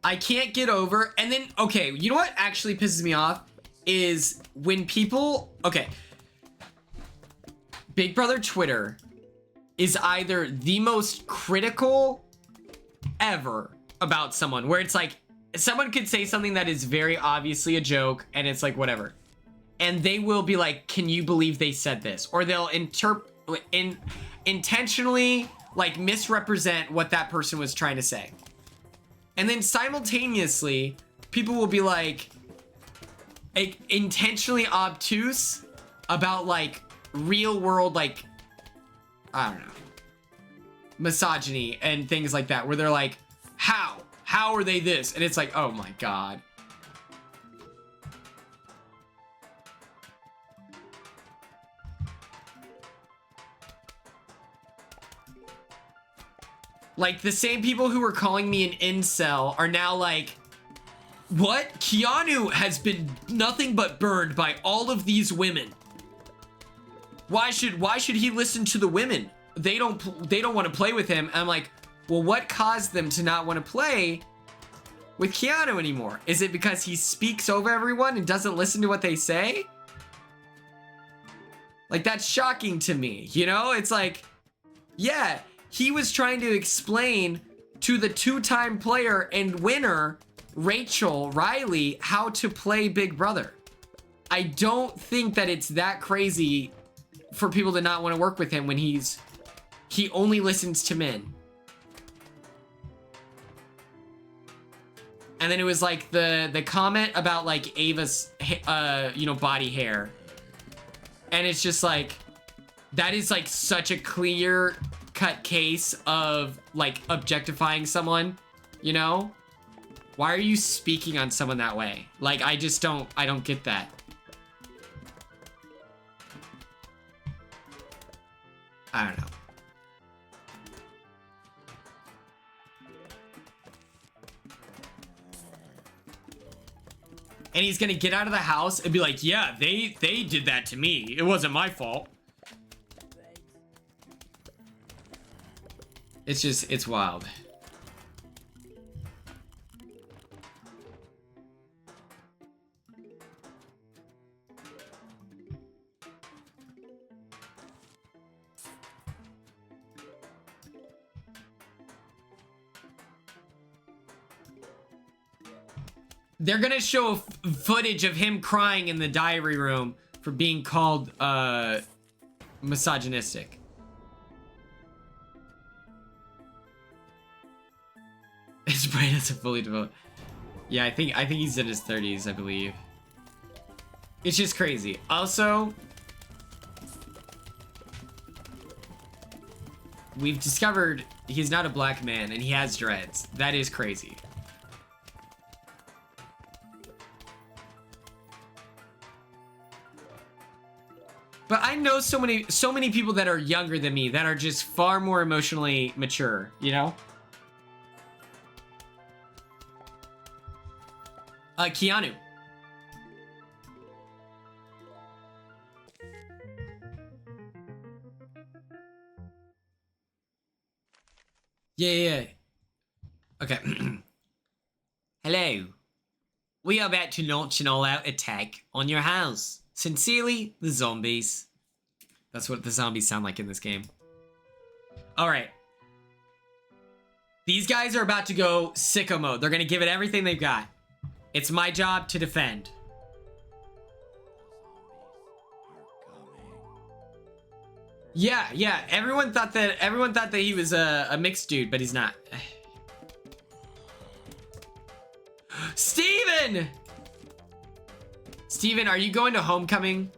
I can't get over, and then, okay, you know what actually pisses me off is when people, okay, Big Brother Twitter is either the most critical ever about someone, where it's like, someone could say something that is very obviously a joke, and it's like, whatever. And they will be like, can you believe they said this? Or they'll intentionally, like, misrepresent what that person was trying to say. And then simultaneously, people will be like intentionally obtuse about like real world, like, I don't know, misogyny and things like that, where they're like, how are they this? And it's like, oh my God. Like, the same people who were calling me an incel are now like, what? Keanu has been nothing but burned by all of these women. Why should he listen to the women? They don't want to play with him. And I'm like, well, what caused them to not want to play with Keanu anymore? Is it because he speaks over everyone and doesn't listen to what they say? Like, that's shocking to me, you know? It's like, yeah, he was trying to explain to the two-time player and winner, Rachel Riley, how to play Big Brother. I don't think that it's that crazy for people to not want to work with him when he only listens to men. And then it was like the comment about like Ava's, body hair. And it's just like, that is like such a clear cut case of like objectifying someone, you know? Why are you speaking on someone that way? Like, I don't get that. I don't know. And he's gonna get out of the house and be like, yeah, they did that to me. It wasn't my fault. It's just, it's wild. They're gonna show footage of him crying in the diary room for being called misogynistic. His brain isn't fully developed. Yeah, I think he's in his 30s, I believe. It's just crazy. Also, we've discovered he's not a black man and he has dreads. That is crazy. But I know so many people that are younger than me that are just far more emotionally mature, you know? Keanu. Yeah. Okay. Hello. We are about to launch an all-out attack on your house. Sincerely, the zombies. That's what the zombies sound like in this game. Alright. These guys are about to go sicko mode. They're gonna give it everything they've got. It's my job to defend. Yeah. Everyone thought that he was a mixed dude, but he's not. Steven! Steven, are you going to homecoming?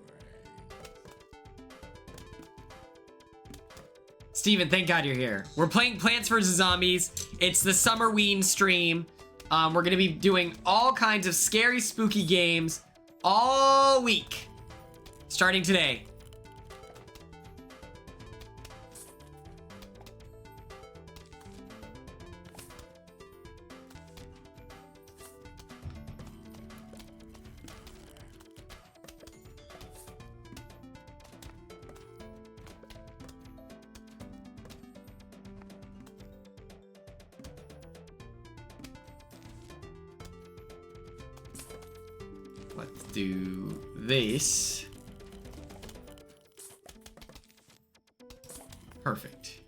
Steven, thank God you're here. We're playing Plants vs. Zombies. It's the Summerween stream. We're gonna be doing all kinds of scary, spooky games all week, starting today. Let's do this. Perfect.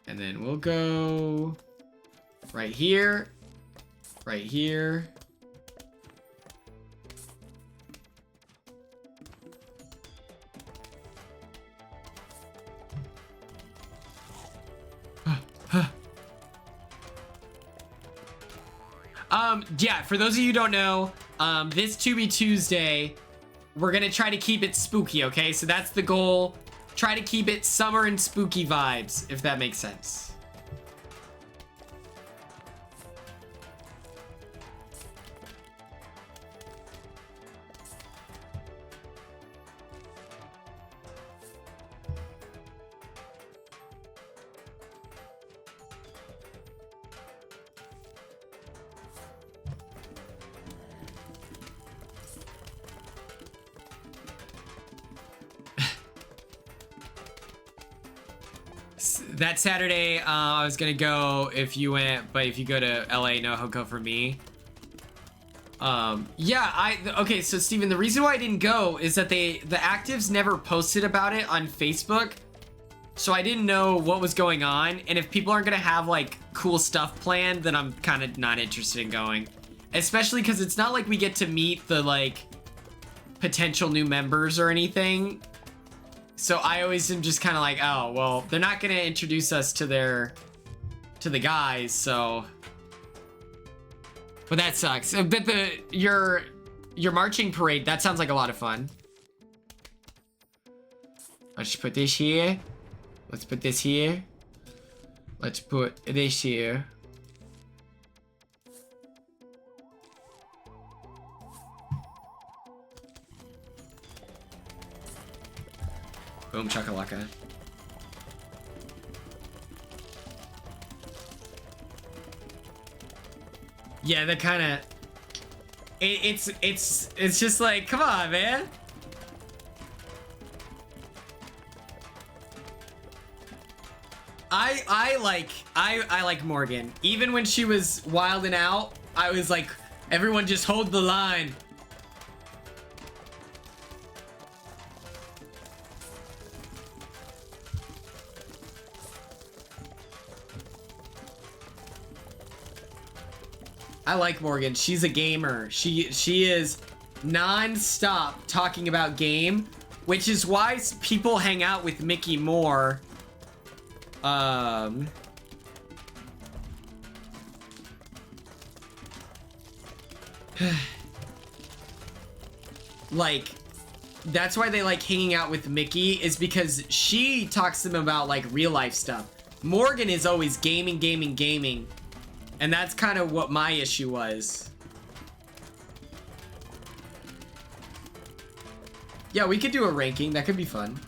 And then we'll go right here, right here. Yeah, for those of you who don't know, this Tubi Tuesday, we're gonna try to keep it spooky, okay? So that's the goal. Try to keep it summer and spooky vibes, if that makes sense. That Saturday, I was gonna go if you went, but if you go to LA, no hook for me. Yeah, okay, so Steven, the reason why I didn't go is that the actives never posted about it on Facebook. So I didn't know what was going on. And if people aren't gonna have like cool stuff planned, then I'm kind of not interested in going. Especially because it's not like we get to meet the like potential new members or anything. So I always am just kind of like, oh, well, they're not gonna introduce us to the guys, so. But that sucks. But your marching parade, that sounds like a lot of fun. Let's put this here. Let's put this here. Let's put this here. Boom chakalaka. Yeah, that kind of it's just like, come on, man. I like Morgan. Even when she was wilding out, I was like, everyone just hold the line. I like Morgan. She's a gamer. She is non-stop talking about game, which is why people hang out with Mickey more. Like, that's why they like hanging out with Mickey, is because she talks to them about like real life stuff. Morgan is always gaming. And that's kind of what my issue was. Yeah, we could do a ranking. That could be fun.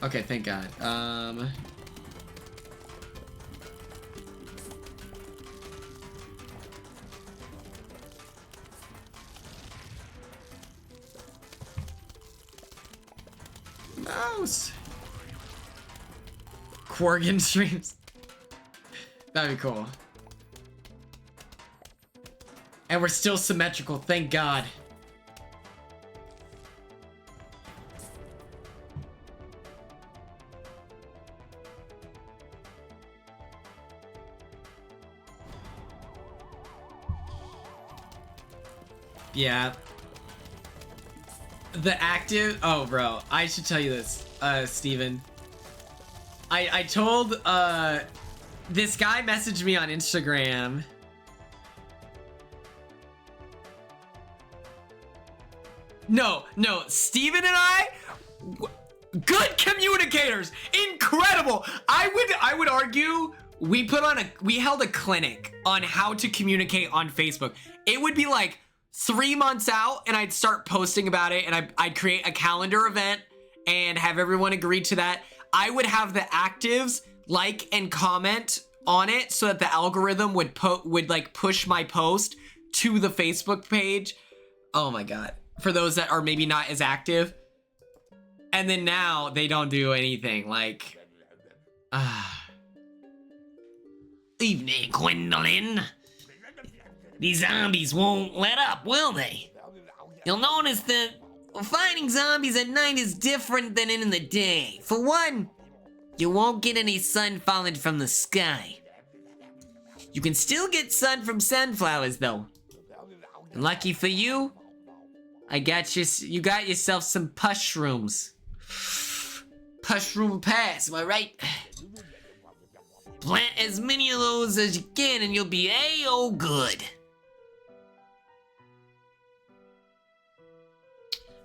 Okay, thank God. Gross. Quargan streams. That'd be cool. And we're still symmetrical, thank God. Yeah. The active... Oh, bro. I should tell you this, Steven. I told, this guy messaged me on Instagram. No, Steven and I... Good communicators! Incredible! I would argue we held a clinic on how to communicate on Facebook. It would be like 3 months out and I'd start posting about it, and I'd create a calendar event and have everyone agree to that. I would have the actives like and comment on it so that the algorithm would like push my post to the Facebook page. Oh my God. For those that are maybe not as active. And then now they don't do anything. Like, evening, Gwendolyn. These zombies won't let up, will they? You'll notice that fighting zombies at night is different than in the day. For one, you won't get any sun falling from the sky. You can still get sun from sunflowers, though. And lucky for you, you got yourself some pushrooms. Pushroom pass, am I right? Plant as many of those as you can and you'll be A-oh good.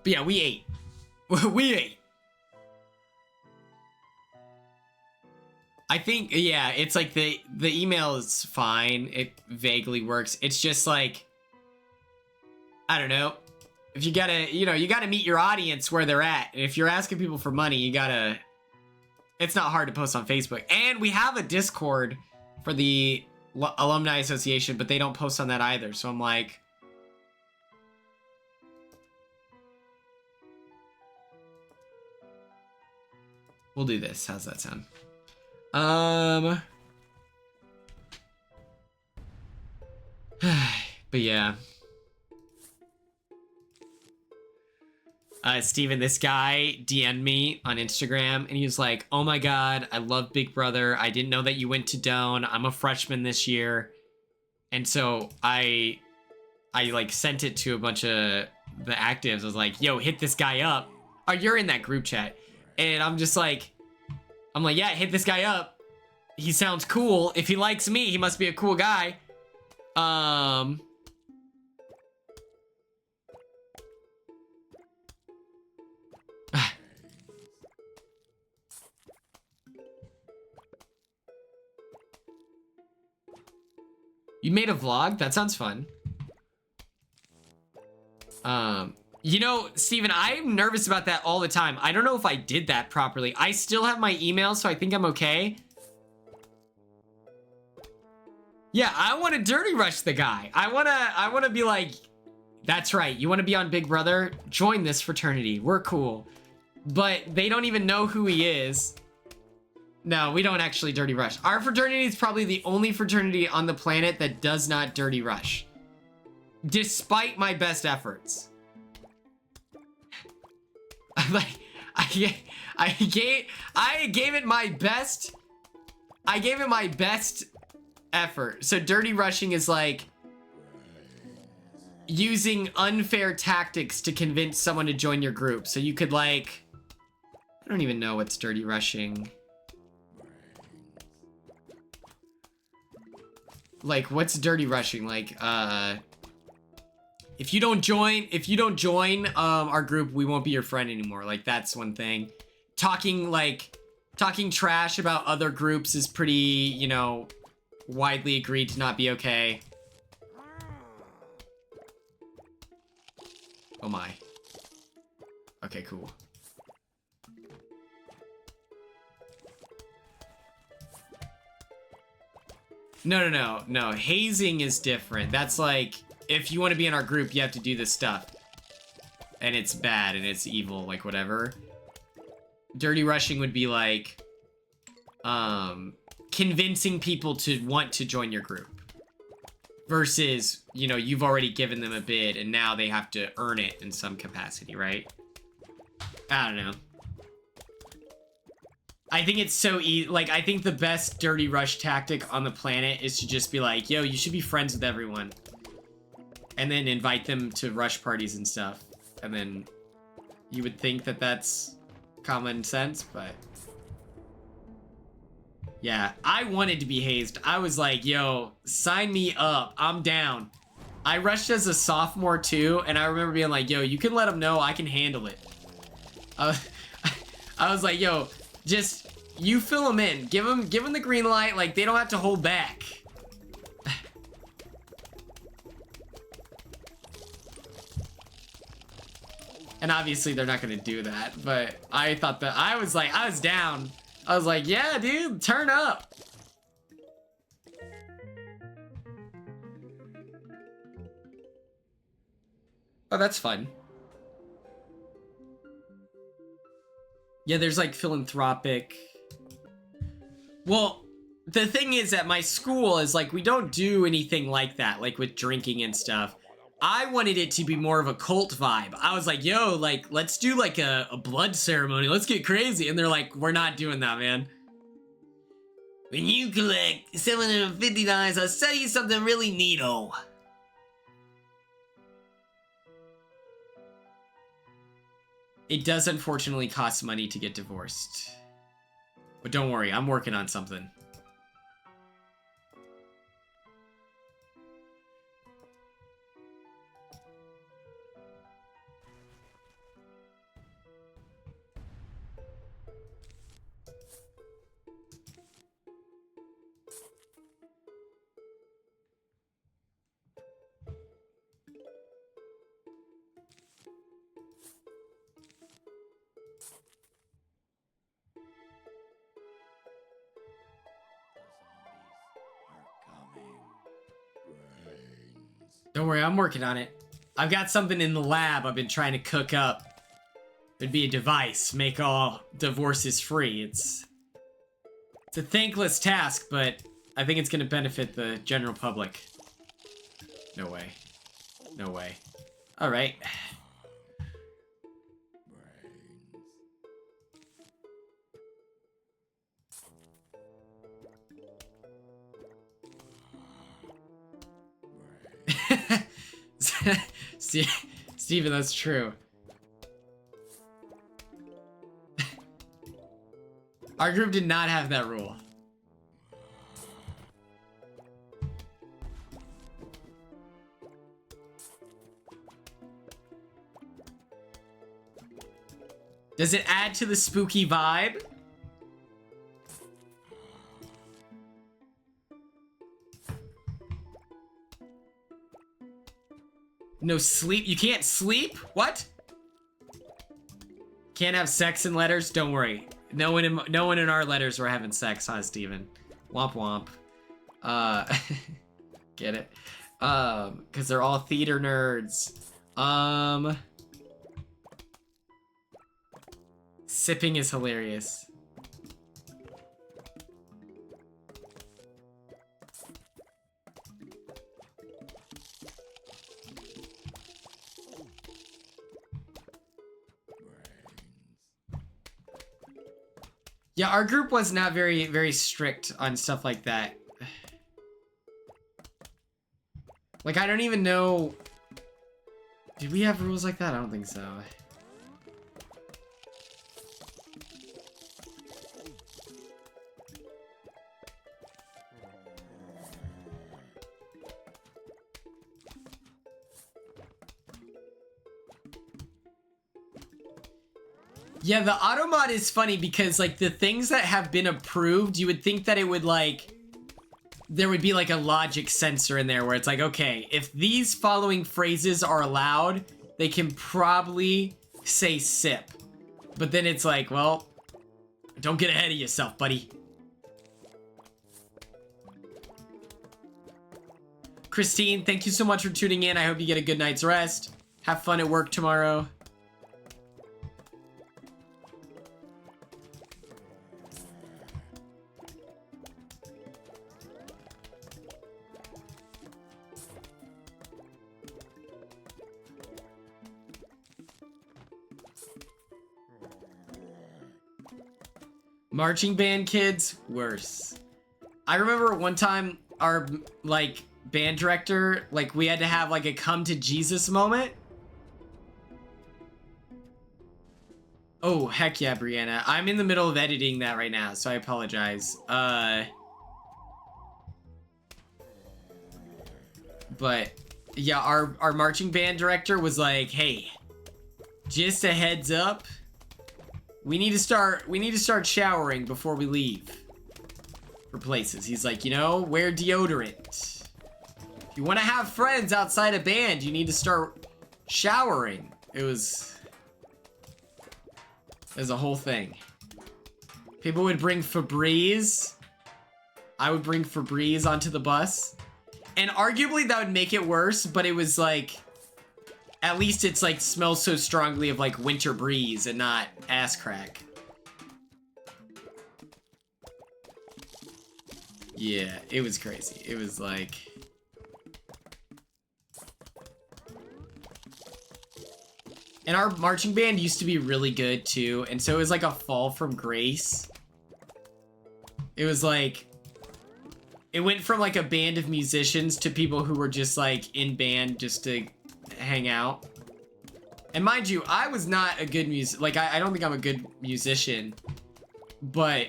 But yeah, we ate. We ate. I think, yeah, it's like the email is fine. It vaguely works. It's just like, I don't know. If you gotta, you gotta meet your audience where they're at. And if you're asking people for money, it's not hard to post on Facebook. And we have a Discord for the Alumni Association, but they don't post on that either. So I'm like, we'll do this. How's that sound? But yeah. Steven, this guy DM'd me on Instagram and he was like, oh my God, I love Big Brother. I didn't know that you went to Doan. I'm a freshman this year. And so I like sent it to a bunch of the actives. I was like, yo, hit this guy up. Oh, you're in that group chat. And I'm like, yeah, hit this guy up. He sounds cool. If he likes me, he must be a cool guy. You made a vlog? That sounds fun. Steven, I'm nervous about that all the time. I don't know if I did that properly. I still have my email, so I think I'm okay. Yeah, I want to dirty rush the guy. I want to be like, that's right. You want to be on Big Brother? Join this fraternity. We're cool. But they don't even know who he is. No, we don't actually dirty rush. Our fraternity is probably the only fraternity on the planet that does not dirty rush. Despite my best efforts. I gave it my best. I gave it my best effort. So dirty rushing is like using unfair tactics to convince someone to join your group. So you could like, I don't even know what's dirty rushing. Like, what's dirty rushing? Like, if you don't join our group, we won't be your friend anymore. Like, that's one thing. Talking trash about other groups is pretty, widely agreed to not be okay. Oh my. Okay, cool. No. Hazing is different. That's like, if you want to be in our group, you have to do this stuff. And it's bad and it's evil, like whatever. dirty rushing would be like convincing people to want to join your group versus, you know, you've already given them a bid and now they have to earn it in some capacity, right? I don't know. I think it's so easy. Like, I think the best dirty rush tactic on the planet is to just be like, yo, you should be friends with everyone. And then invite them to rush parties and stuff. And then you would think that that's common sense, but... yeah, I wanted to be hazed. I was like, yo, sign me up. I'm down. I rushed as a sophomore too, and I remember being like, yo, you can let them know I can handle it. I was like, yo, just, you fill them in. Give them the green light. Like, they don't have to hold back. And obviously they're not going to do that, but I thought that, I was down. I was like, yeah, dude, turn up. Oh, that's fun. Yeah, there's like philanthropic. Well, the thing is at my school is like, we don't do anything like that, like with drinking and stuff. I wanted it to be more of a cult vibe. I was like, yo, like, let's do like a blood ceremony. Let's get crazy. And they're like, we're not doing that, man. When you collect $750, I'll sell you something really neato. It does unfortunately cost money to get divorced. But don't worry, I'm working on something. Don't worry, I'm working on it. I've got something in the lab I've been trying to cook up. It'd be a device, make all divorces free. It's a thankless task, but I think it's gonna benefit the general public. No way. No way. Alright. Steven, that's true. Our group did not have that rule. Does it add to the spooky vibe? No sleep? You can't sleep? What? Can't have sex in letters? Don't worry. No one in our letters were having sex, huh, Steven? Womp womp. Get it? Because they're all theater nerds. Sipping is hilarious. Yeah, our group was not very strict on stuff like that. Like, I don't even know... Did we have rules like that? I don't think so. Yeah, the automod is funny because, like, the things that have been approved, you would think that it would, like... There would be, like, a logic sensor in there where it's like, okay, if these following phrases are allowed, they can probably say sip. But then it's like, well, don't get ahead of yourself, buddy. Christine, thank you so much for tuning in. I hope you get a good night's rest. Have fun at work tomorrow. Marching band kids, worse. I remember one time our, like, band director, like, we had to have, like, a come to Jesus moment. Oh, heck yeah, Brianna. I'm in the middle of editing that right now, so I apologize. But, yeah, our marching band director was like, hey, just a heads up. We need to start showering before we leave for places. He's like, you know, wear deodorant. If you want to have friends outside a band, you need to start showering. It was a whole thing. People would bring Febreze. I would bring Febreze onto the bus. And arguably that would make it worse, but it was like, at least it's like smells so strongly of like winter breeze and not ass crack. Yeah, it was crazy. It was like... And our marching band used to be really good too, and so it was like a fall from grace. It was like... It went from like a band of musicians to people who were just like in band just to hang out. And mind you, I was not a good I don't think I'm a good musician, but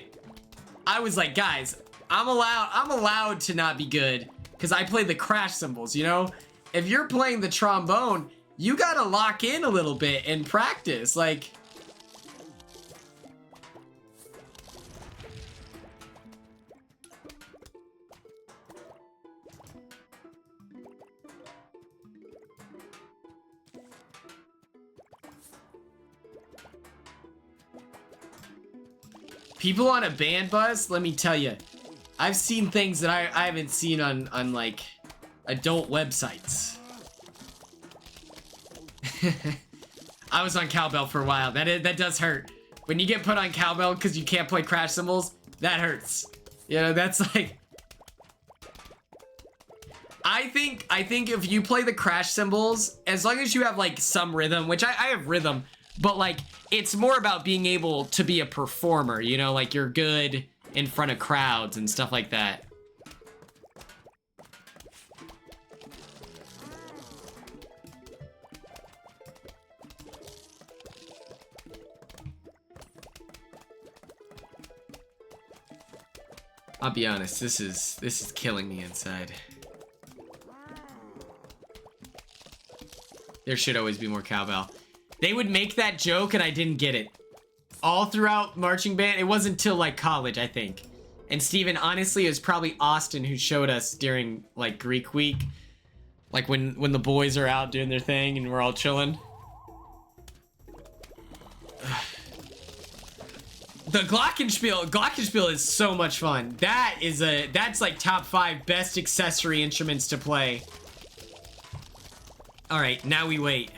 I was like, guys, I'm allowed to not be good because I play the crash cymbals, you know? If you're playing the trombone, you gotta lock in a little bit and practice, like... People on a band bus, let me tell you, I've seen things that I haven't seen on like adult websites. I was on cowbell for a while. That does hurt. When you get put on cowbell because you can't play crash cymbals, that hurts. You know, that's like... I think if you play the crash cymbals, as long as you have like some rhythm, which I have rhythm, but like it's more about being able to be a performer, you know, like you're good in front of crowds and stuff like that. I'll be honest, this is killing me inside. There should always be more cowbell. They would make that joke and I didn't get it. All throughout marching band, it wasn't till like college, I think. And Steven, honestly, it was probably Austin who showed us during like Greek week. Like when the boys are out doing their thing and we're all chilling. The Glockenspiel is so much fun. That's like top 5 best accessory instruments to play. All right, now we wait.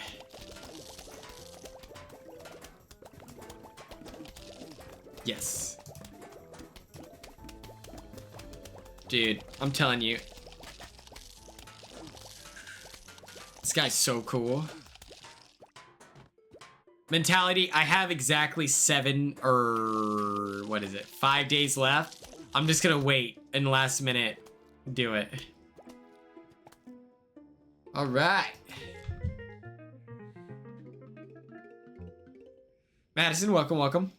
Yes. Dude, I'm telling you. This guy's so cool. Mentality, I have exactly 5 days left. I'm just gonna wait and last minute do it. All right. Madison, welcome, welcome.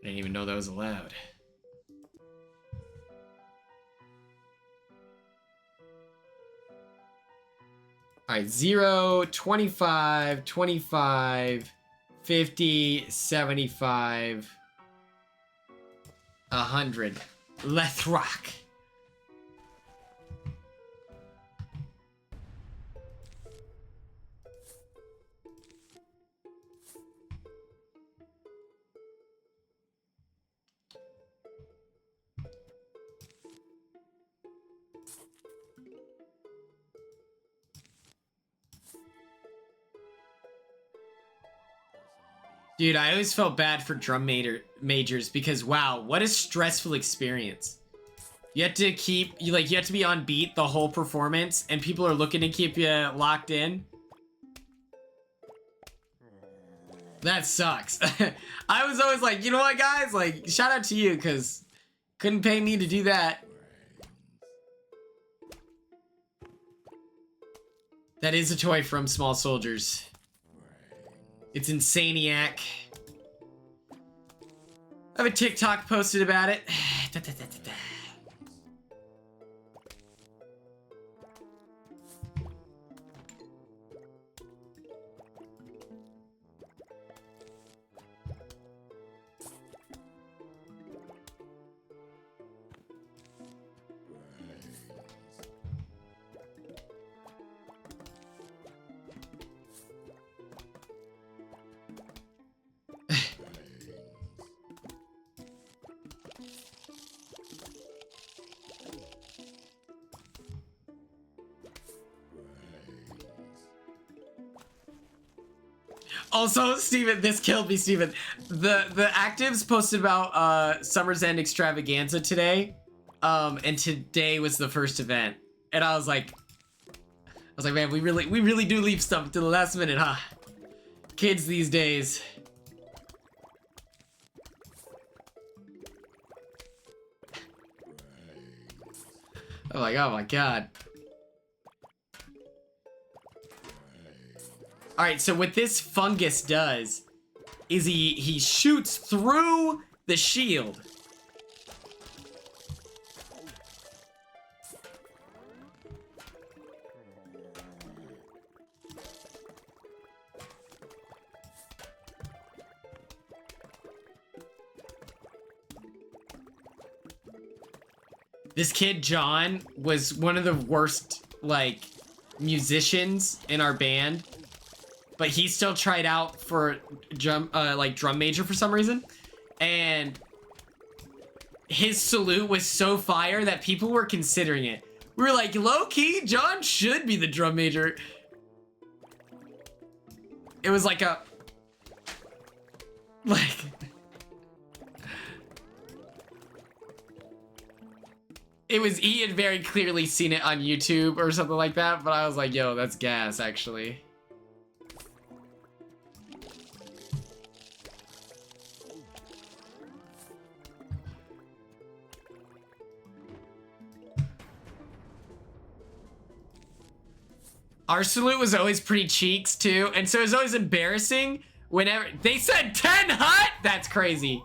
I didn't even know that was allowed. All right, 0, 25, 25, 50, 75, 100. Let's rock. Dude, I always felt bad for drum majors because, wow, what a stressful experience. You have to keep you have to be on beat the whole performance, and people are looking to keep you locked in. That sucks. I was always like, you know what, guys? Like, shout out to you, because couldn't pay me to do that. That is a toy from Small Soldiers. It's Insaniac. I have a TikTok posted about it. Also, Steven, this killed me, Steven. The actives posted about Summer's End Extravaganza today. And today was the first event. And I was like, man, we really do leave stuff to the last minute, huh? Kids these days. I'm like, oh my god. Alright, so what this fungus does is he shoots through the shield. This kid, John, was one of the worst, like, musicians in our band. But he still tried out for drum major for some reason. And his salute was so fire that people were considering it. We were like, low-key, John should be the drum major. It was like a... Like... It was, he had very clearly seen it on YouTube or something like that, but I was like, yo, that's gas, actually. Our salute was always pretty cheeks, too, and so it was always embarrassing whenever... They said 10 hut? That's crazy.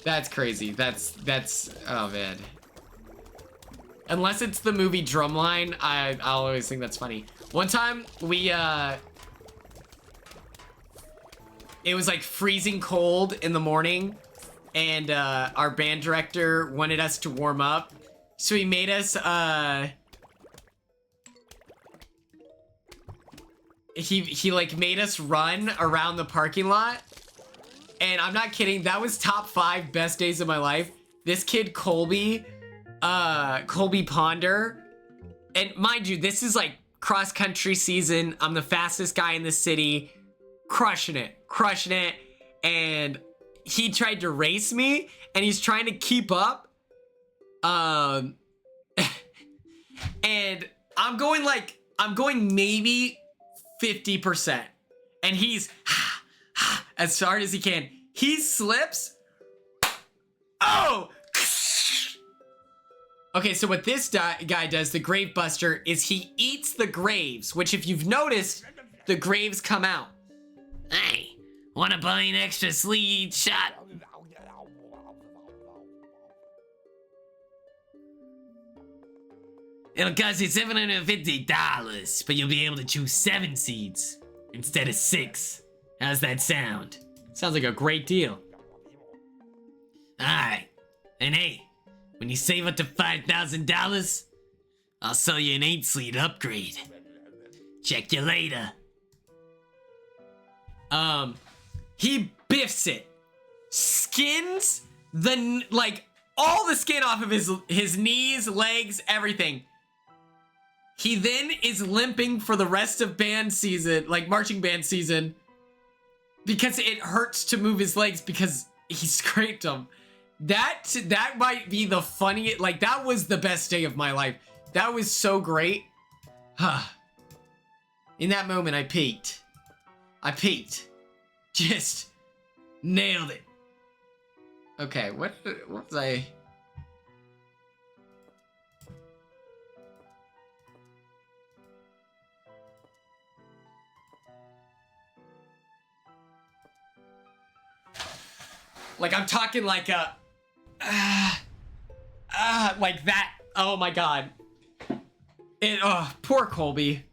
That's crazy. That's... Oh, man. Unless it's the movie Drumline, I'll always think that's funny. One time, we, it was, like, freezing cold in the morning, and, our band director wanted us to warm up, so he made us, He like made us run around the parking lot, and I'm not kidding, that was top 5 best days of my life. This kid Colby Ponder, and mind you, this is like cross country season. I'm the fastest guy in the city, crushing it, and he tried to race me, and he's trying to keep up, and I'm going maybe 50%, and he's as hard as he can. He slips. Oh! Okay, so what this guy does, the grave buster, is he eats the graves, which if you've noticed, the graves come out. Hey, wanna buy an extra sleeve shot? It'll cost you $750, but you'll be able to choose 7 seeds instead of 6. How's that sound? Sounds like a great deal. Alright, and hey, when you save up to $5,000, I'll sell you an 8-seed upgrade. Check you later. He biffs it. Skins the, like, all the skin off of his knees, legs, everything. He then is limping for the rest of band season, like marching band season, because it hurts to move his legs because he scraped them. That might be the funniest. Like, that was the best day of my life. That was so great. In that moment, I peaked. Just nailed it. Okay, what was I? Like, I'm talking like a like that. Oh my god. Poor Colby.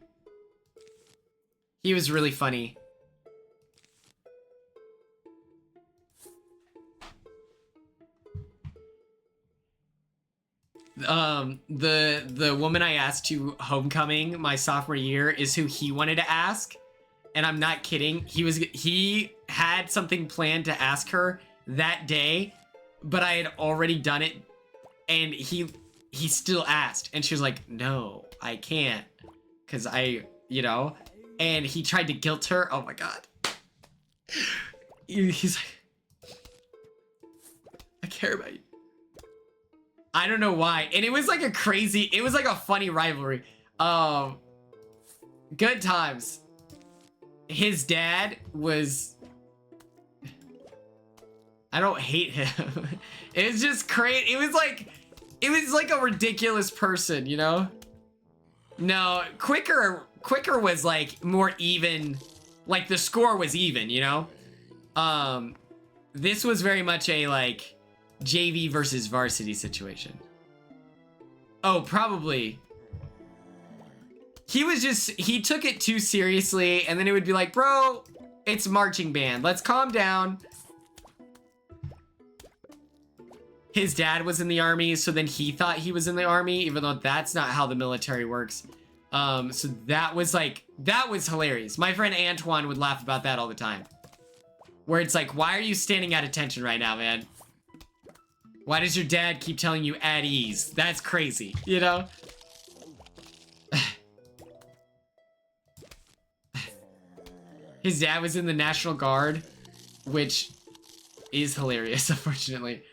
He was really funny. The woman I asked to homecoming my sophomore year is who he wanted to ask, and I'm not kidding. He had something planned to ask her that day, but I had already done it, and he still asked, and she was like, "No, I can't, cause and he tried to guilt her. Oh my god. He's like, I care about you. I don't know why. And it was like a funny rivalry. Good times. His dad was, I don't hate him. It was just crazy. It was like a ridiculous person, you know? No, Quicker was like more even, like the score was even, you know? This was very much a like JV versus varsity situation. Oh, probably. He took it too seriously, and then it would be like, bro, it's marching band. Let's calm down. His dad was in the army, so then he thought he was in the army, even though that's not how the military works. So that was hilarious. My friend Antoine would laugh about that all the time. Where it's like, why are you standing at attention right now, man? Why does your dad keep telling you at ease? That's crazy, you know? His dad was in the National Guard, which is hilarious, unfortunately.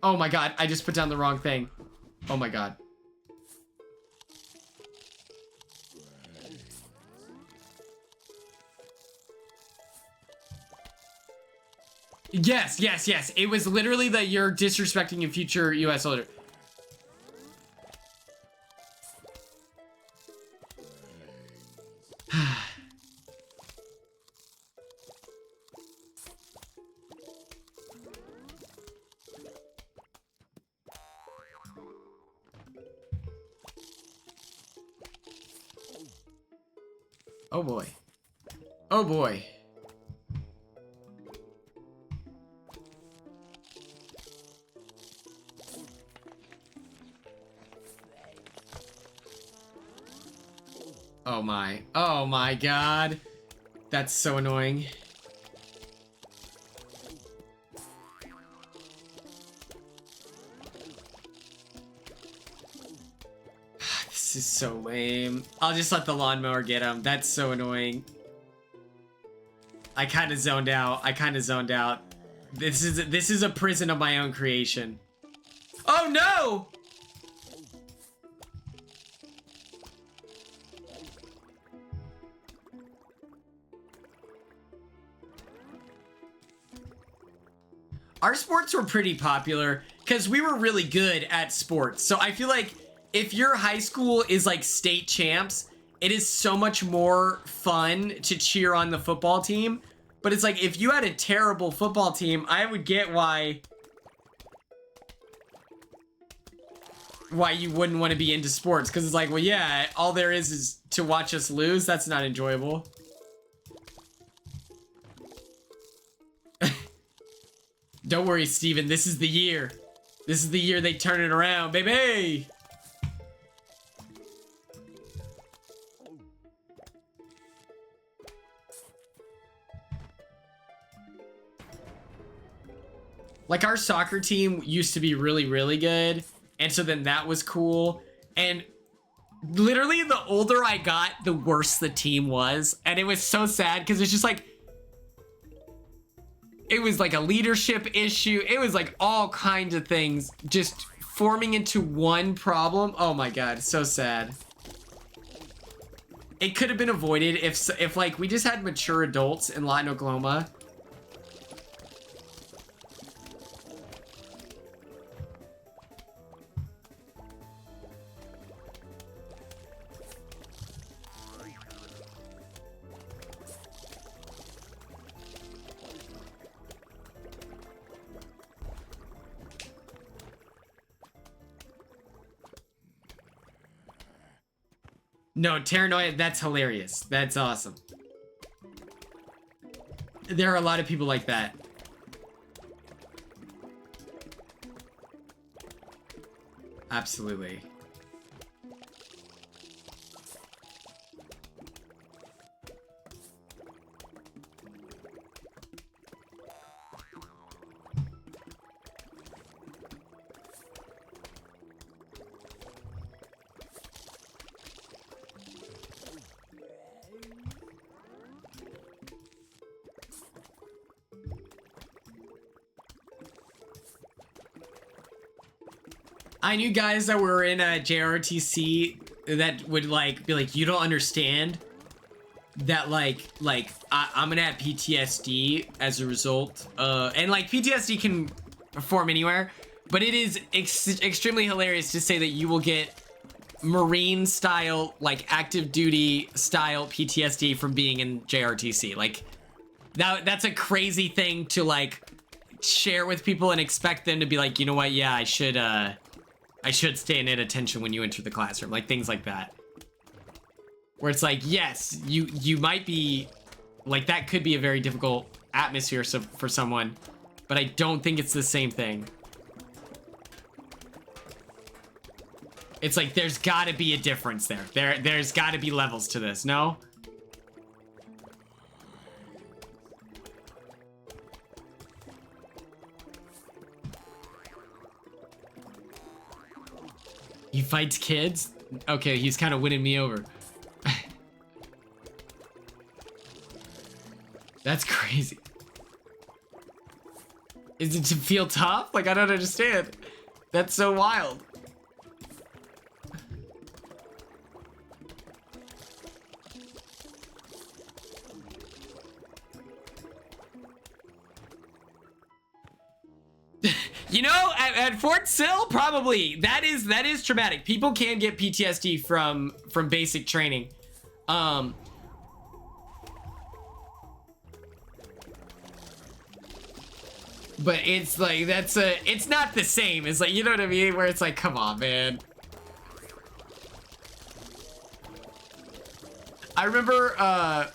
Oh my god, I just put down the wrong thing. Oh my god. Yes, yes, yes. It was literally the you're disrespecting a future US soldier. Oh boy. Oh boy. Oh my. Oh my god. That's so annoying. This is so lame. I'll just let the lawnmower get him. That's so annoying. I kind of zoned out. This is a prison of my own creation. Oh no! Our sports were pretty popular because we were really good at sports. So I feel like if your high school is like state champs, it is so much more fun to cheer on the football team. But it's like, if you had a terrible football team, I would get why you wouldn't want to be into sports. Because it's like, well, yeah, all there is to watch us lose. That's not enjoyable. Don't worry, Steven. This is the year. This is the year they turn it around, baby! Like, our soccer team used to be really, really good. And so then that was cool. And literally, the older I got, the worse the team was. And it was so sad, because it's just like, It was like a leadership issue. It was like all kinds of things just forming into one problem. Oh my god, so sad. It could have been avoided if like we just had mature adults in Lawton, Oklahoma. No, Terranoia, that's hilarious. That's awesome. There are a lot of people like that. Absolutely. I knew guys that were in a JRTC that would like be like, you don't understand that I'm gonna have PTSD as a result. And like PTSD can form anywhere, but it is extremely hilarious to say that you will get Marine style, like active duty style PTSD from being in JRTC. Like that's a crazy thing to like share with people and expect them to be like, you know what? Yeah, I should stand at attention when you enter the classroom, like things like that. Where it's like, yes, you might be, like that could be a very difficult atmosphere for someone, but I don't think it's the same thing. It's like, there's gotta be a difference there. There's gotta be levels to this, no? He fights kids? Okay, he's kind of winning me over. That's crazy. Is it to feel tough? Like, I don't understand. That's so wild. You know, at Fort Sill, probably that is traumatic. People can get PTSD from basic training. But it's like it's not the same. It's like, you know what I mean? Where it's like, come on, man. I remember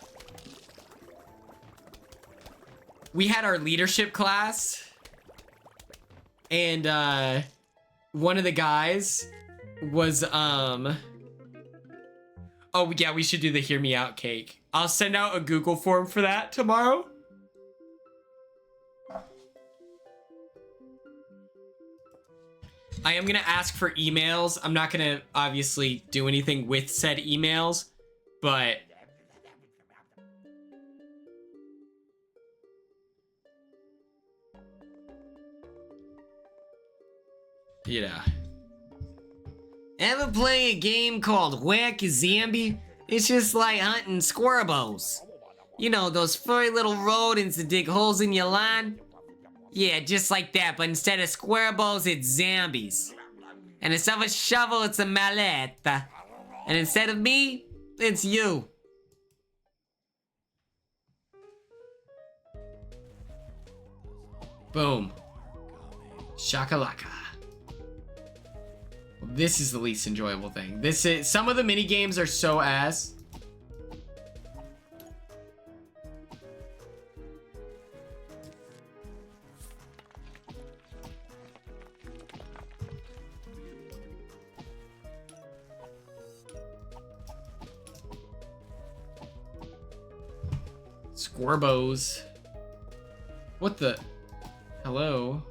we had our leadership class. And one of the guys was oh yeah, we should do the hear me out cake. I'll send out a Google form for that tomorrow. I am gonna ask for emails. I'm not gonna obviously do anything with said emails, but you know. Ever play a game called Whack a Zombie? It's just like hunting squirrels. You know, those furry little rodents that dig holes in your lawn? Yeah, just like that, but instead of squirrels, it's zombies. And instead of a shovel, it's a mallet. And instead of me, it's you. Boom. Shakalaka. This is the least enjoyable thing. This is, some of the mini games are so ass. Squirbows. What the? Hello?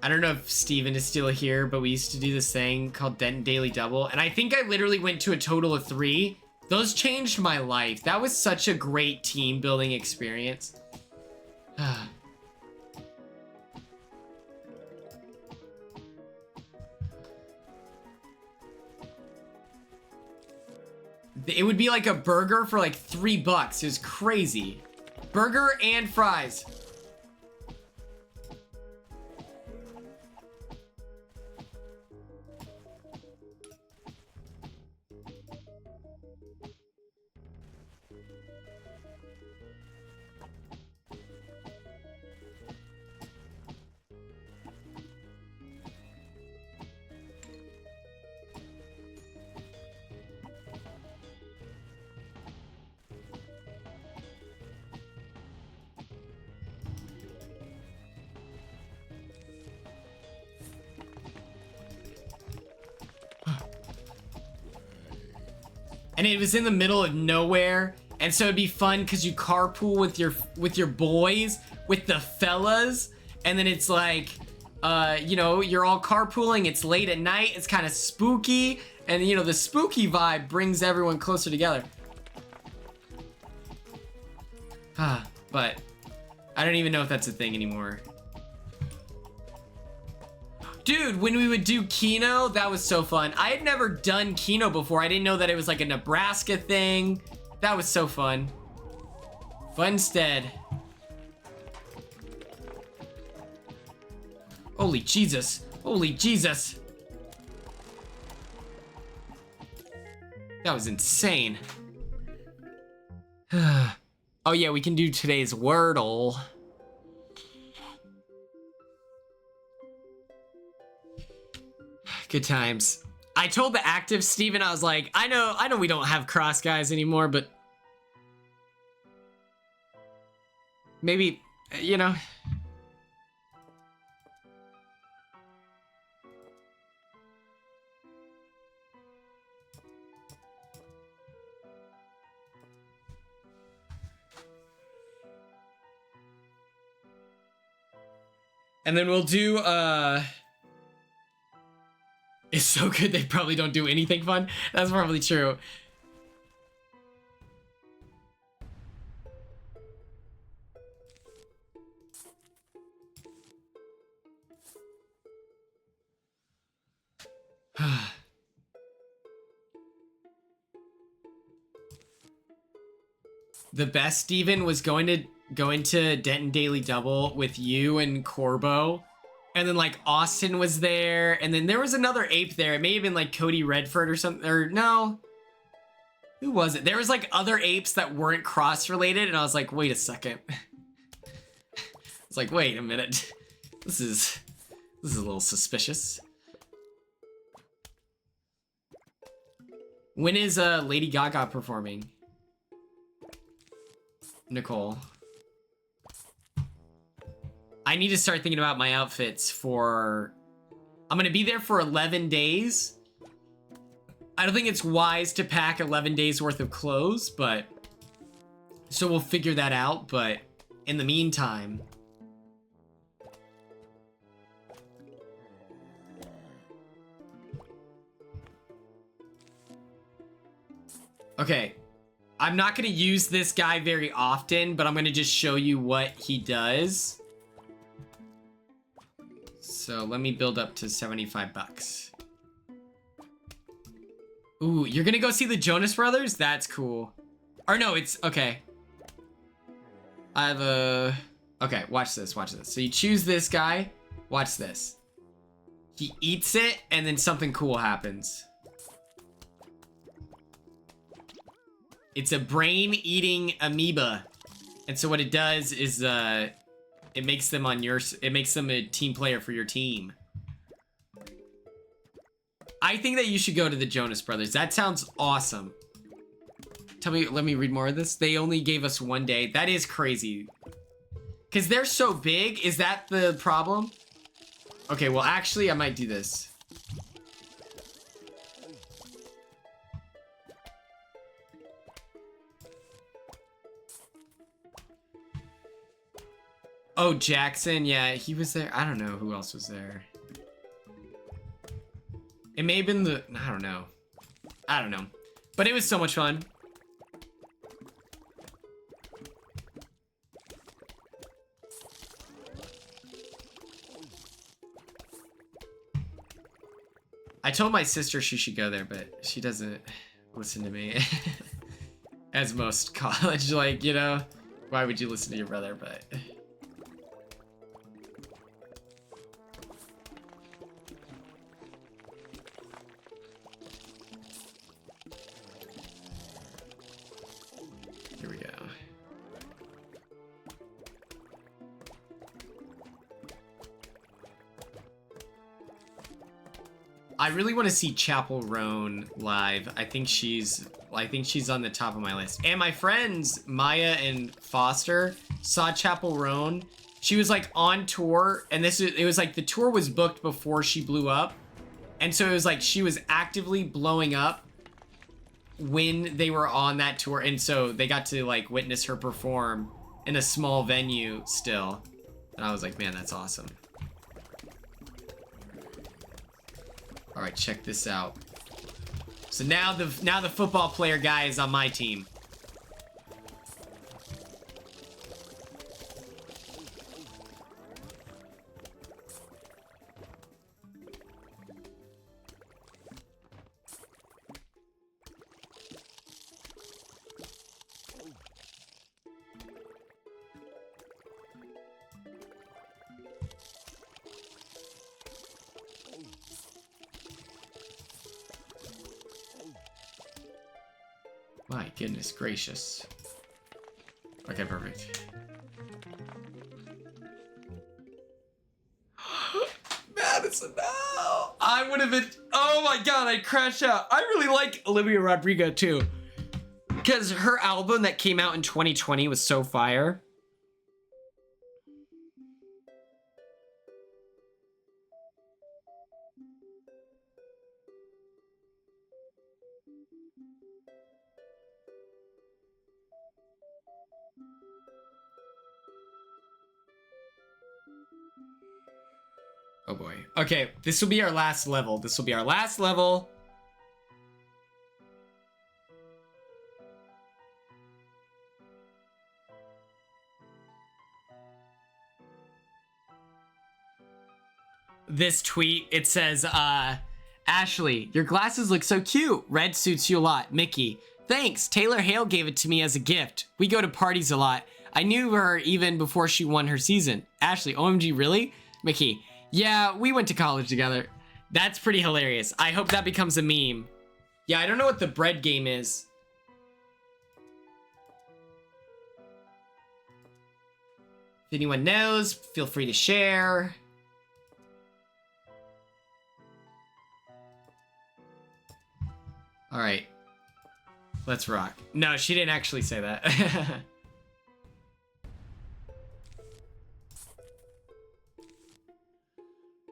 I I don't know if Steven is still here, but we used to do this thing called Denton Daily Double. And I think I literally went to a total of 3. Those changed my life. That was such a great team building experience. It would be like a burger for like $3. It was crazy. Burger and fries. And it was in the middle of nowhere, and so it'd be fun because you carpool with your boys, with the fellas, and then it's like, you know, you're all carpooling. It's late at night. It's kind of spooky, and you know the spooky vibe brings everyone closer together. But I don't even know if that's a thing anymore. Dude, when we would do Keno, that was so fun. I had never done Keno before. I didn't know that it was like a Nebraska thing. That was so fun. Funstead. Holy Jesus. Holy Jesus. That was insane. Oh yeah, we can do today's Wordle. Good times. I told the active Steven, I was like, I know we don't have cross guys anymore, but maybe, you know. And then we'll do, it's so good they probably don't do anything fun. That's probably true. The best, Steven, was going to Denton Daily Double with you and Corbo. And then like Austin was there, and then there was another ape there. It may have been like Cody Redford or something, or no. Who was it? There was like other apes that weren't cross related, and I was like, wait a second. It's like, wait a minute. This is a little suspicious. When is Lady Gaga performing? Nicole. I need to start thinking about my outfits for... I'm going to be there for 11 days. I don't think it's wise to pack 11 days worth of clothes, but... So we'll figure that out, but in the meantime... Okay. I'm not going to use this guy very often, but I'm going to just show you what he does. So let me build up to $75. Ooh, you're gonna go see the Jonas Brothers? That's cool. Or no, it's okay. I have a... Okay, watch this, watch this. So you choose this guy. Watch this. He eats it, and then something cool happens. It's a brain-eating amoeba. And so what it does is, it makes them a team player for your team. I think that you should go to the Jonas Brothers. That sounds awesome. Let me read more of this. They only gave us 1 day. That is crazy. Because they're so big. Is that the problem? Okay, well, actually, I might do this. Oh, Jackson. Yeah, he was there. I don't know who else was there. It may have been the... I don't know. I don't know. But it was so much fun. I told my sister she should go there, but she doesn't listen to me. As most college, like, you know, why would you listen to your brother? But here we go. I really want to see Chapel Roan live. I think she's on the top of my list. And my friends Maya and Foster saw Chapel Roan. She was like on tour, and it was like the tour was booked before she blew up, and so it was like she was actively blowing up when they were on that tour, and so they got to like witness her perform in a small venue still, and I was like, man, that's awesome. All right, check this out. So now the football player guy is on my team. My goodness gracious. Okay, perfect. Madison, no! I would have been... Oh my god, I crashed out. I really like Olivia Rodrigo, too. Because her album that came out in 2020 was so fire. Oh boy. Okay, this will be our last level. This will be our last level. This tweet, it says, Ashley, your glasses look so cute. Red suits you a lot. Mickey, thanks. Taylor Hale gave it to me as a gift. We go to parties a lot. I knew her even before she won her season. Ashley, OMG, really? Mickey, yeah, we went to college together. That's pretty hilarious. I hope that becomes a meme. Yeah, I don't know what the bread game is. If anyone knows, feel free to share. All right. Let's rock. No, she didn't actually say that.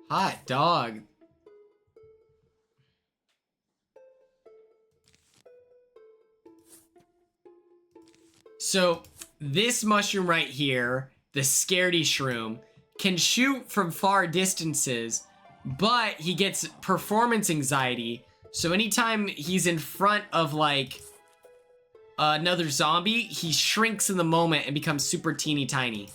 Hot dog. So this mushroom right here, the scaredy shroom, can shoot from far distances, but he gets performance anxiety. So anytime he's in front of like another zombie, he shrinks in the moment and becomes super teeny tiny.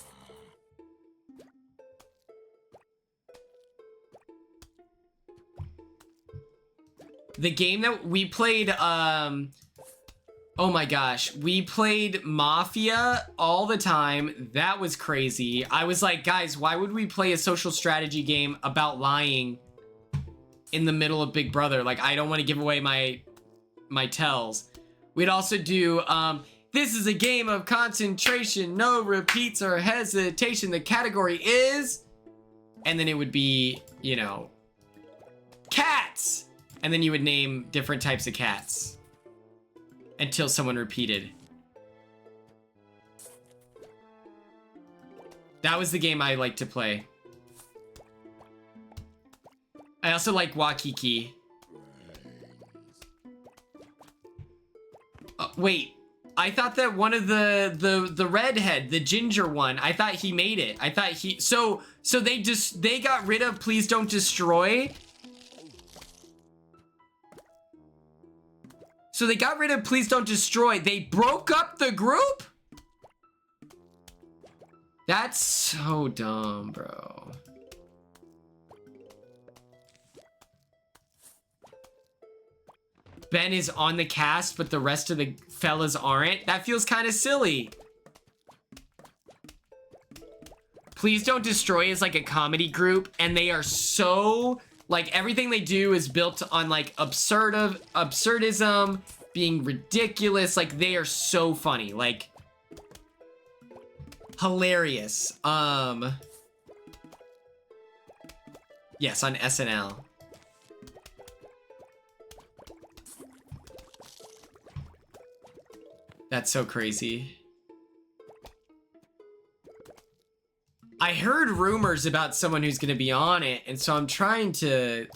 The game that we played, oh my gosh, we played Mafia all the time. That was crazy. I was like, guys, why would we play a social strategy game about lying in the middle of Big Brother? Like, I don't want to give away my tells. We'd also do, this is a game of concentration, no repeats or hesitation. The category is, and then it would be, you know, cats. And then you would name different types of cats until someone repeated. That was the game I liked to play. I also like Wakiki. Wait, I thought that one of the redhead, the ginger one, I thought he made it. I thought he so they got rid of Please Don't Destroy. So they got rid of Please Don't Destroy. They broke up the group? That's so dumb, bro. Ben is on the cast, but the rest of the fellas aren't. That feels kind of silly. Please Don't Destroy is like a comedy group, and they are so, like, everything they do is built on, like, absurdism, being ridiculous. Like, they are so funny. Like, hilarious. Yes, on SNL. That's so crazy. I heard rumors about someone who's gonna be on it, and so I'm trying to...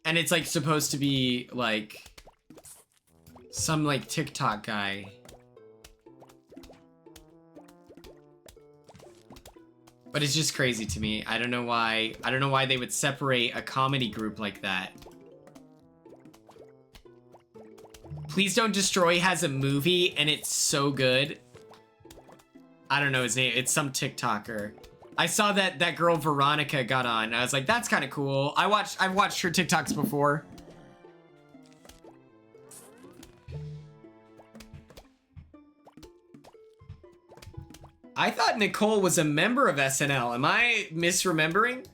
And it's like supposed to be like some like TikTok guy. But it's just crazy to me. I don't know why they would separate a comedy group like that. Please Don't Destroy has a movie, and it's so good. I don't know his name. It's some TikToker. I saw that girl Veronica got on. I was like, that's kind of cool. I've watched her TikToks before. I thought Nicole was a member of SNL. Am I misremembering?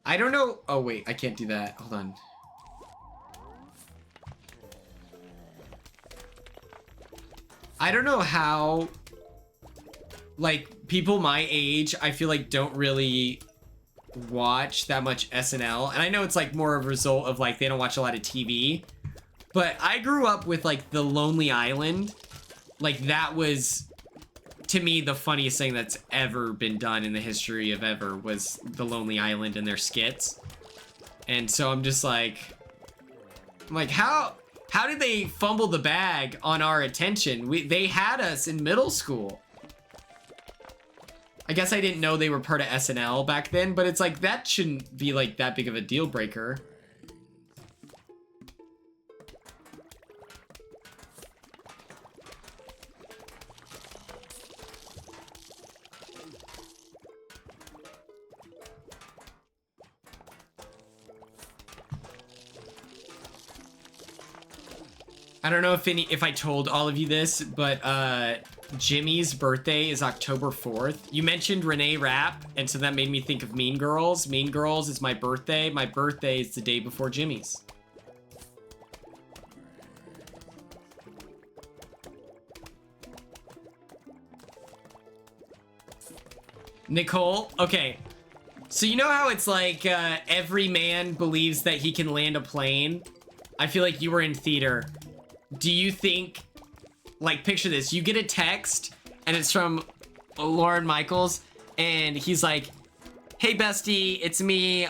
I don't know. Oh, wait. I can't do that. Hold on. I don't know how, like, people my age, I feel like don't really watch that much SNL. And I know it's, like, more of a result of, like, they don't watch a lot of TV. But I grew up with, like, The Lonely Island. Like, that was... To me, the funniest thing that's ever been done in the history of ever was The Lonely Island and their skits. And so I'm just like... I'm like, how did they fumble the bag on our attention? They had us in middle school. I guess I didn't know they were part of SNL back then, but it's like, that shouldn't be like that big of a deal breaker. I don't know if I told all of you this, but Jimmy's birthday is October 4th. You mentioned Renee Rapp, and so that made me think of Mean Girls. Mean Girls is my birthday. My birthday is the day before Jimmy's. Nicole, okay. So you know how it's like every man believes that he can land a plane? I feel like you were in theater. Do you think, like, picture this, you get a text and it's from Lauren Michaels and he's like, hey bestie, it's me,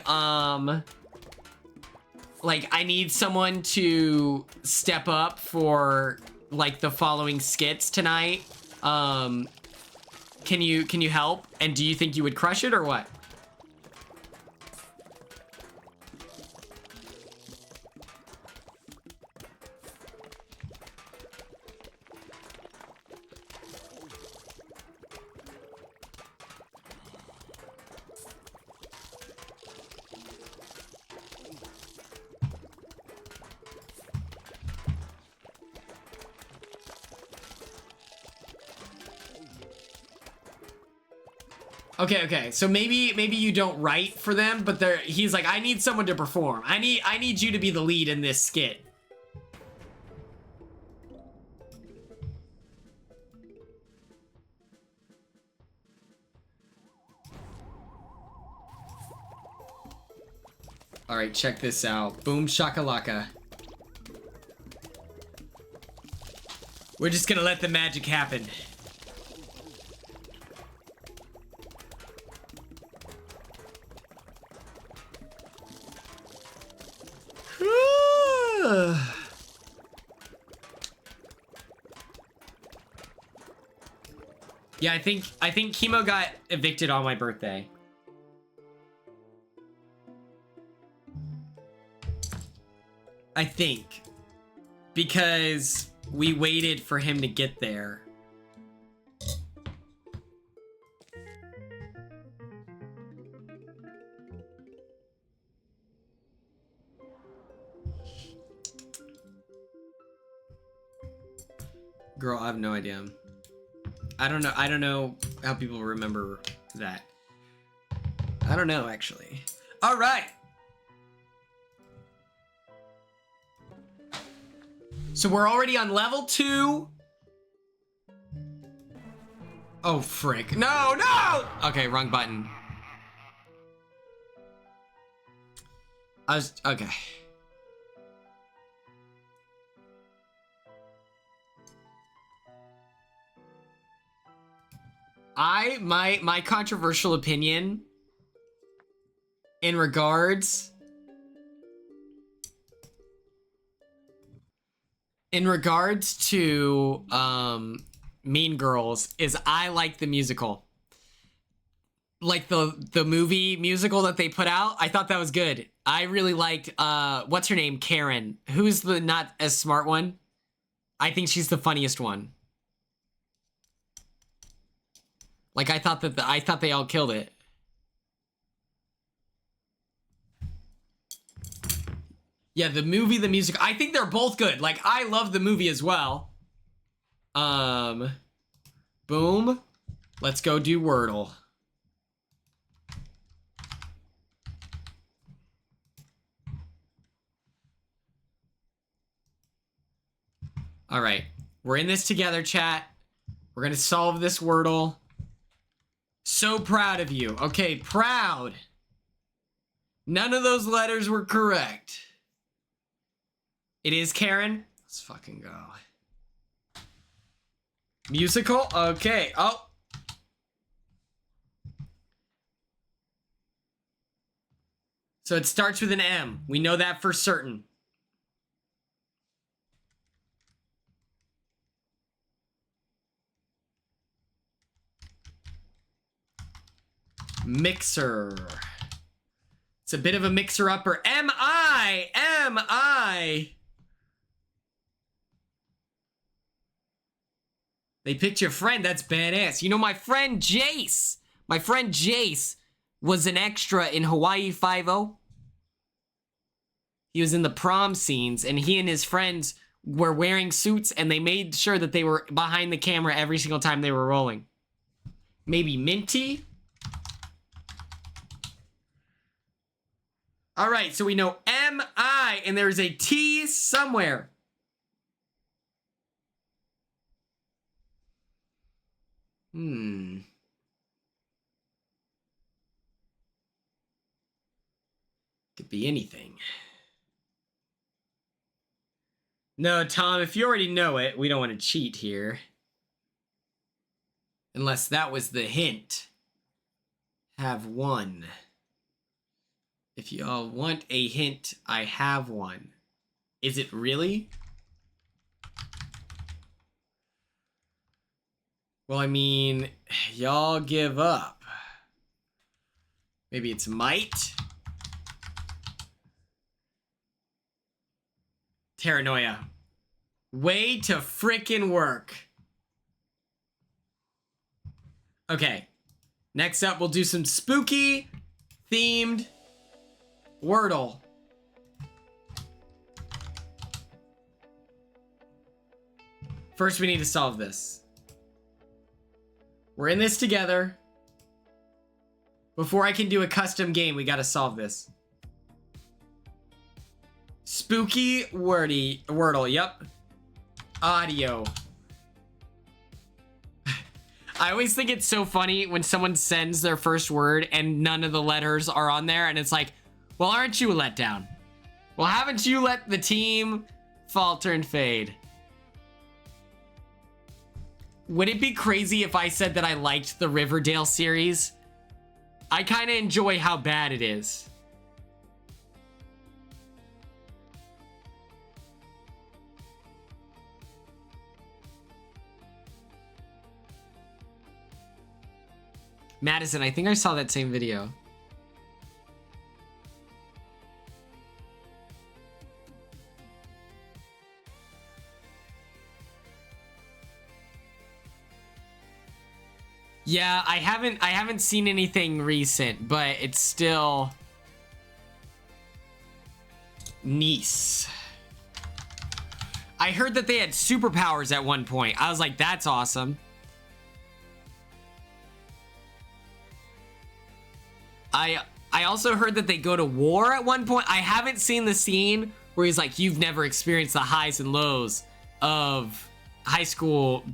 like, I need someone to step up for, like, the following skits tonight. Can you help? And do you think you would crush it or what? Okay, so maybe you don't write for them, but he's like, I need someone to perform. I need you to be the lead in this skit. All right, check this out. Boom shakalaka. We're just gonna let the magic happen. Yeah, I think Chemo got evicted on my birthday. I think. Because we waited for him to get there. Girl, I have no idea. I don't know how people remember that. I don't know, actually. All right. So we're already on level 2. Oh, frick. No, no! Okay, wrong button. Okay. My controversial opinion in regards to Mean Girls is I like the musical. Like the movie musical that they put out, I thought that was good. I really liked what's her name? Karen. Who's the not as smart one? I think she's the funniest one. Like I thought they all killed it. Yeah, the movie, the music. I think they're both good. Like I love the movie as well. Boom. Let's go do Wordle. All right. We're in this together, chat. We're going to solve this Wordle. So proud of you. Okay, proud. None of those letters were correct. It is Karen. Let's fucking go. Musical? Okay. Oh. So it starts with an M. We know that for certain. Mixer. It's a bit of a mixer-upper. M-I. They picked your friend. That's badass. You know, my friend Jace. My friend Jace was an extra in Hawaii Five-0. He was in the prom scenes, and he and his friends were wearing suits, and they made sure that they were behind the camera every single time they were rolling. Maybe Minty? All right, so we know M-I, and there's a T somewhere. Could be anything. No, Tom, if you already know it, we don't want to cheat here. Unless that was the hint. Have one. If you all want a hint, I have one. Is it really? Well, I mean, y'all give up. Maybe it's might? Paranoia. Way to frickin' work. Okay. Next up, we'll do some spooky themed Wordle. First, we need to solve this. We're in this together. Before I can do a custom game, we gotta solve this. Spooky Wordle, yep. Audio. I always think it's so funny when someone sends their first word and none of the letters are on there, and it's like, well, aren't you let down? Well, haven't you let the team falter and fade? Would it be crazy if I said that I liked the Riverdale series? I kind of enjoy how bad it is. Madison, I think I saw that same video. Yeah, I haven't seen anything recent, but it's still Nice. I heard that they had superpowers at one point. I was like, that's awesome. I also heard that they go to war at one point. I haven't seen the scene where he's like, you've never experienced the highs and lows of high school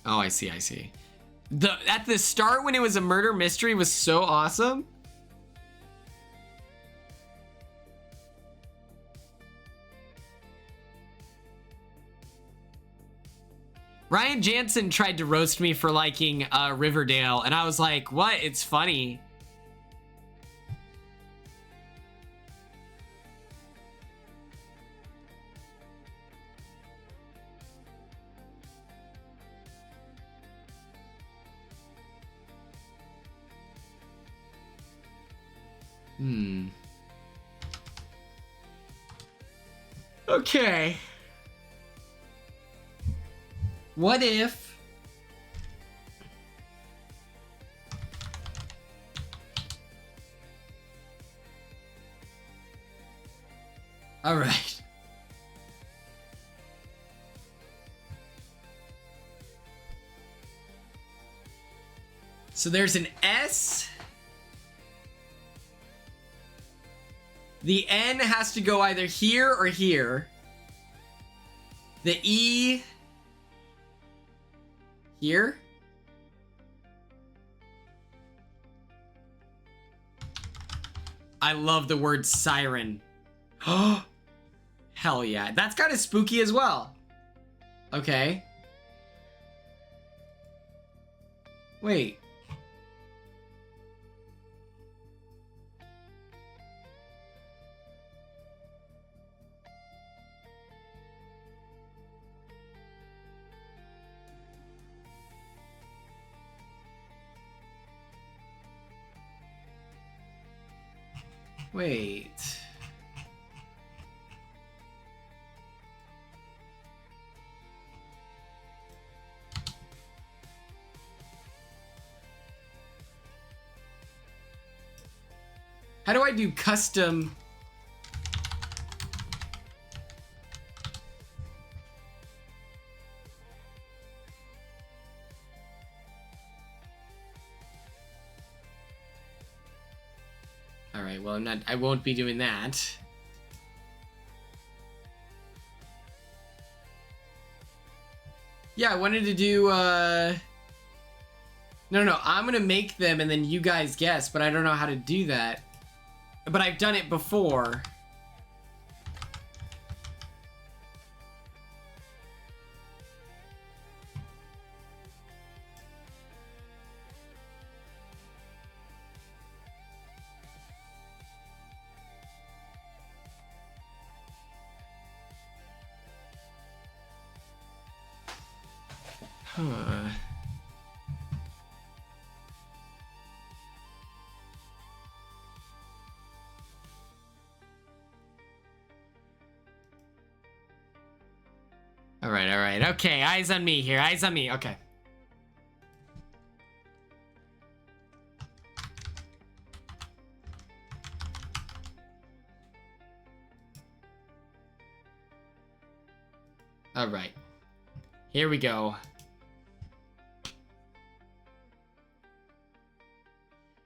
Oh, I see. At the start when it was a murder mystery was so awesome. Ryan Jansen tried to roast me for liking Riverdale, and I was like, what? It's funny. Okay. What if... All right. So there's an S. The N has to go either here or here. The E... here? I love the word siren. Oh, hell yeah. That's kind of spooky as well. Okay. Wait. Wait. How do I do custom? All right, well, I won't be doing that. Yeah, I wanted to do, No, I'm gonna make them and then you guys guess, but I don't know how to do that. But I've done it before. Huh. All right. Okay, eyes on me here. Eyes on me. Okay. All right. Here we go.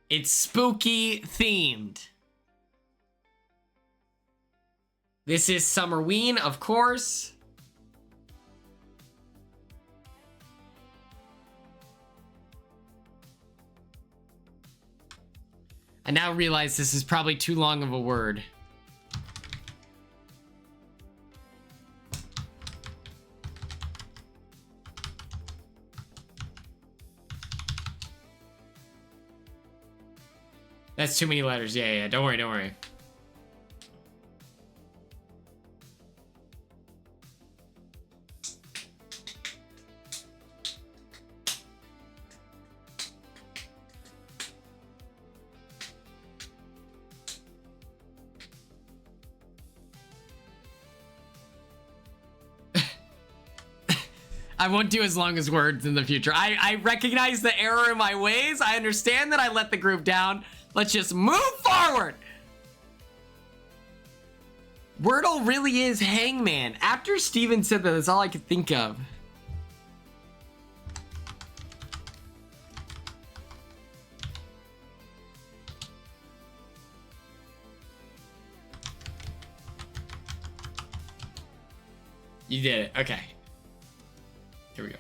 It's spooky themed. This is Summerween, of course. I now realize this is probably too long of a word. That's too many letters. Yeah. Don't worry. I won't do as long as words in the future. I recognize the error in my ways. I understand that I let the group down. Let's just move forward. Wordle really is Hangman. After Steven said that, that's all I could think of. You did it. Okay. Here we go.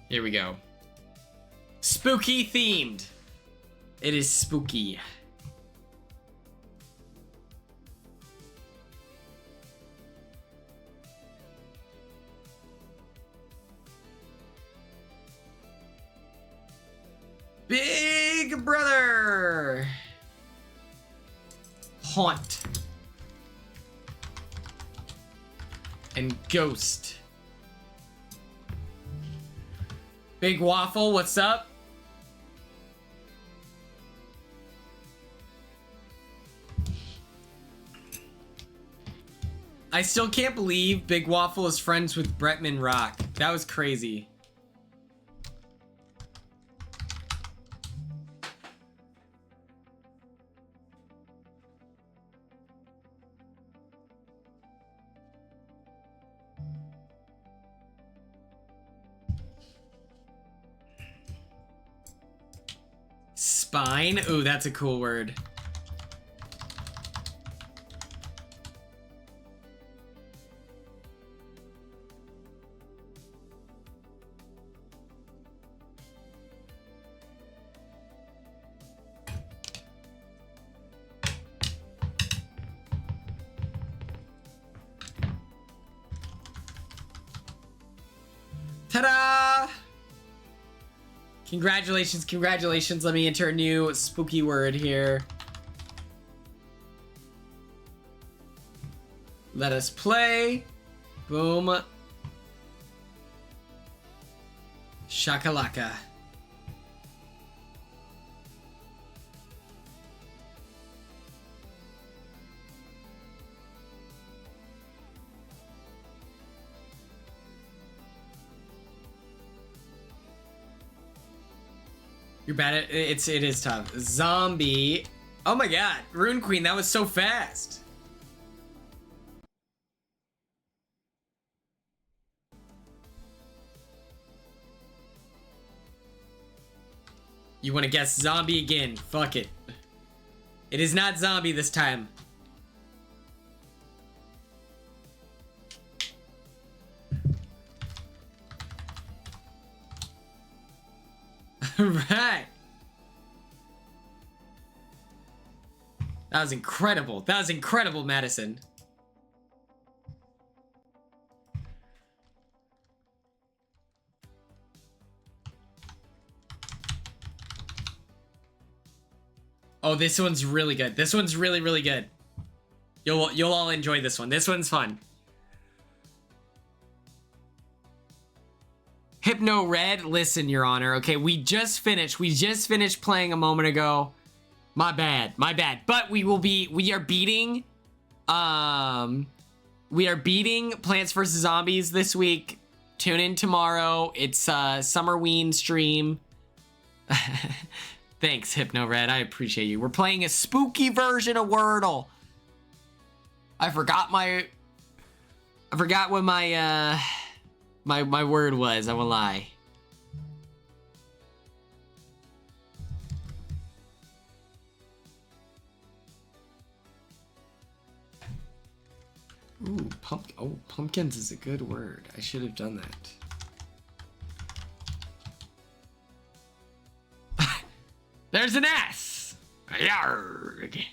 Here we go. Spooky themed. It is spooky. Big Brother. Haunt. And Ghost. Big Waffle, what's up? I still can't believe Big Waffle is friends with Bretman Rock. That was crazy. Spine? Ooh, that's a cool word. Ta-da! Congratulations, congratulations. Let me enter a new spooky word here. Let us play. Boom. Shakalaka. You're bad at it is tough. Zombie. Oh my god, Rune Queen, that was so fast. You want to guess zombie again? Fuck it. It is not zombie this time. Right. That was incredible. That was incredible, Madison. Oh, this one's really good. This one's really, really good. You'll all enjoy this one. This one's fun. Hypno Red, listen, Your Honor. Okay, we just finished playing a moment ago. My bad. But we are beating Plants vs. Zombies this week. Tune in tomorrow. It's Summerween stream. Thanks, Hypno Red. I appreciate you. We're playing a spooky version of Wordle. I forgot what my word was. I won't lie. Ooh, pumpkins is a good word. I should have done that. There's an S. Yarg.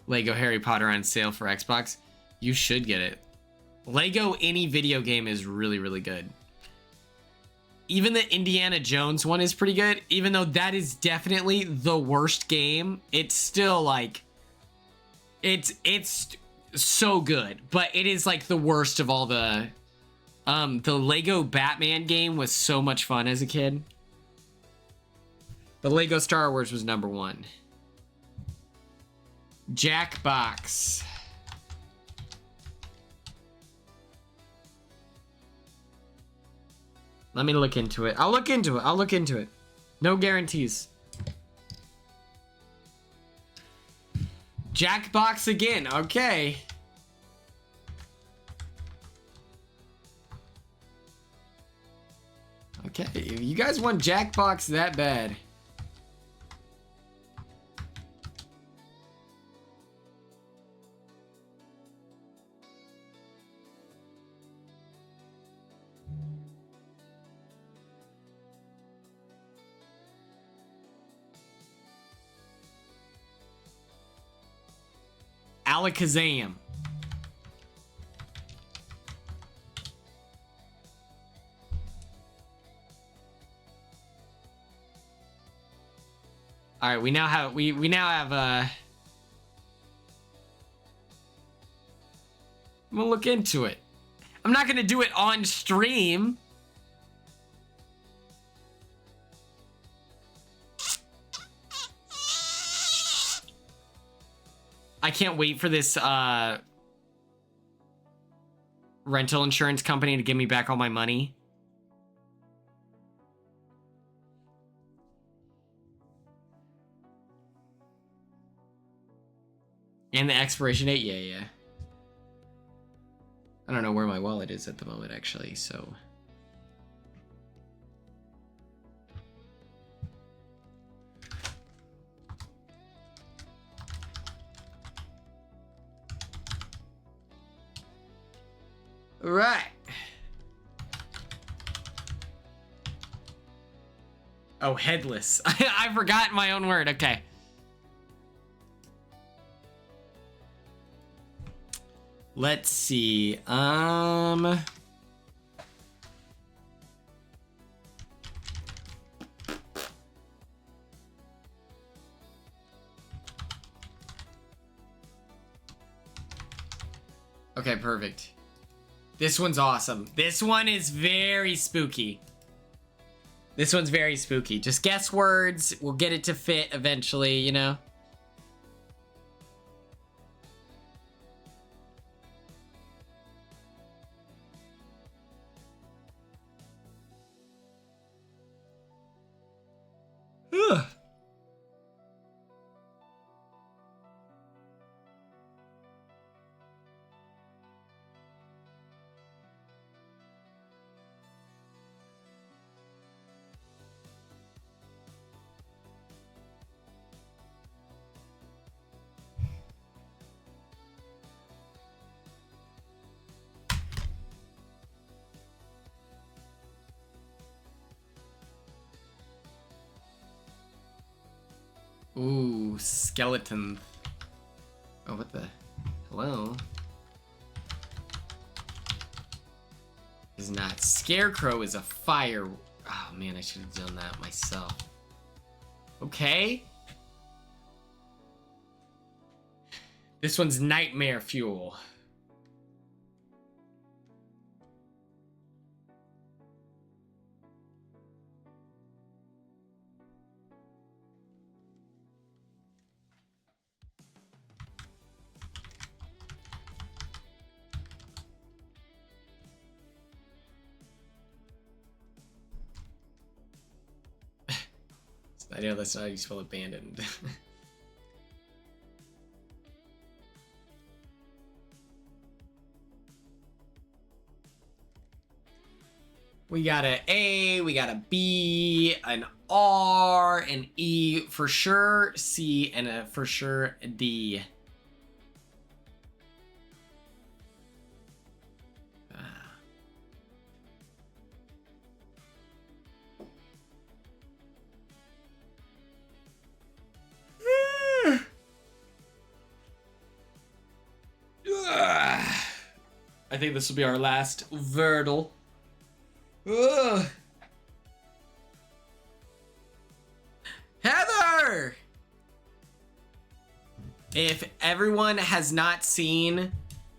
Lego Harry Potter on sale for Xbox. You should get it. Lego any video game is really, really good. Even the Indiana Jones one is pretty good. Even though that is definitely the worst game, it's still like It's so good, but it is like the worst of all the Lego Batman game was so much fun as a kid. The Lego Star Wars was number 1. Jackbox. Let me look into it. I'll look into it. No guarantees. Jackbox again. Okay. Okay, if you guys want Jackbox that bad. Alakazam. All right, we now have I'm gonna look into it. I'm not gonna do it on stream. I can't wait for this rental insurance company to give me back all my money. And the expiration date, yeah. I don't know where my wallet is at the moment, actually, so. Right. Oh, headless. I forgot my own word. Okay. Let's see. Okay, perfect. This one's awesome. This one is very spooky. This one's very spooky. Just guess words. We'll get it to fit eventually, you know? Ugh. Ooh, skeleton. Oh, what the? Hello? Is not. Scarecrow is a fire. Oh man, I should have done that myself. Okay. This one's nightmare fuel. I know that's not how you spell abandoned. We got an A, we got a B, an R, an E for sure, C, and a for sure D. I think this will be our last Verdal. Ugh. Heather! If everyone has not seen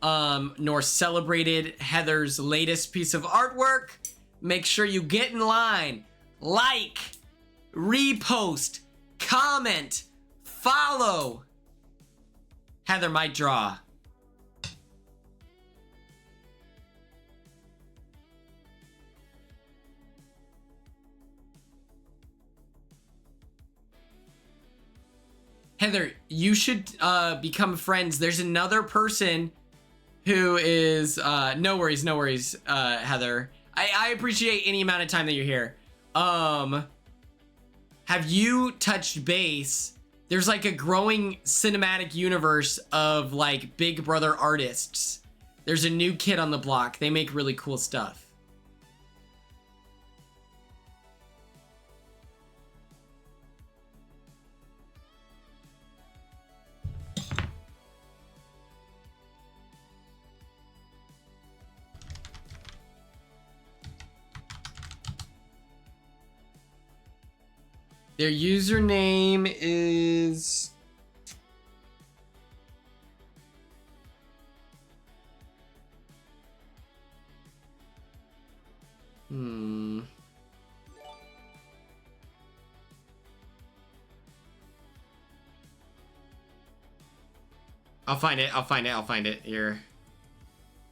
nor celebrated Heather's latest piece of artwork, make sure you get in line, like, repost, comment, follow. Heather might draw. Heather, you should become friends. There's another person who is no worries, Heather. I appreciate any amount of time that you're here. Have you touched base? There's like a growing cinematic universe of like Big Brother artists. There's a new kid on the block. They make really cool stuff. Their username is... I'll find it here.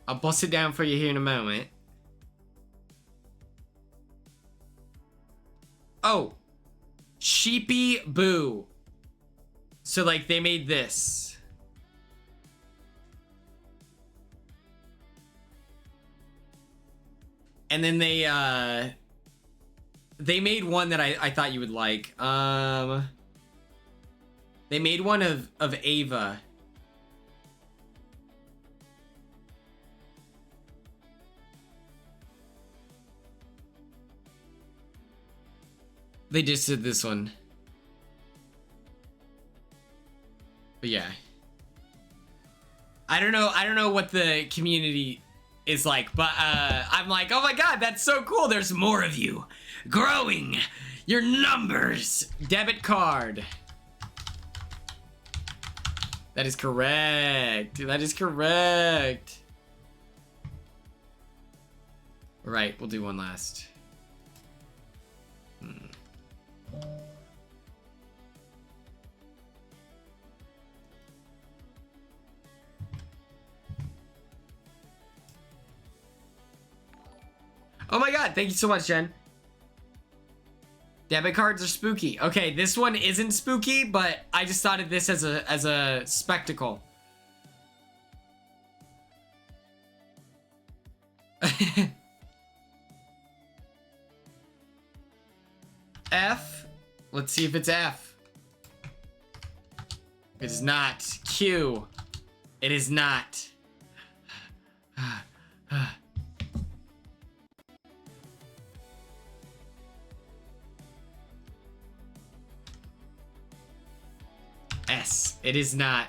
I'll bust it down for you here in a moment. Oh! Sheepy Boo. So like they made this. And then they made one that I thought you would like. They made one of Ava. They just did this one. But yeah. I don't know what the community is like, but I'm like, oh my god, that's so cool. There's more of you. Growing your numbers. Debit card. That is correct. That is correct. All right, we'll do one last. Oh my god, thank you so much, Jen. Debit cards are spooky. Okay, this one isn't spooky, but I just thought of this as a spectacle. F. Let's see if it's F. It is not. Q. It is not. S. It is not.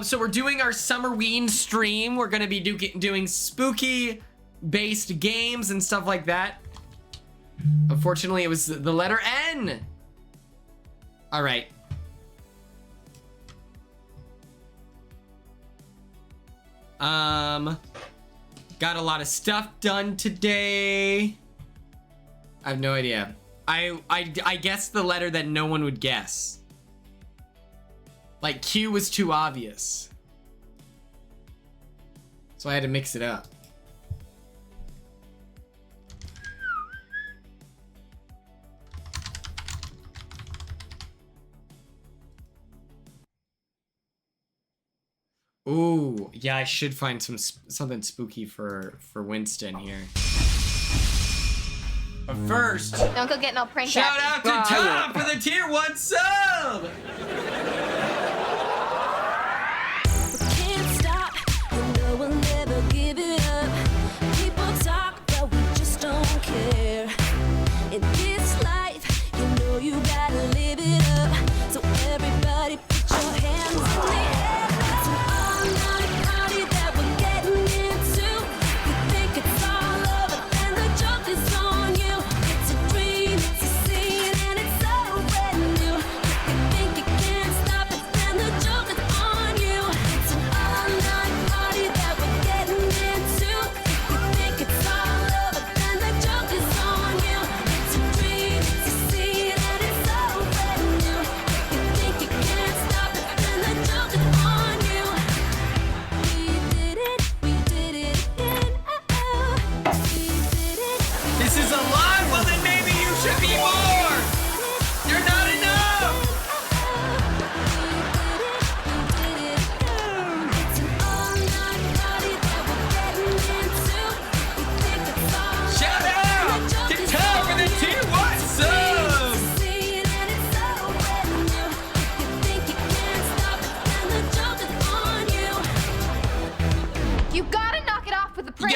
So we're doing our Summerween stream. We're gonna be doing spooky based games and stuff like that. Unfortunately, it was the letter N. All right. Got a lot of stuff done today. I have no idea. I guessed the letter that no one would guess. Like Q was too obvious. So I had to mix it up. Ooh, yeah, I should find something spooky for Winston here. But first, Don't go get no prank shout app. out to Tom for the tier 1 sub! Can't stop, you know we'll never give it up. People talk, but we just don't care. In this life, you know you gotta live it up. So everybody put your hands in the air. It's an all-night party that will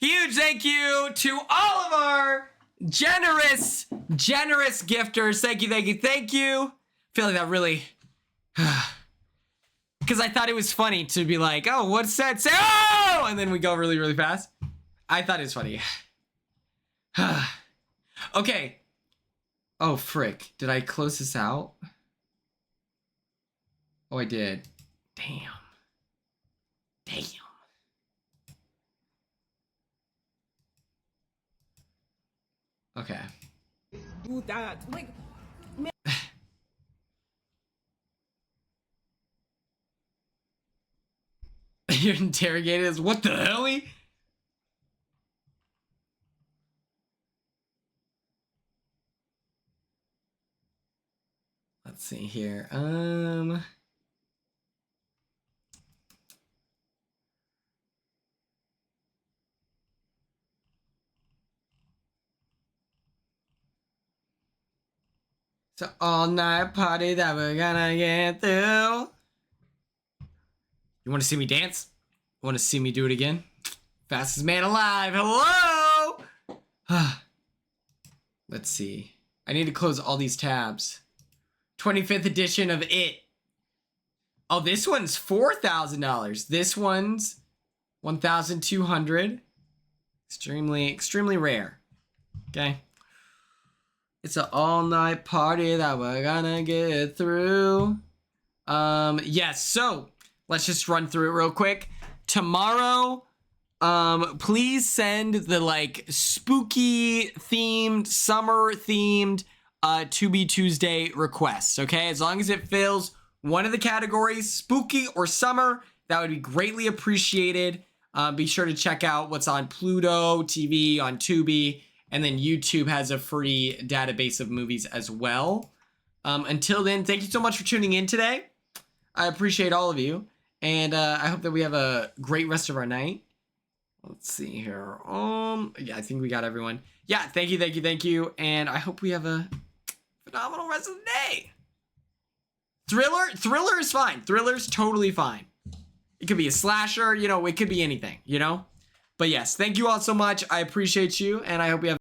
Huge thank you to all of our generous gifters. Thank you. Feel like that really, because I thought it was funny to be like, oh, what's that? Say, oh, and then we go really fast. I thought it was funny. Okay. Oh, frick. Did I close this out? Oh, I did. Damn. Okay. Like, You're interrogated as what the hell? Let's see here. So all night party that we're gonna get through. You want to see me dance? Want to see me do it again? Fastest man alive. Hello. Let's see. I need to close all these tabs. 25th edition of It. Oh, this one's $4,000. This one's 1,200. Extremely rare. Okay. It's an all-night party that we're gonna get through. Yes, so let's just run through it real quick. Tomorrow, please send the like spooky themed, summer themed Tubi Tuesday requests, okay? As long as it fills one of the categories, spooky or summer, that would be greatly appreciated. Be sure to check out what's on Pluto TV, on Tubi, and then YouTube has a free database of movies as well. Until then, thank you so much for tuning in today. I appreciate all of you. And I hope that we have a great rest of our night. Let's see here. Yeah, I think we got everyone. Yeah, thank you. And I hope we have a phenomenal rest of the day. Thriller is fine. Thriller's totally fine. It could be a slasher, you know, it could be anything, you know? But yes, thank you all so much. I appreciate you, and I hope you have